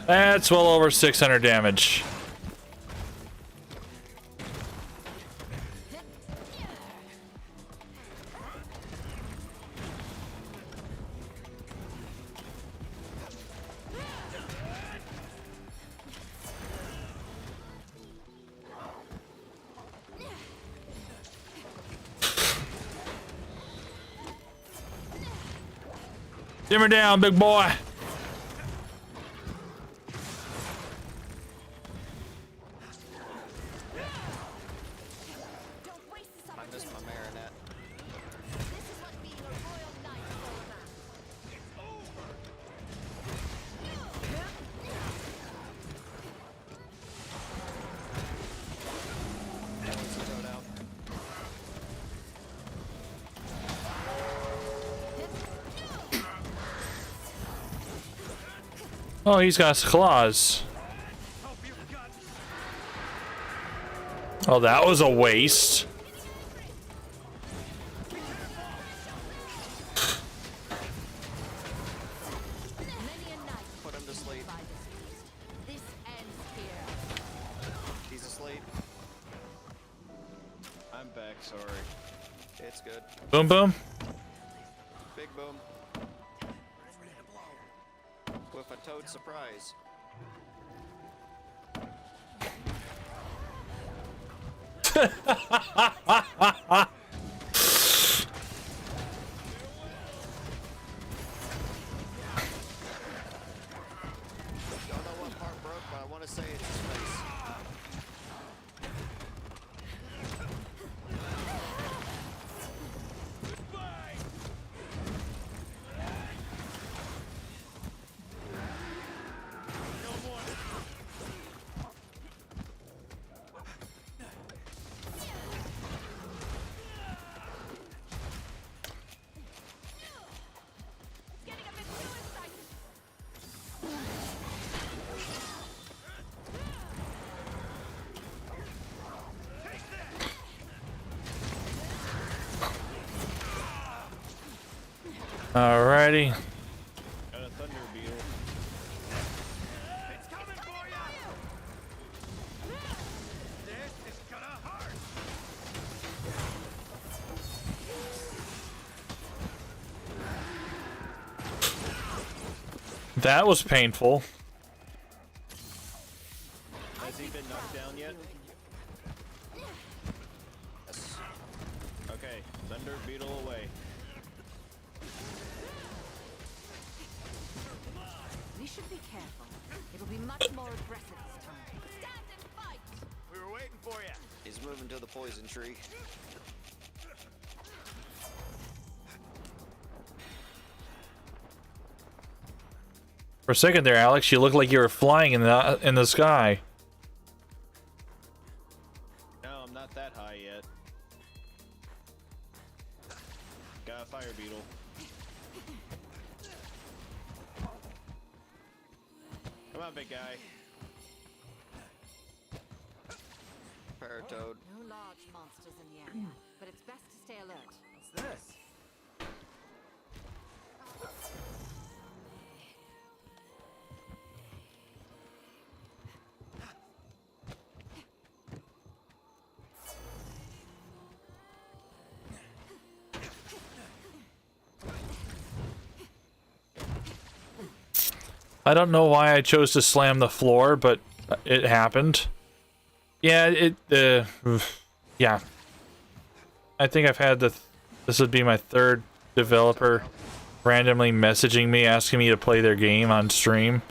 That's well over 600 damage. Simmer down, big boy. Don't waste this I opportunity. miss my marionette. This is what being a royal knight is all about. Let's go down. Oh, he's got claws. Hope you've got. Oh, that was a waste. Many a night Put him to sleep. by this feast. This ends here. He's asleep. I'm back, sorry. It's good. Boom, boom. Big boom. With a toad surprise. Don't know what part broke, but I want to say it's his face. Getting a bit too excited. Alrighty. Got a thunder beetle. It's coming for you! This is gonna hurt! That was painful. Has he been knocked down yet? Okay, thunder beetle away. We should be careful. It'll be much more aggressive this time. Stand and fight. We were waiting for you. He's moving to the poison tree. For a second there, Alex, you looked like you were flying in the sky. No, I'm not that high yet. Got a fire beetle. Come on, big guy. Paratoad. No large monsters in the area, but it's best to stay alert. What's this? I don't know why I chose to slam the floor, but it happened. Yeah, yeah. I think I've had this would be my third developer randomly messaging me, asking me to play their game on stream,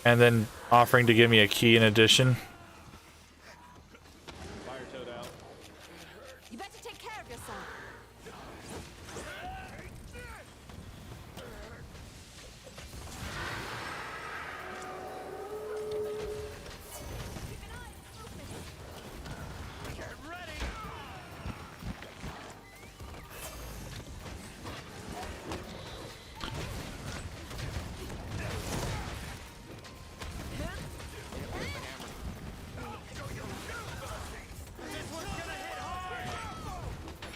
and then offering to give me a key in addition. Fire toad out. You better take care of yourself. Get ready! This one's gonna hit hard!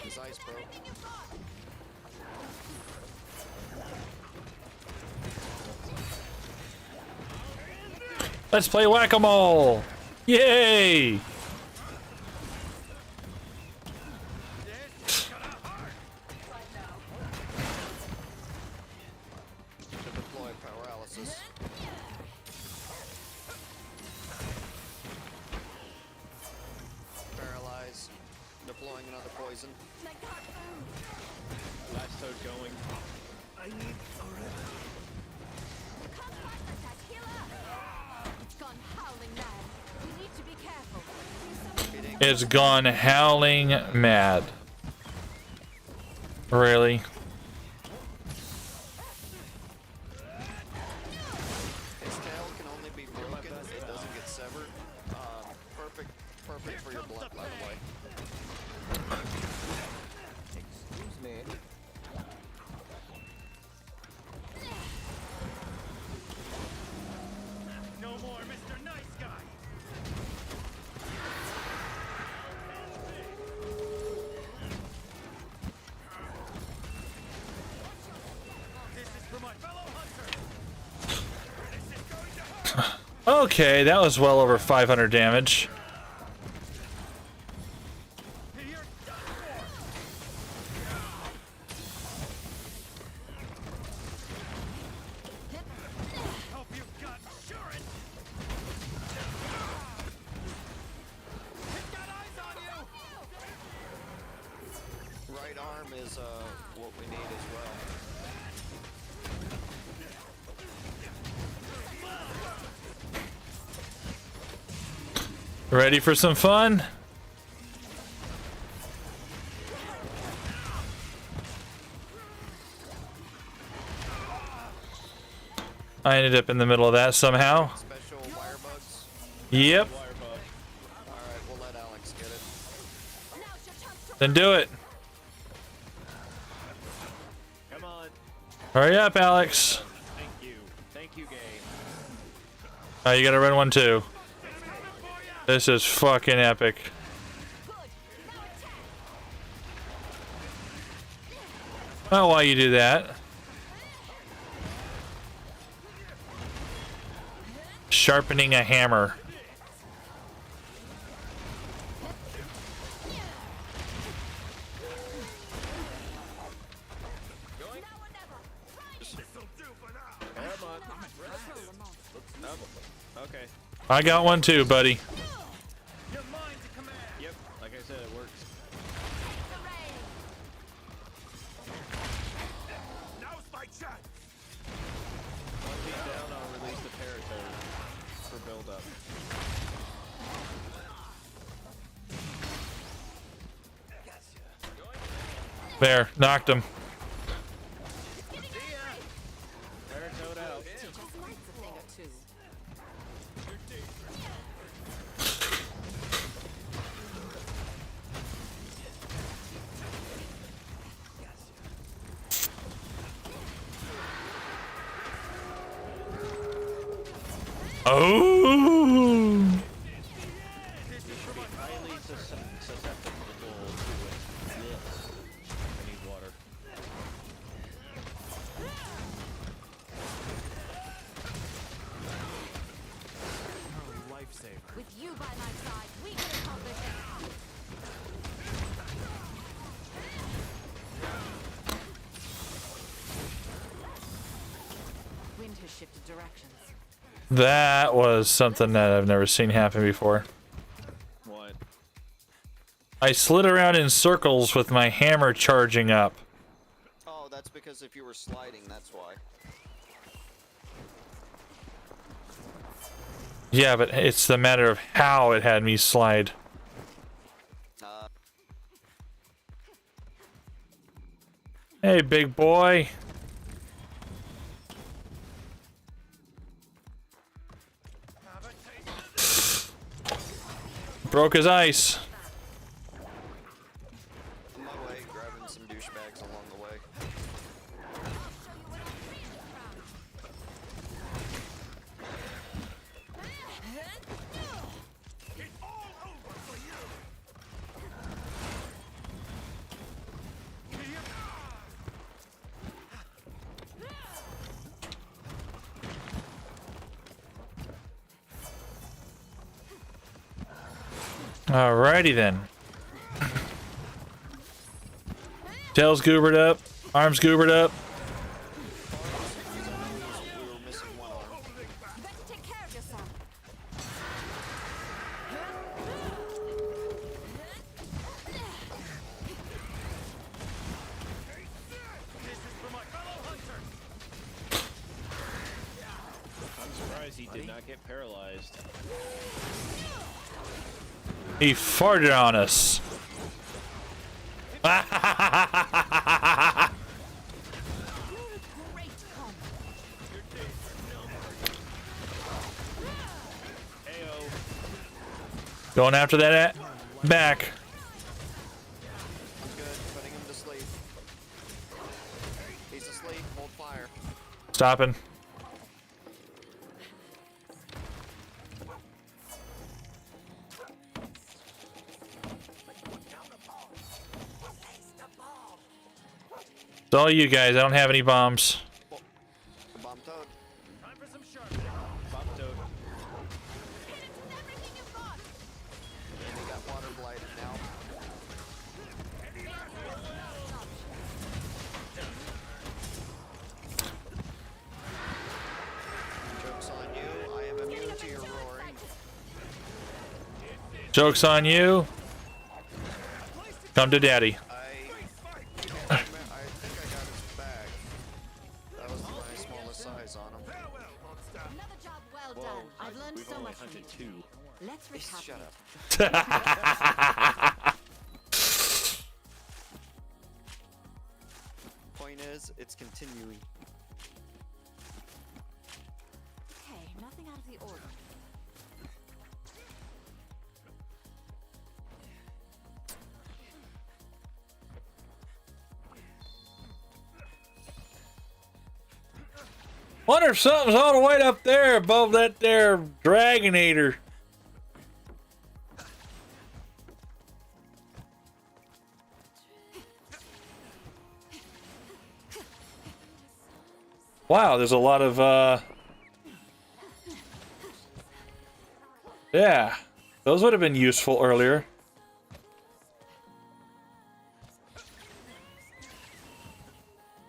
His ice broke. Let's play whack-a-mole! Yay! This is gonna hurt! To deploy paralysis. Paralyze. Deploying another poison. Last toad going. It's gone howling mad. We need to be careful. It's gone howling mad. Really? His tail can only be broken. It doesn't get severed. Perfect for your blood, by the way. Excuse me. No more Mr. Nice Guy! This is for my fellow hunter! This is going to hurt! Okay, that was well over 500 damage. You're done for! Hope you've got insurance! He's got eyes right arm is what we need as well. Ready for some fun? I ended up in the middle of that somehow. Special wire bugs. Yep. Alright, we'll let Alex get it. Then do it. Come on. Hurry up, Alex. Thank you. Thank you, Gay. Oh, you gotta run one too. This is fucking epic. Oh, why you do that? Sharpening a hammer. Okay. I got one too, buddy. Your mind's a command. Yep. Like I said, it works. Now's my chance. Once he's down, I'll release the territory for build-up. There, knocked him. Paratoad out. Just likes a thing or two. Oh! Highly susceptible to it. I need water. Oh, lifesaver. With you by my side, we can accomplish it. Wind has shifted directions. That was something that I've never seen happen before. What? I slid around in circles with my hammer charging up. Oh, that's because if you were sliding, that's why. Yeah, but it's the matter of how it had me slide. Hey, big boy. Broke his ice. On my way, grabbing some douchebags along the way. It's all over for you. Alrighty then. Tail's goobered up, arms goobered up. We were missing one arm. You better take care of yourself. This is for my fellow hunters. I'm surprised he did not get paralyzed. He farted on us. Great combo. Heyo. Going after that back. I'm good, putting him to sleep. He's asleep, hold fire. Stopping. It's all you guys. I don't have any bombs. Bomb toad. Time for some sharpening. Pop toad. And we got water blighted now. Joke's on you, I am immune to your roaring. Joke's on you. Come to daddy. I've learned We've so only much from hunted you 2. today. Let's recap. Shut up. Point is, it's continuing. Okay, nothing out of the order. Wonder if something's all the way up there above that there Dragonator. Wow, there's a lot of yeah, those would have been useful earlier.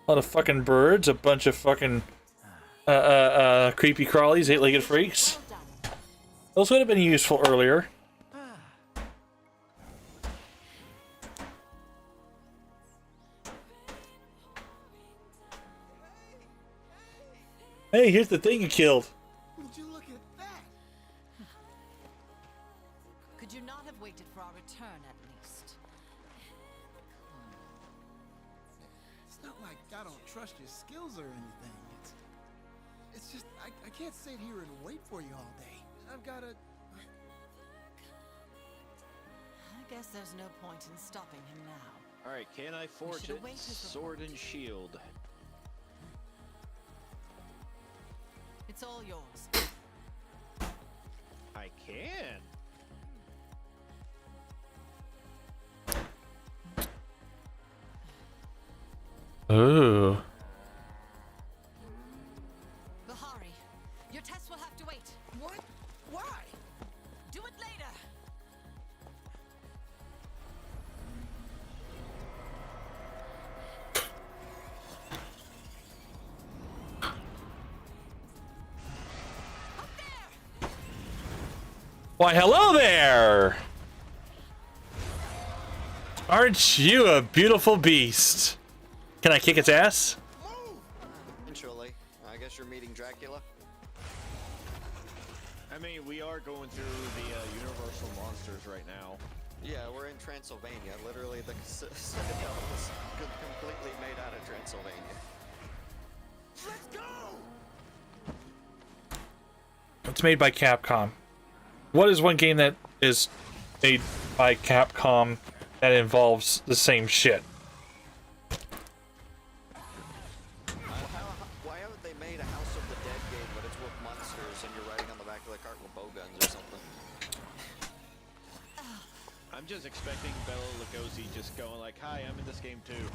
A lot of fucking birds, a bunch of fucking creepy crawlies, eight-legged freaks. Well done. Those would have been useful earlier. Hey, here's the thing you killed. Would you look at that? Could you not have waited for our return at least? It's not like I don't trust your skills or anything. It's just I can't sit here and wait for you all day. I've gotta. I guess there's no point in stopping him now. Alright, can I forge should it? await his Sword and shield. It's all yours. I can. Ooh. Bahari, your test will have to wait. What? Why? Do it later. Up there! Why, hello there! Aren't you a beautiful beast? Can I kick its ass? Eventually. I guess you're meeting Dracula. I mean, we are going through the Universal Monsters right now. Yeah, we're in Transylvania. Literally, the citadel was completely made out of Transylvania. Let's go! It's made by Capcom. What is one game that is made by Capcom that involves the same shit? Why haven't they made a House of the Dead game, but it's with monsters and you're riding on the back of the cart with bowguns or something? I'm just expecting Bela Lugosi just going like, "Hi, I'm in this game too."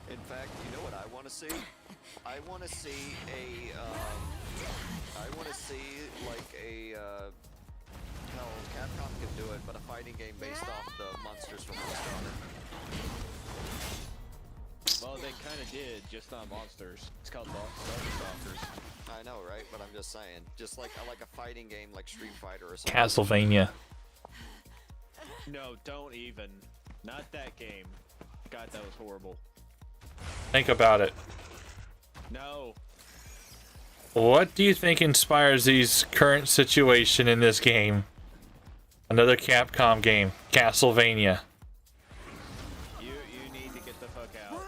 In fact, you know what I want to see? I want to see a, hell, Capcom can do it, but a fighting game based off the monsters from Monster Hunter. Well, they kind of did, just not monsters. It's called Stalkers. I know, right? But I'm just saying, just like a fighting game like Street Fighter or something. Castlevania. No, don't even. Not that game. God, that was horrible. Think about it. No. What do you think inspires these current situation in this game? Another Capcom game, Castlevania. You need to get the fuck out.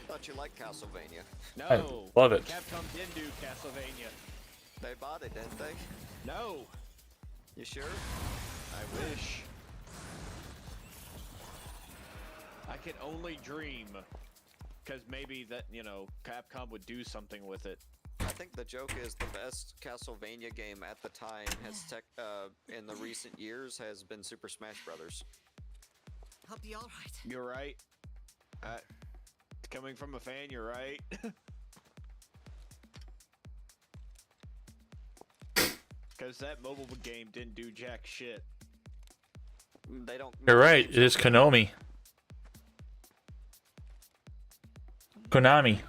Thought you liked Castlevania. No. I love it. Capcom did do Castlevania. They bought it, didn't they? No. You sure? I wish. I can only dream. Because maybe that, Capcom would do something with it. I think the joke is the best Castlevania game at the time has in the recent years has been Super Smash Brothers. I'll be all right. You're right. Coming from a fan, you're right. Because that mobile game didn't do jack shit. They don't. You're right, it is Konami. Konami,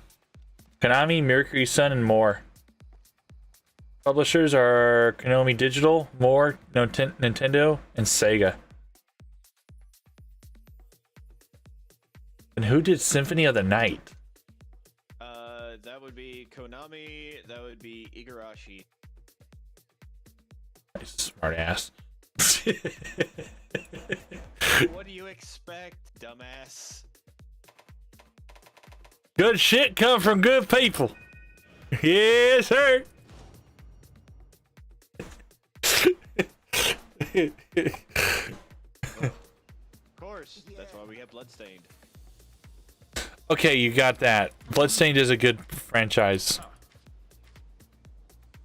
Mercury Sun, and more. Publishers are Konami Digital, more, Nintendo, and Sega. And who did Symphony of the Night? That would be Konami, that would be Igarashi. Smart ass. What do you expect, dumbass? Good shit come from good people. Yes, sir. Of course, that's why we have Bloodstained. Okay, you got that. Bloodstained is a good franchise.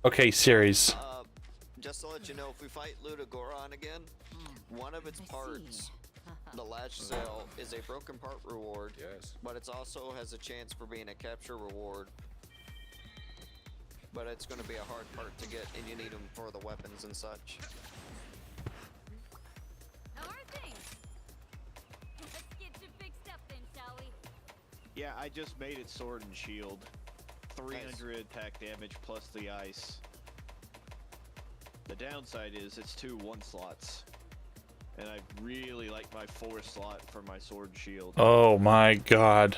Okay, series. Just to let you know, if we fight Ludogoron again, one of its I see. parts, the latch sail, is a broken part reward. Yes. But it also has a chance for being a capture reward. But it's going to be a hard part to get, and you need them for the weapons and such. How are things? Let's get you fixed up then, shall we? Yeah, I just made it sword and shield. 300 attack damage plus the ice. The downside is it's 2 1-slots. And I really like my 4-slot for my sword and shield. Oh my god.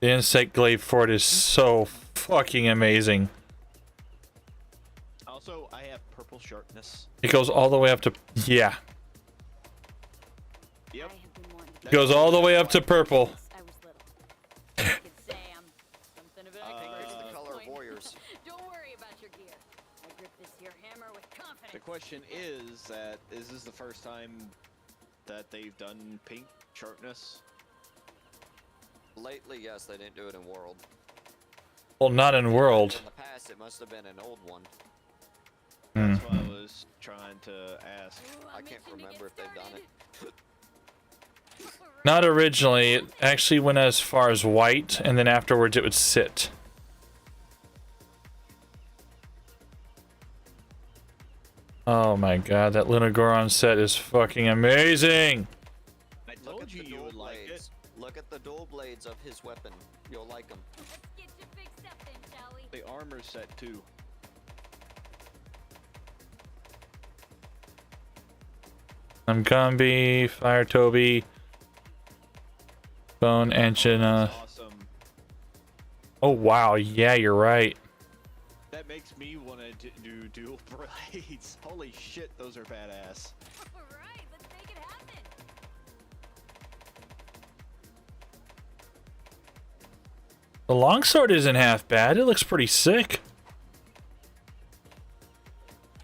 The insect glaive fort is so fucking amazing. Also, I have purple sharpness. It goes all the way up to, yeah. Yep. I have been wanting to It goes all the way up to purple. since I was little. You could say I'm something of an I think expert it's at the this color of point. warriors. Don't worry about your gear. I grip this here hammer with confidence. The question is that is this the first time that they've done pink sharpness? Lately, yes, they didn't do it in World. Well, not in World. In the past, it must have been an old one. That's what I was trying to ask. Ooh, I I'm can't itching to remember get if they've done started. it. Not originally. It actually went as far as white, and then afterwards it would sit. Oh my god, that Lunagoron set is fucking amazing! I Look told at you the you dual would like it. blades. Look at the dual blades of his weapon. You'll like them. Let's get you fixed up then, shall we? The armor set too. I'm Gumby, Fire Toby, Bone Angina. Awesome. Oh wow, yeah, you're right. That makes me want to do dual blades. Holy shit, those are badass. Alright, let's make it happen. The longsword isn't half bad. It looks pretty sick.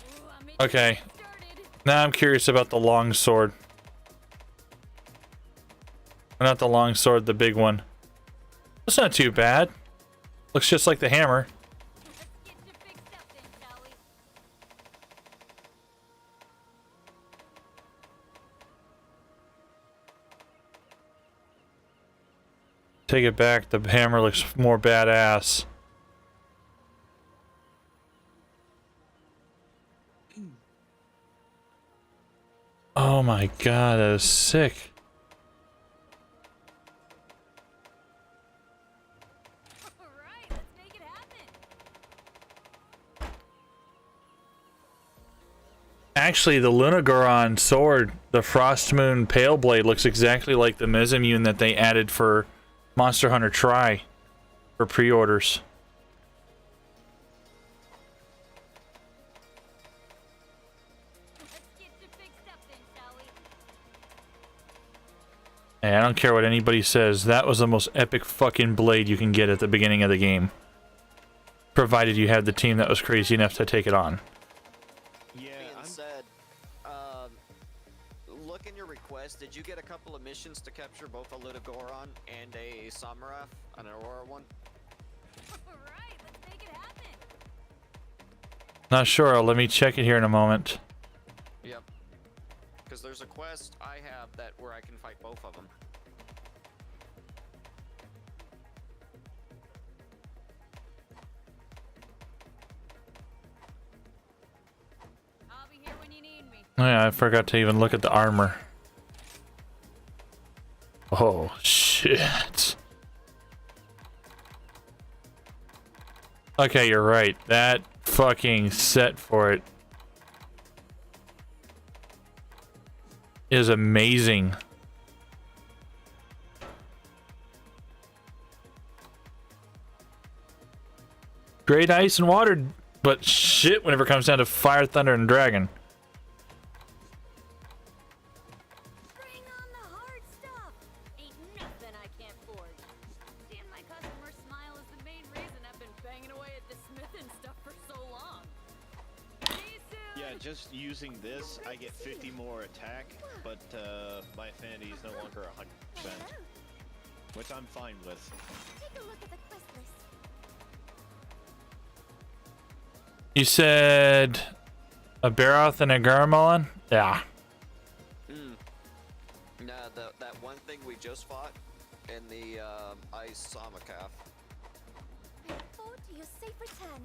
Ooh, I'm itching Okay. to get started. Now I'm curious about the longsword. Not the longsword, the big one. It's not too bad. Looks just like the hammer. Let's get you fixed up then, shall we? Take it back, the hammer looks more badass. Oh my god, that is sick. Alright, let's make it happen. Actually, the Lunagoron sword, the Frostmoon Pale Blade, looks exactly like the Mezzamune that they added for Monster Hunter Tri for pre-orders. Let's get you fixed up then, shall we? Hey, I don't care what anybody says, that was the most epic fucking blade you can get at the beginning of the game. Provided you had the team that was crazy enough to take it on. Yeah, Being said, look in your request. Did you get a couple of missions to capture both a Ludogoron and a Samuraf, an Aurora one? Alright, let's make it happen. Not sure, let me check it here in a moment. Yep. Because there's a quest I have that where I can fight both of them. I'll be here when you need me. Oh yeah, I forgot to even look at the armor. Oh, shit. Okay, you're right. That fucking set for it is amazing. Great ice and water but shit whenever it comes down to fire, thunder, and dragon. Bring on the hard stuff. Ain't nothing I can't forge. Seeing my customer smile is the main reason I've been banging away at the smithing stuff for so long. See you soon. Yeah, just using this, I get 50 more attack, but my affinity is no longer 100%, which I'm fine with. Take a look at the quest list. You said a Baroth and a Garmon? Yeah. Nah, that one thing we just fought in the ice Samakaf. Look forward to your safe return.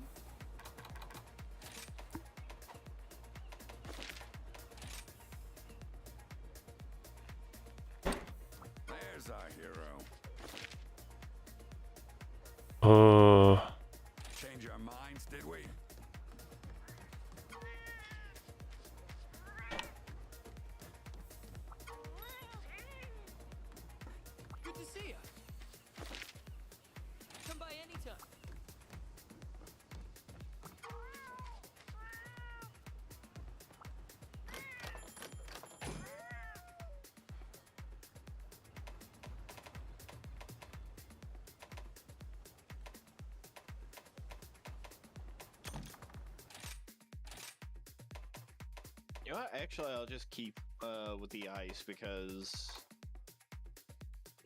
There's our hero. Oh. Change our minds, did we? Good to see ya. Come by anytime. You know what? Actually, I'll just keep with the ice because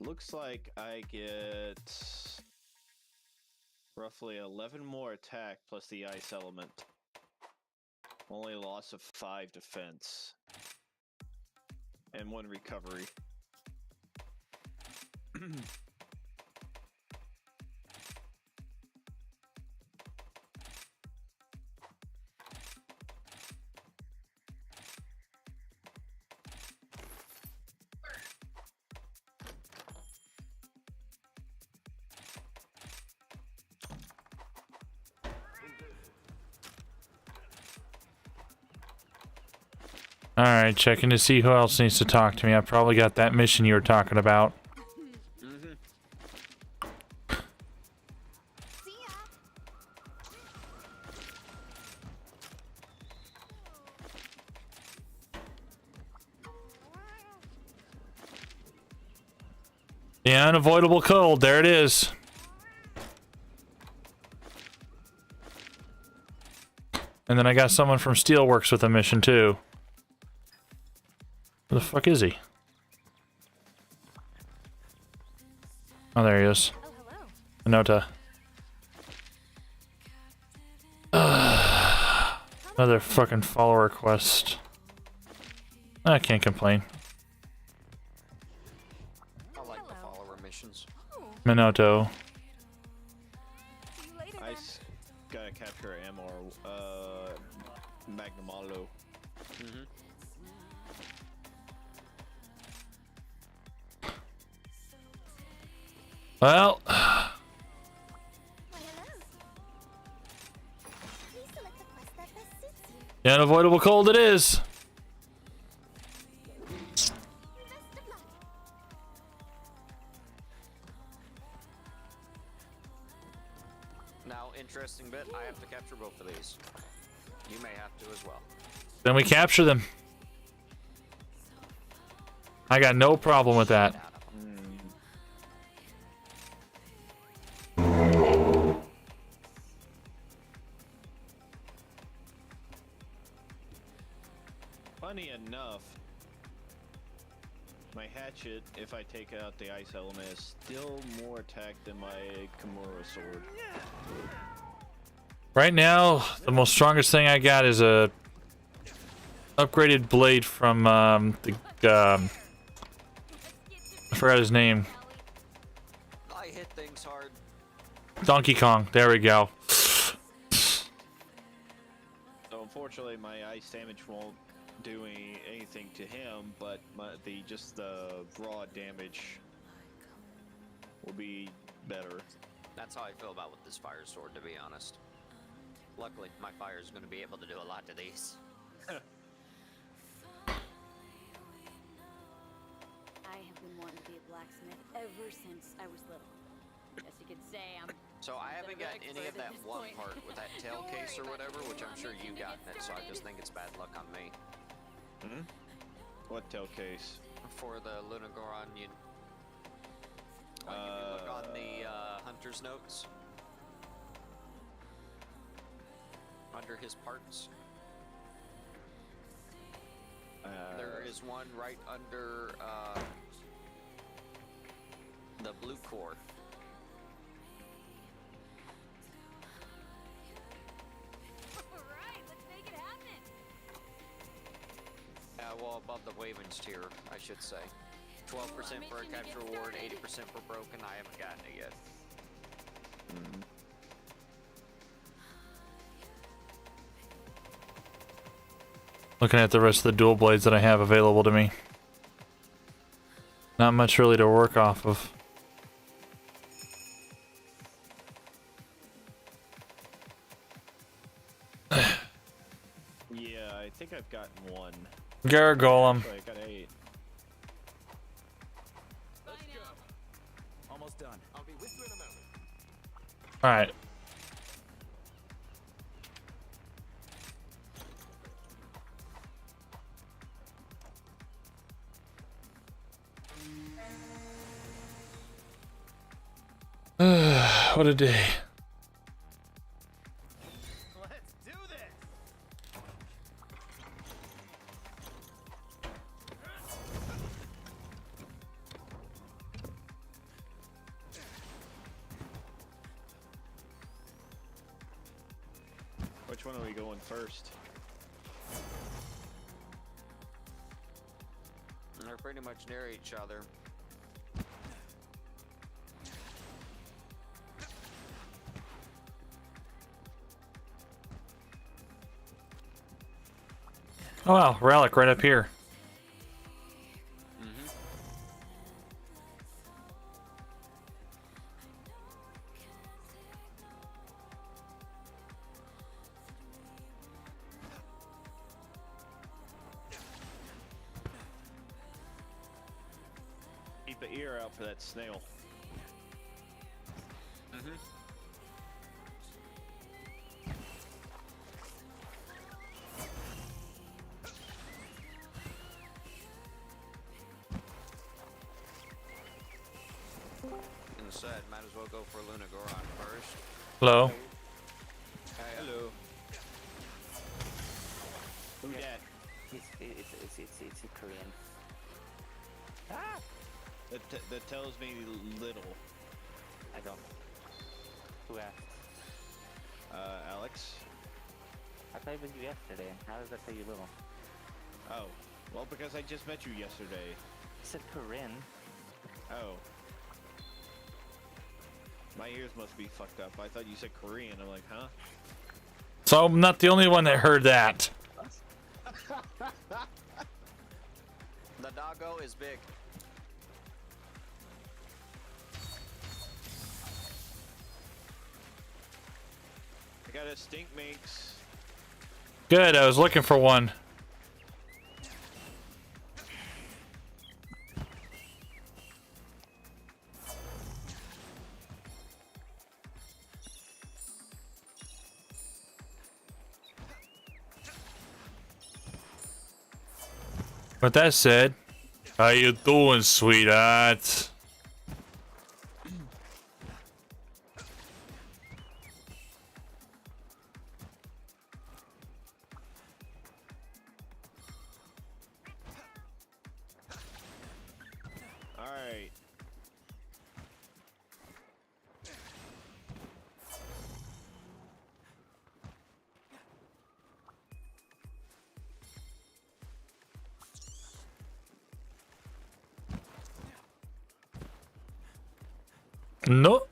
looks like I get roughly 11 more attack plus the ice element. Only loss of 5 defense and 1 recovery. Alright, checking to see who else needs to talk to me. I probably got that mission you were talking about. See ya. The unavoidable cold, there it is. And then I got someone from Steelworks with a mission too. Where the fuck is he? Oh, there he is. Oh, hello. Anota. Another fucking follower quest. I can't complain. I like the Hello. follower missions. Oh, Minoto. see you later. I then. gotta capture Amor, Magnamalo. Well, Why, hello. Please select the quest that best suits you. the unavoidable cold it is. Best of luck. Now, interesting bit, I have to capture both of these. You may have to as well. Then we capture them. I got no problem with that. Out of 'em. Funny enough, my hatchet, if I take out the ice element, is still more attack than my Kimura sword. Right now, the most strongest thing I got is a upgraded blade from I forgot his name. I hit things hard. Donkey Kong. There we go. So unfortunately, my ice damage won't do anything to him, but the raw damage will be better. That's how I feel about with this fire sword, to be honest. Luckily, my fire is going to be able to do a lot to these. I have been wanting to be a blacksmith ever since I was little. Guess you could say I'm So I haven't Bit of gotten any of expert at that this one point. part with that tail Don't case or worry, whatever, bud. which I'm I'm sure itching you to get gotten it, so I just started. think it's bad luck on me. Hmm? What tail case? For the Lunagoron, you like if you look on the hunter's notes under his parts, there is one right under the blue core. Alright, let's make it happen. Well, above the Waven's tier, I should say. 12% for a capture reward, 80% for broken. I haven't gotten it yet. Looking at the rest of the dual blades that I have available to me. Not much really to work off of. Yeah, I think I've gotten one. Gargolem. Actually, I got 8. Let's go. Almost done. I'll be with you in a moment. Alright. What a day. Let's do this. Which one are we going first? They're pretty much near each other. Oh wow, relic right up here. Keep an ear out for that snail. Instead, might as well go for Lunagoron first. Hello. Hello. Who dat? It's a Korean. That tells me little. I don't. Who asked? Alex? I thought it was you yesterday. How does that tell you little? Oh. Well, because I just met you yesterday. You said Korean. Oh. My ears must be fucked up. I thought you said Korean. I'm like, huh? So I'm not the only one that heard that. The doggo is big. I got a stink minx. Good, I was looking for one. With that said, how you doing, sweetheart? Alright. No.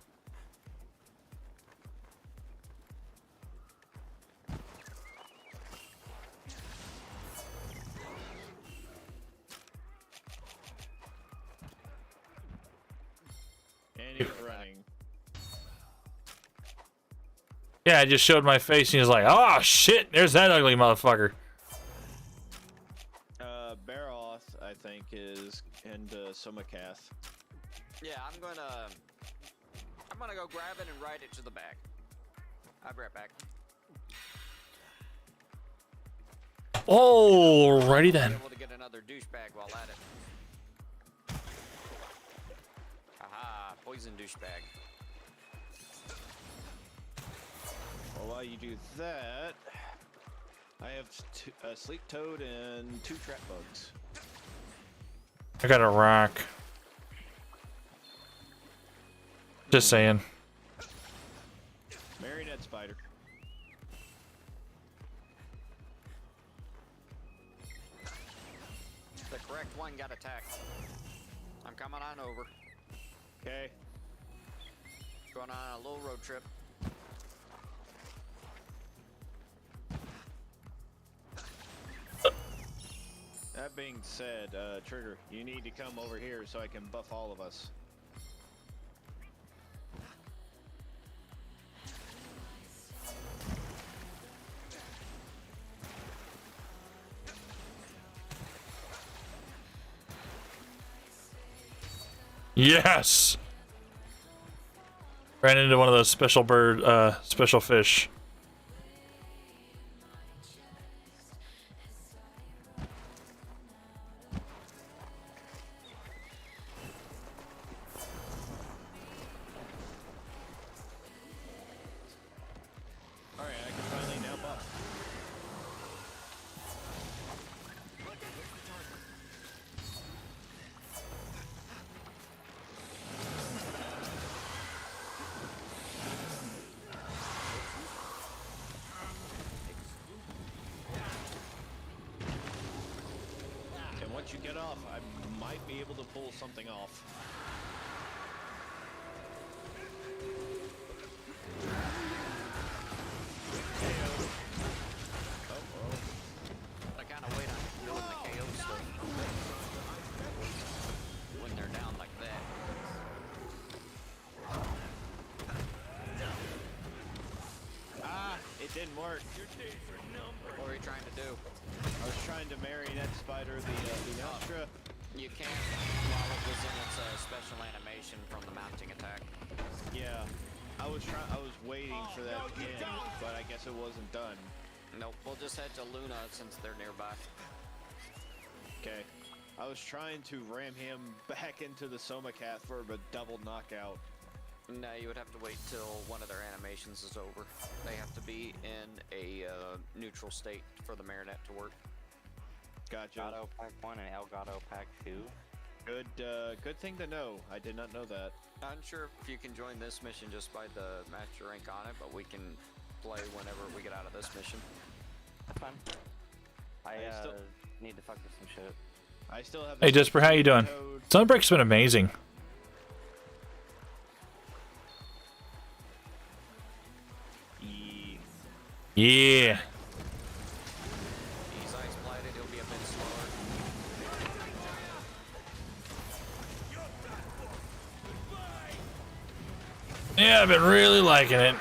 And he's running. Yeah, I just showed my face and he was like, oh shit, there's that ugly motherfucker. Baroth, I think, is, and Somakath. Yeah, I'm gonna go grab it and ride it to the back. I'll be right back. Alrighty then. Able to get another douchebag while at it. Aha, poison douchebag. Well, while you do that, I have a sleep toad and 2 trap bugs. I got a rock. Just saying. Marionette spider. The correct one got attacked. I'm coming on over. Okay. Going on a little road trip. That being said, Trigger, you need to come over here so I can buff all of us. Yes! Ran into one of those special special fish. Alright, I can finally now buff. And once you get off, I might be able to pull something off. I kind of wait on doing the KO stuff when they're down like that. Ah, it didn't work. What are you trying to do? I was trying to marionette spider the Astra. You can't while it was in its special animation from the mounting attack. Yeah, I was waiting for that to end, but I guess it wasn't done. Nope, we'll just head to Luna since they're nearby. Okay, I was trying to ram him back into the Soma Cat for a double knockout. No, you would have to wait till one of their animations is over. They have to be in a neutral state for the Marionette to work. Gotcha. Elgato Pack 1 and Elgato Pack 2. Good thing to know. I did not know that. Unsure if you can join this mission just by the master rank on it, but we can play whenever we get out of this mission. That's fine. I still need to fuck with some shit. I still have. Hey, Jesper, how you doing? Sunbreak's been amazing. Yeah. He's ice blighted, he'll be a bit slower. Yeah, I've been really liking it.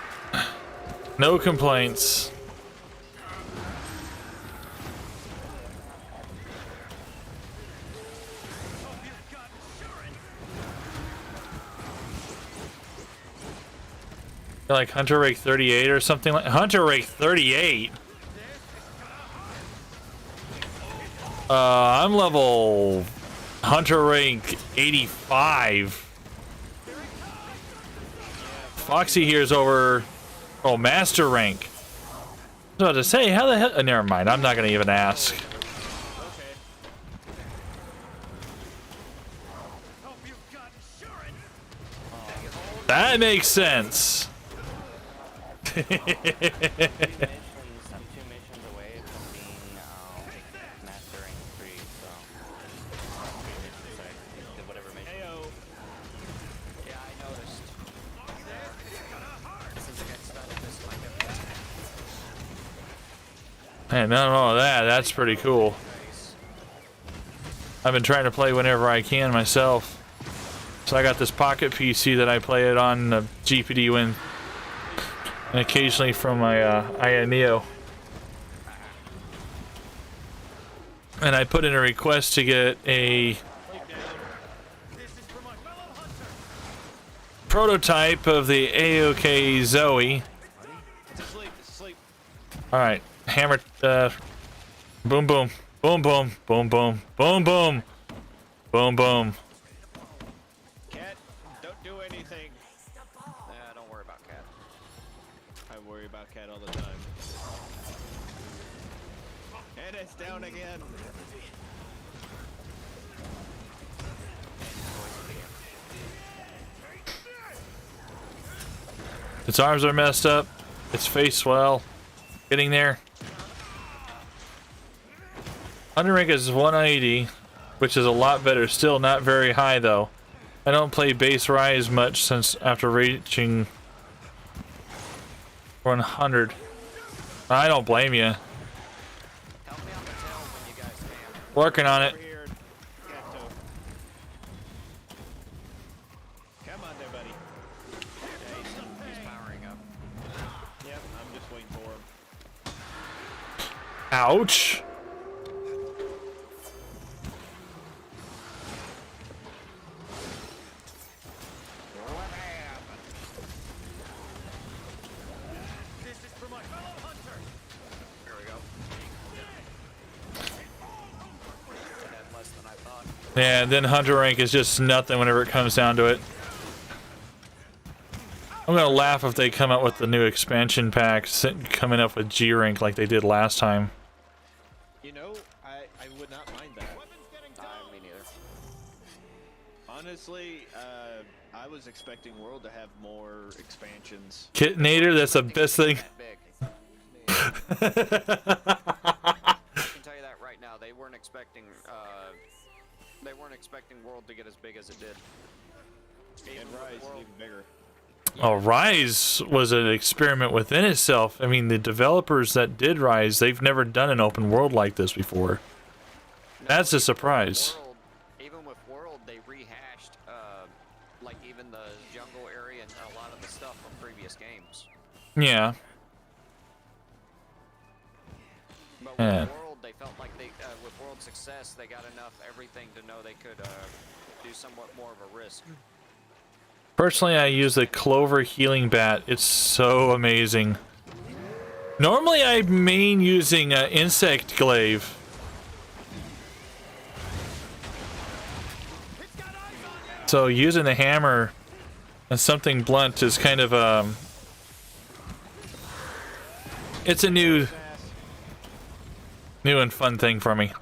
No complaints. Like Hunter Rake 38 or something like Hunter Rake 38. I'm level Hunter Rank 85. Foxy here's over Master Rank. I was about to say, how the hell never mind, I'm not gonna even ask. That makes sense. I'm 2 missions away from being Master Rank 3, so whatever mission. Yeah, I noticed. Since I got started this like Hey, none of all that. That's pretty cool. I've been trying to play whenever I can myself. So I got this pocket PC that I play it on the GPD when, and occasionally from my IA Neo. And I put in a request to get a prototype of the AOK Zoe. It's asleep. It's asleep. All right, hammer. Boom, boom, boom, boom, boom, boom, boom, boom, boom, boom. Cat, don't do anything. Don't worry about Cat. I worry about Cat all the time. And it's down again. Its arms are messed up. Its face swell. Getting there. Sunbreak is 180, which is a lot better. Still not very high though. I don't play base rise much since after reaching 100. I don't blame you. Help me on the tail when you guys can. Working on it. Over here, Gato. Come on there, buddy. Yeah, he's powering up. Yep, I'm just waiting for him. Ouch. This is for my fellow hunter. Here we go. It had less than I thought. Yeah, then hunter rank is just nothing whenever it comes down to it. I'm gonna laugh if they come out with the new expansion packs coming up with G rank like they did last time. You know, I would not mind that. Me neither. Honestly, I was expecting World to have more expansions. Kitnator, that's the best thing. That big. I can tell you that right now. They weren't expecting World to get as big as it did. And Rise is even bigger. Oh, Rise was an experiment within itself. I mean, the developers that did Rise, they've never done an open world like this before. That's a surprise. World, even with World, they rehashed like even the jungle area and a lot of the stuff from previous games. Yeah. But with Yeah. World, they felt like they with World success, they got enough everything to know they could do somewhat more of a risk. Personally, I use the Clover Healing Bat. It's so amazing. Normally, I main using Insect Glaive. So using the hammer and something blunt is kind of it's a new and fun thing for me.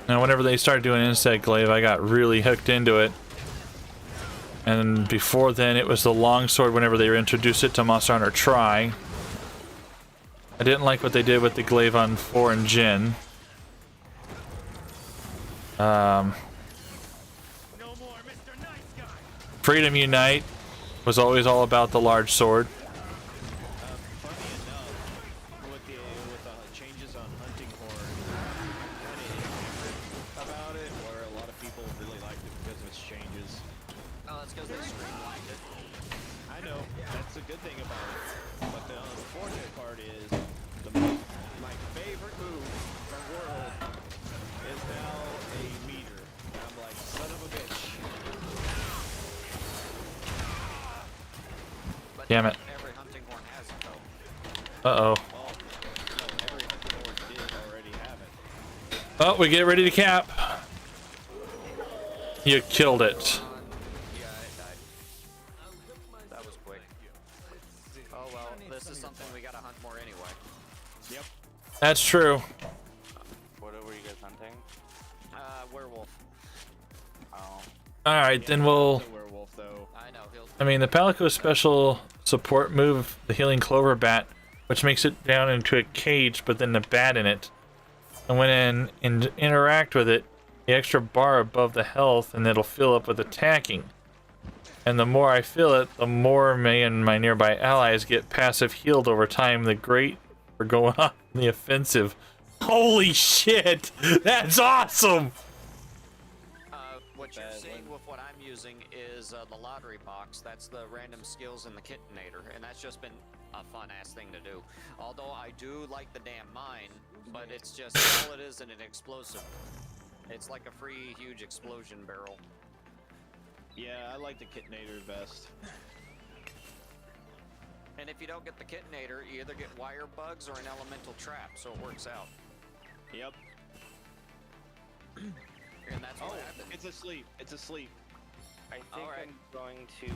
And whenever they started doing Insect Glaive, I got really hooked into it. And before then, it was the longsword whenever they introduced it to Monster Hunter Tri. I didn't like what they did with the glaive on 4 and Jin. Freedom Unite was always all about the large sword. Funny enough, with the changes on Hunting Horn, kind of indifferent about it, where a lot of people really liked it because of its changes. Oh, that's because they streamlined it. I know, that's a good thing about it. But the unfortunate part is, my favorite move from World is now a meter. And I'm like, son of a bitch. But Damn it. every hunting horn has it though. Uh-oh. Well, no, every Hunting Horn did already have it. Oh, we get ready to cap. You killed it. Yeah, it died. That was quick. Oh well, this is something we gotta hunt more anyway. Yep. That's true. What were you guys hunting? Werewolf. Oh. Alright, then we'll... It's a werewolf, though. I know, he'll... I mean, the Palico special support move, the Healing Clover Bat, which makes it down into a cage, but then the bat in it. And when interact with it, the extra bar above the health, and it'll fill up with attacking. And the more I fill it, the more me and my nearby allies get passive healed over time. The great for going on the offensive. Holy shit! That's awesome! What you're seeing with what I'm using is the lottery box. That's the random skills in the Kittinator, and that's just been a fun-ass thing to do. Although I do like the damn mine, but it's just all it is in an explosive. It's like a free, huge explosion barrel. Yeah, I like the Kittinator best. And if you don't get the Kittinator, you either get wire bugs or an elemental trap, so it works out. Yep. And that's what Oh, happened. it's asleep. It's asleep. I think Alright. I'm going to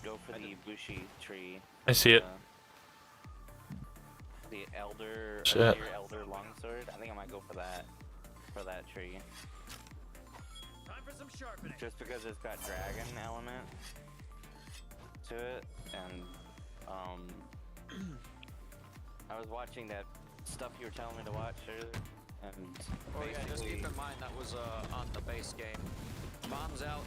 go for the Bushi tree. I see it. The elder, Shit. your elder longsword. I think I might go for that tree. Time for some sharpening. Just because it's got dragon element to it, and I was watching that stuff you were telling me to watch earlier, and Oh yeah, just keep in mind that was on the base game. Bombs out.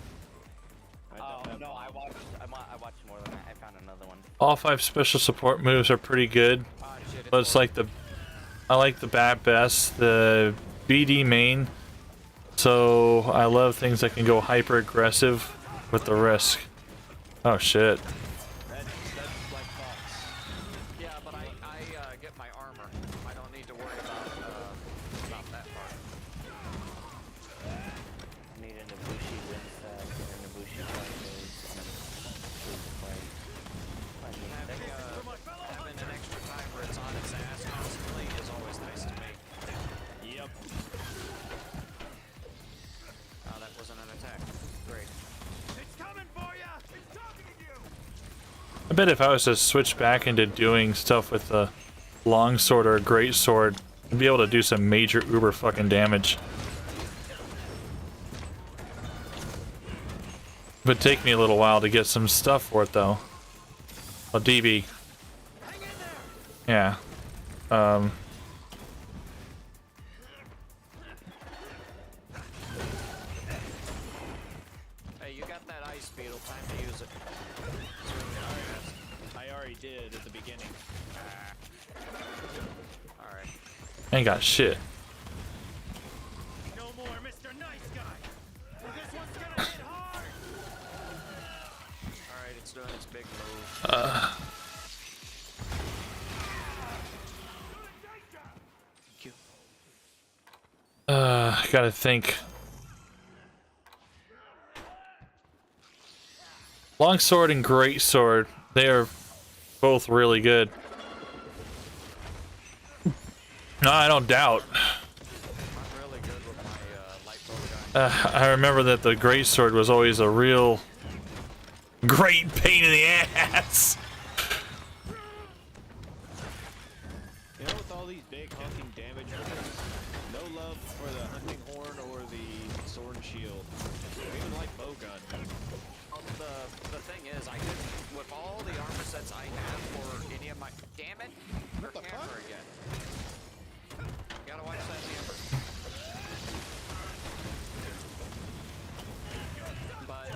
Oh no, I watched more than that. I found another one. All 5 special support moves are pretty good, but it's like I like the bat best, the BD main. So I love things that can go hyper aggressive with the risk. Oh shit. That's like Fox. Yeah, but I get my armor. I don't need to worry about that part. I need an Ibushi Windsack and an Ibushi Fighters and Having an extra timer it's on its ass constantly is always nice to me. Yep. Oh, that wasn't an attack. Great. It's coming for ya! It's targeting you! I bet if I was to switch back into doing stuff with a longsword or a greatsword, I'd be able to do some major uber fucking damage. It would take me a little while to get some stuff for it though. Oh, DB. Yeah. Hey, you got that ice beetle. Time to use it. I already did at the beginning. Alright. I ain't got shit. No more Mr. Nice Guy! This one's gonna hit hard! Alright, it's doing its big move. I gotta think. Longsword and greatsword, they are both really good. No, I don't doubt. I'm really good with my light bow gun. I remember that the greatsword was always a real great pain in the ass. You know, with all these big hunting damage weapons, no love for the hunting horn or the sword and shield. Or even like bow gun. The thing is, I could, with all the armor sets I have for any of my... Damn it! Her camera again. You gotta watch that camera. But,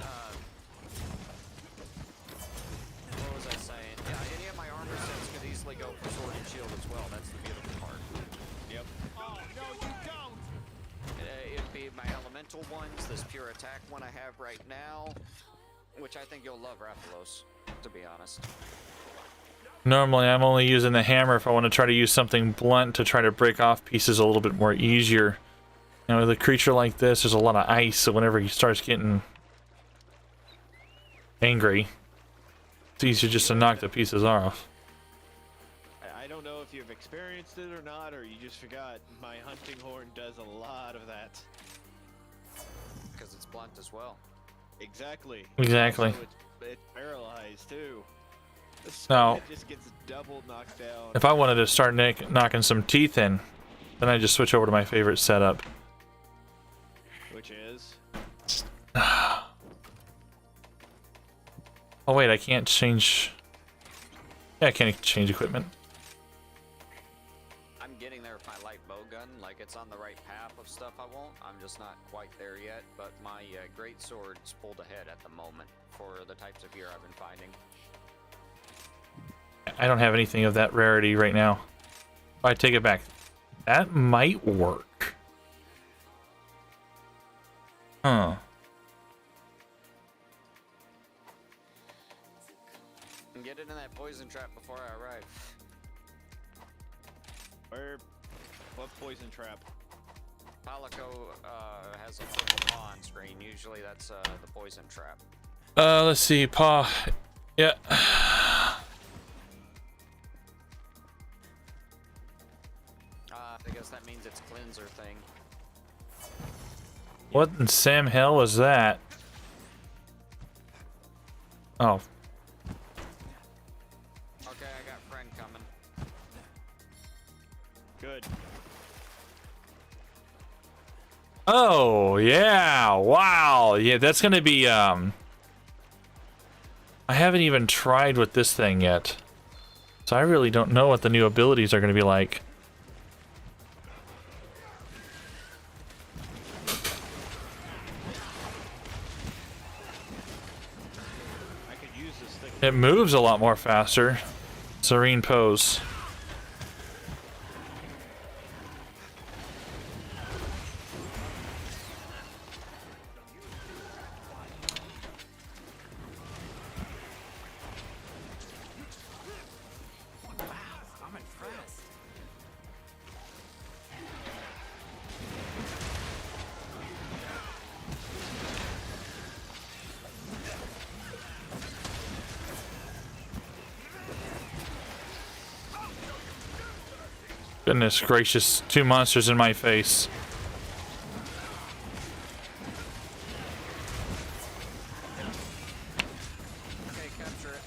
what was I saying? Yeah, any of my armor sets could easily go for sword and shield as well. That's the beautiful part. Yep. Oh, no, you don't! It'd be my elemental ones, this pure attack one I have right now, which I think you'll love, Rathalos, to be honest. Normally, I'm only using the hammer if I want to try to use something blunt to try to break off pieces a little bit more easier. You know, with a creature like this, there's a lot of ice, so whenever he starts getting angry, it's easier just to knock the pieces off. I don't know if you've experienced it or not, or you just forgot. My hunting horn does a lot of that. Because it's blunt as well. Exactly. Exactly. Also, it's paralyzed too. The Now- squid just gets double knocked down. If I wanted to start knocking some teeth in, then I just switch over to my favorite setup. Which is? Oh wait, I can't change... Yeah, I can't change equipment. I'm getting there with my light bow gun, like it's on the right path of stuff I want. I'm just not quite there yet, but my great sword's pulled ahead at the moment for the types of gear I've been finding. I don't have anything of that rarity right now. I take it back. That might work. Huh. And get into that poison trap before I arrive. What poison trap? Palico has a purple paw on screen. Usually that's the poison trap. Let's see. Paw. Yeah. I guess that means it's cleanser thing. What in Sam hell was that? Oh. Okay, I got friend coming. Good. Oh, yeah. Wow. Yeah, that's gonna be, I haven't even tried with this thing yet. So I really don't know what the new abilities are gonna be like. I could use this thing. It moves a lot more faster. Serene pose. I'm impressed. Goodness gracious, 2 monsters in my face. Okay, capture it.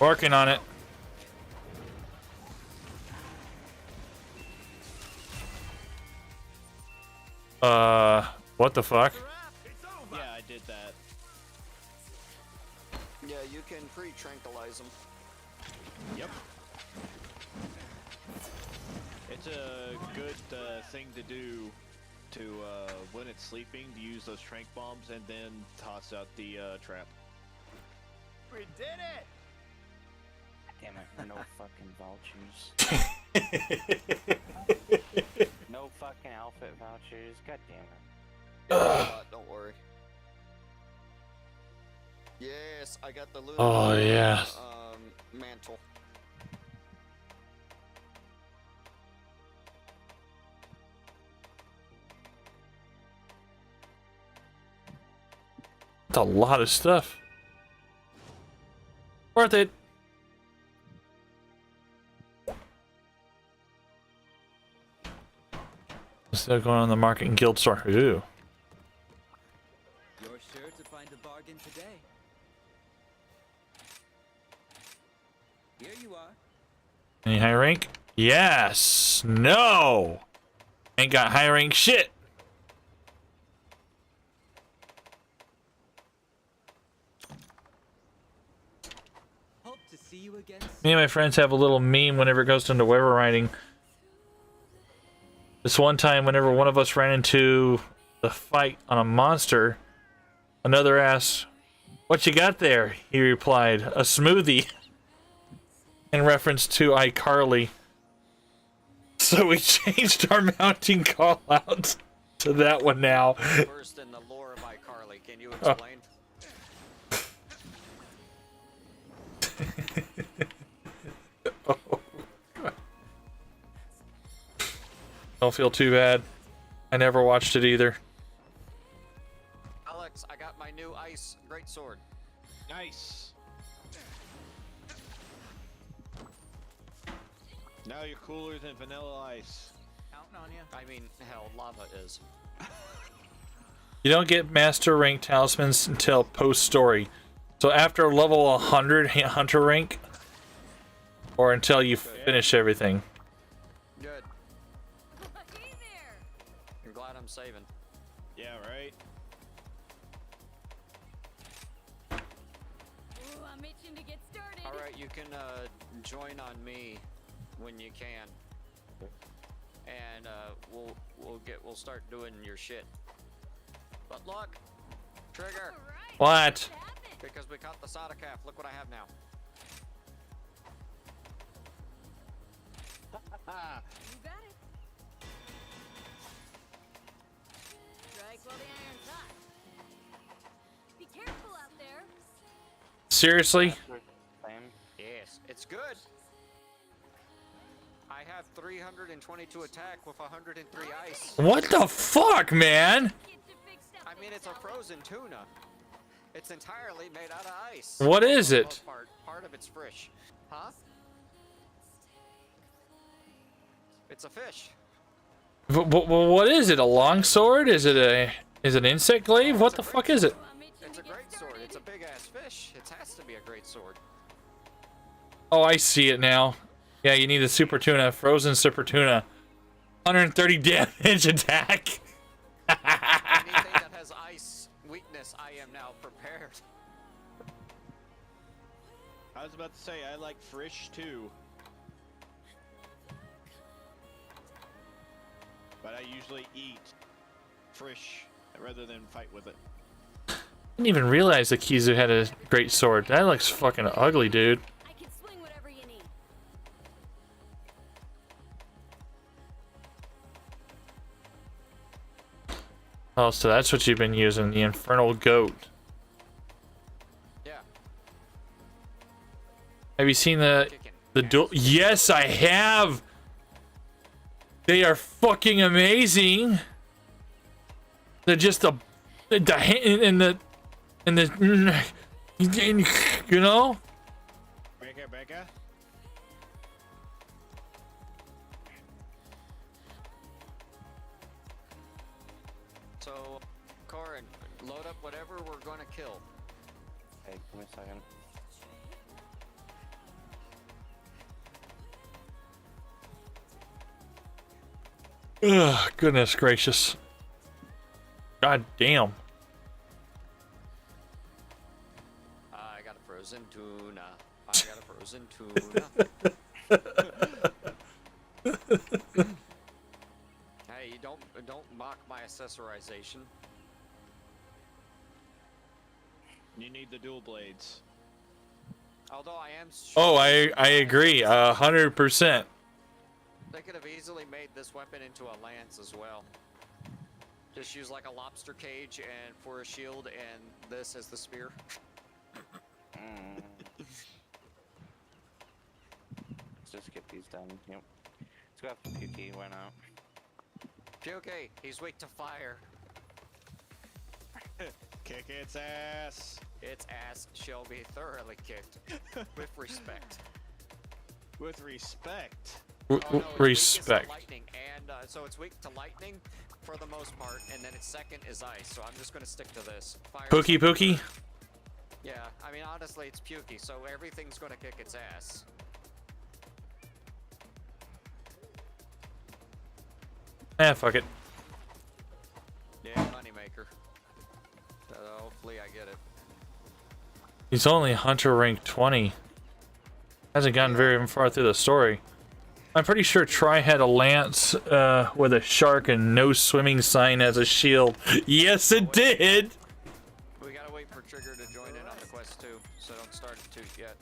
Working on it. What the fuck? Yeah, I did that. Yeah, you can pre-tranquilize them. Yep. It's a good thing to do to when it's sleeping, to use those trank bombs and then toss out the trap. We did it! Damn it, no fucking vouchers. No fucking outfit vouchers. God damn it. Don't worry. Yes, I got the Luna. Oh, yeah. Mantle. That's a lot of stuff. Worth it. Still going on the market and guild store. Ooh. You're sure to find a bargain today. Here you are. Any high rank? Yes. No. Ain't got high rank shit. Hope to see you again. Me and my friends have a little meme whenever it goes into weather riding. This one time, whenever one of us ran into the fight on a monster, another asked, "What you got there?" He replied, "A smoothie," in reference to iCarly. So we changed our mounting callouts to that one now. First in the lore of iCarly, can you explain? Don't feel too bad. I never watched it either. Alex, I got my new ice greatsword. Nice. Now you're cooler than Vanilla Ice. Counting on you. I mean, hell, lava is. You don't get master rank talismans until post-story. So after level 100 hunter rank, or until you finish everything. Good. Hey there! I'm glad I'm saving. Yeah, right? Ooh, I'm itching to get started. Alright, you can join on me when you can. And we'll start doing your shit. But look, Trigger. All right, What? let's have it. Because we caught the soda calf. Look what I have now. You got it. Strike while the iron's hot. Be careful out there. Seriously? Same. Yes, it's good. I have 322 attack with 103 ice. What the fuck, man? I mean, it's a frozen tuna. It's entirely made out of ice. What is For the it? most part of it's fish. Huh? It's a fish. What is it? A longsword? Is it an insect glaive? What the fuck is it? It's a great sword. It's a big ass fish. It has to be a great sword. Oh, I see it now. Yeah, you need a super tuna, frozen super tuna. 130 damage attack. Anything that has ice weakness, I am now prepared. I was about to say, I like fish too. But I usually eat fish rather than fight with it. I didn't even realize that Kizu had a great sword. That looks fucking ugly, dude. I can swing whatever you need. Oh, so that's what you've been using, the infernal goat. Yeah. Have you seen the duel? Yes, I have. They are fucking amazing. They're just the you know. Becca. So, Corin, load up whatever we're gonna kill. Hey, give me a second. Ugh, goodness gracious. God damn. I got a frozen tuna. I got a frozen tuna. Hey, don't mock my accessorization. You need the dual blades. Although I am Oh, I agree, 100%. They could have easily made this weapon into a lance as well. Just use like a lobster cage and for a shield, and this as the spear. Let's just get these done. Yep. Let's go after Pukey. Why not? Pukey, he's weak to fire. Kick its ass. Its ass shall be thoroughly kicked with respect. With respect. Oh, no, it's Respect. weakest to lightning, and so it's weak to lightning for the most part, and then its second is ice. So I'm just gonna stick to this. Fire Pookie. Yeah, I mean honestly, it's Pukey, so everything's gonna kick its ass. Fuck it. Yeah, moneymaker. Hopefully I get it. He's only Hunter rank 20. Hasn't gotten very far through the story. I'm pretty sure Tri had a lance with a shark and no swimming sign as a shield. Yes, it did! We gotta wait for Trigger to join in on the quest too, so don't start it too yet.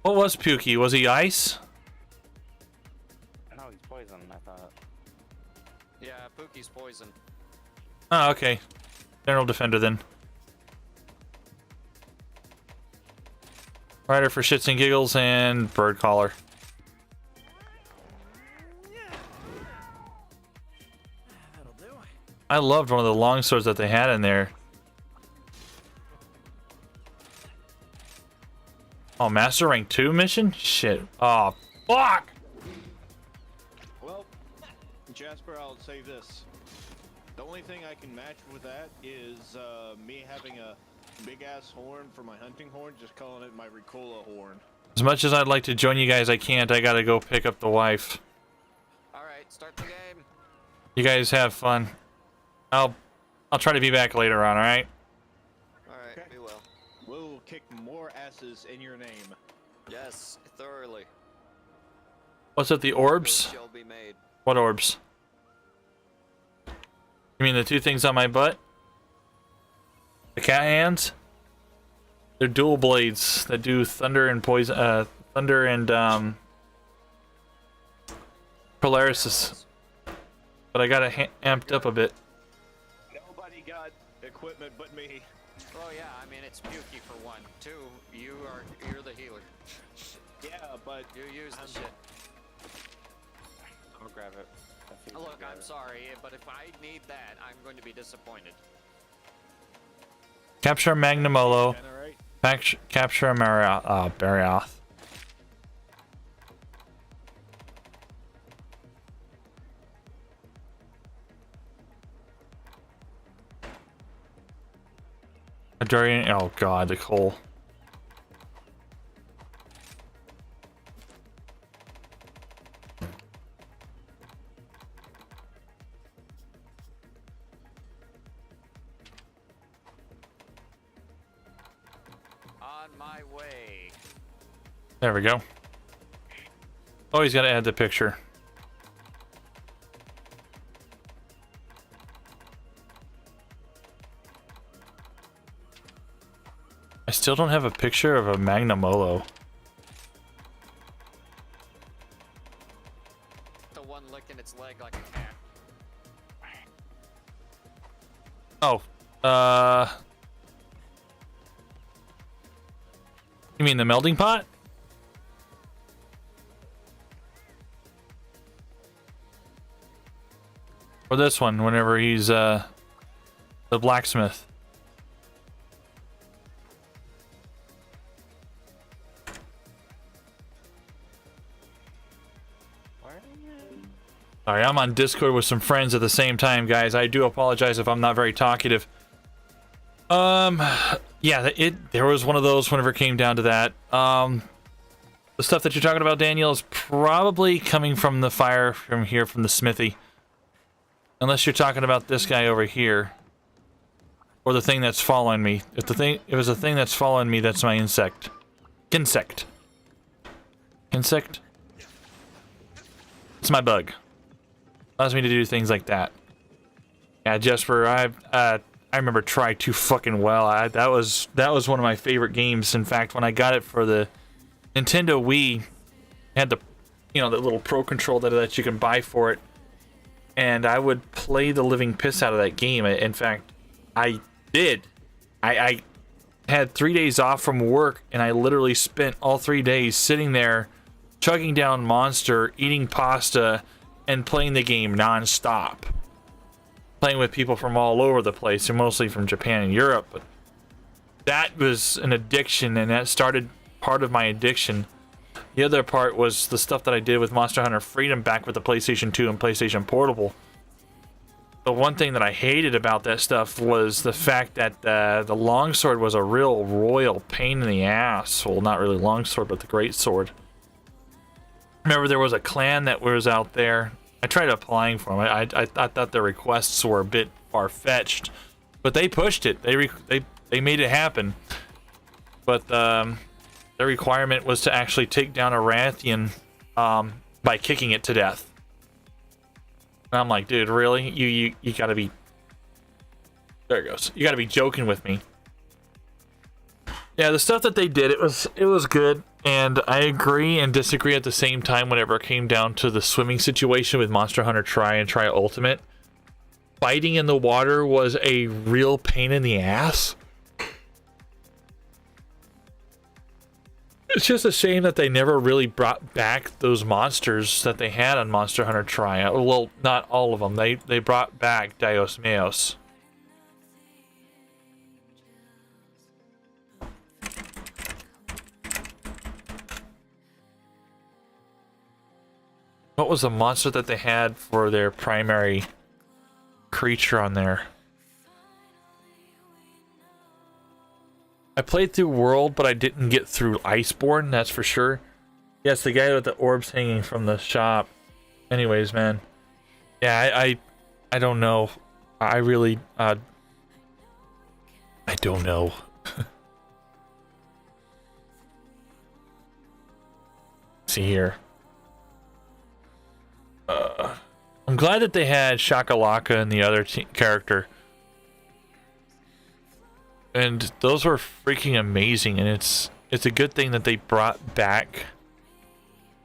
What was Pukey? Was he ice? No, he's poison, I thought. Yeah, Pookie's poison. Oh, okay. General Defender then. Rider for shits and giggles and bird collar. That'll do. I loved one of the long swords that they had in there. Oh, Master Rank 2 mission? Shit. Oh, fuck! Well, Jasper, I'll say this. The only thing I can match with that is me having a big-ass horn for my hunting horn, just calling it my Ricola horn. As much as I'd like to join you guys, I can't. I gotta go pick up the wife. Alright, start the game. You guys have fun. I'll try to be back later on, alright? Alright, Okay. we will. We'll kick more asses in your name. Yes, thoroughly. What's it, the orbs? Shall be made. What orbs? You mean the two things on my butt? The cat hands? They're dual blades that do thunder and poison. Thunder and Polaris. But I got it amped up a bit. Nobody got equipment but me. Well, yeah, I mean, it's pukey for one. Two, you're the healer. Yeah, but You use the shit. I'll grab it. Look, I'm sorry, but if I need that, I'm going to be disappointed. Capture a Magnamolo. Alright. Capture a Barioth. A Durian. Oh god, the coal. On my way. There we go. Always got to add the picture. I still don't have a picture of a Magnamolo. The one licking its leg like a cat. Oh, you mean the melting pot? Or this one, whenever he's, the blacksmith. Sorry, I'm on Discord with some friends at the same time, guys. I do apologize if I'm not very talkative. Yeah, there was one of those whenever it came down to that. The stuff that you're talking about, Daniel, is probably coming from the fire from here from the smithy. Unless you're talking about this guy over here. Or the thing that's following me. If it was a thing that's following me, that's my insect. Insect. Insect? It's my bug. Allows me to do things like that. Yeah, Jesper, I remember Try Too fucking well. That was one of my favorite games. In fact, when I got it for the Nintendo Wii, it had the the little Pro Control that you can buy for it, and I would play the living piss out of that game. In fact, I did. I had 3 days off from work, and I literally spent all 3 days sitting there, chugging down Monster, eating pasta, and playing the game non-stop. Playing with people from all over the place, and mostly from Japan and Europe. But that was an addiction, and that started part of my addiction. The other part was the stuff that I did with Monster Hunter Freedom back with the PlayStation 2 and PlayStation Portable. The one thing that I hated about that stuff was the fact that the longsword was a real royal pain in the ass. Well, not really longsword, but the greatsword. Remember, there was a clan that was out there. I tried applying for them. I thought their requests were a bit far-fetched, but they pushed it. They made it happen. But the requirement was to actually take down a Rathian by kicking it to death. And I'm like, dude, really? You gotta be... There it goes. You gotta be joking with me. Yeah, the stuff that they did, it was good. And I agree and disagree at the same time whenever it came down to the swimming situation with Monster Hunter Tri and Tri Ultimate. Fighting in the water was a real pain in the ass. It's just a shame that they never really brought back those monsters that they had on Monster Hunter Tri. Well, not all of them. They brought back Dios Meos. What was the monster that they had for their primary creature on there? I played through World, but I didn't get through Iceborne, that's for sure. Yes, the guy with the orbs hanging from the shop. Anyways, man. Yeah, I don't know. I really, I don't know. See here. I'm glad that they had Shakalaka and the other character. And those were freaking amazing, and it's a good thing that they brought back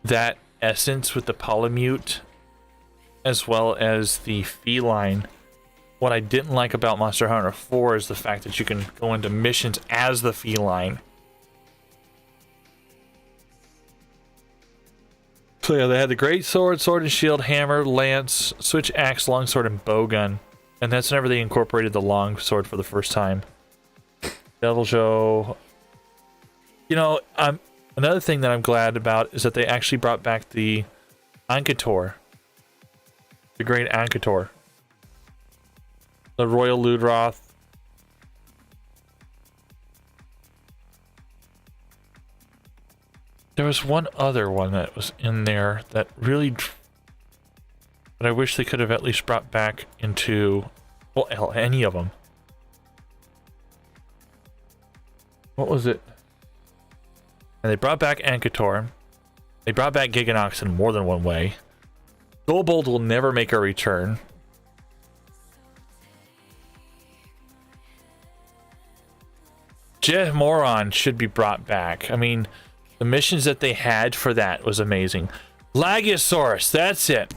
that essence with the Polymute as well as the feline. What I didn't like about Monster Hunter 4 is the fact that you can go into missions as the feline. So yeah, they had the great sword, sword and shield, hammer, lance, switch axe, longsword, and bowgun. And that's whenever they incorporated the longsword for the first time. Devil Joe. You know, another thing that I'm glad about is that they actually brought back the Ankator. The great Ankator. The Royal Ludroth. There was one other one that was in there that really... that I wish they could have at least brought back into... well, hell, any of them. What was it? And they brought back Ankator. They brought back Giganox in more than one way. Gobold will never make a return. Moron should be brought back. I mean, the missions that they had for that was amazing. Lagiosaurus, that's it.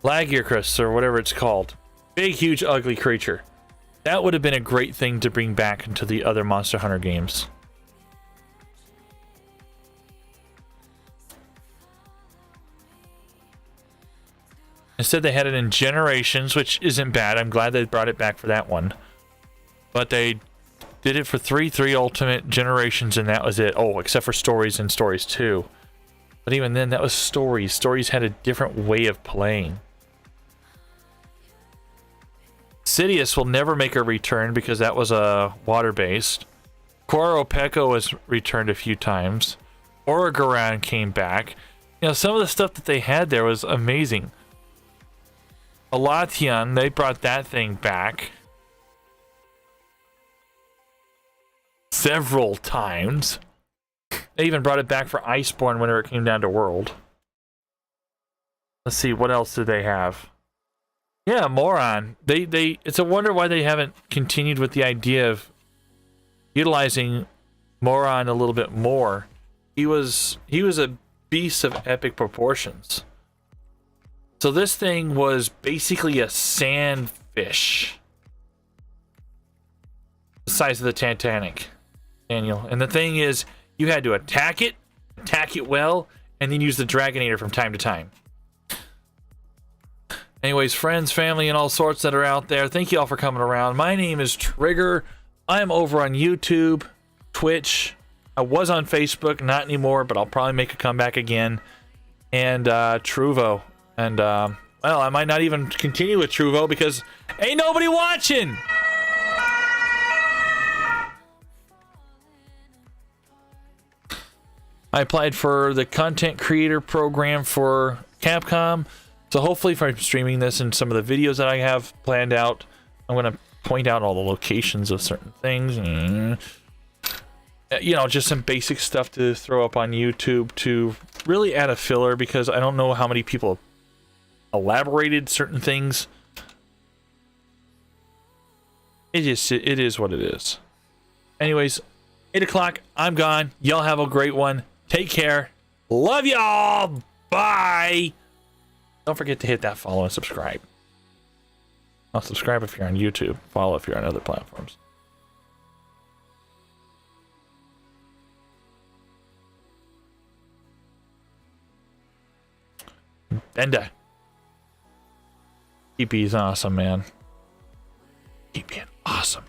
Lagiacrus, or whatever it's called. Big, huge, ugly creature. That would have been a great thing to bring back into the other Monster Hunter games. Instead, they had it in Generations, which isn't bad. I'm glad they brought it back for that one. But they did it for 3 Ultimate Generations, and that was it. Oh, except for Stories and Stories 2. But even then, that was Stories. Stories had a different way of playing. Sidious will never make a return because that was water-based. Quoropeko was returned a few times. Origaran came back. You know, some of the stuff that they had there was amazing. Alation, they brought that thing back several times. They even brought it back for Iceborne whenever it came down to World. Let's see, what else did they have? Yeah, Moron. It's a wonder why they haven't continued with the idea of utilizing Moron a little bit more. He was a beast of epic proportions. So this thing was basically a sandfish. The size of the Titanic, Daniel. And the thing is, you had to attack it well, and then use the Dragonator from time to time. Anyways, friends, family, and all sorts that are out there, thank you all for coming around. My name is Trigger. I am over on YouTube, Twitch. I was on Facebook, not anymore, but I'll probably make a comeback again. And Truvo. And, well, I might not even continue with Truvo because ain't nobody watching! I applied for the content creator program for Capcom. So hopefully if I'm streaming this and some of the videos that I have planned out, I'm going to point out all the locations of certain things. You know, just some basic stuff to throw up on YouTube to really add a filler because I don't know how many people elaborated certain things. It is what it is. Anyways, 8 o'clock, I'm gone. Y'all have a great one. Take care. Love y'all. Bye. Don't forget to hit that follow and subscribe. I'll subscribe if you're on YouTube. Follow if you're on other platforms. Benda. Keep being awesome, man. Keep being awesome.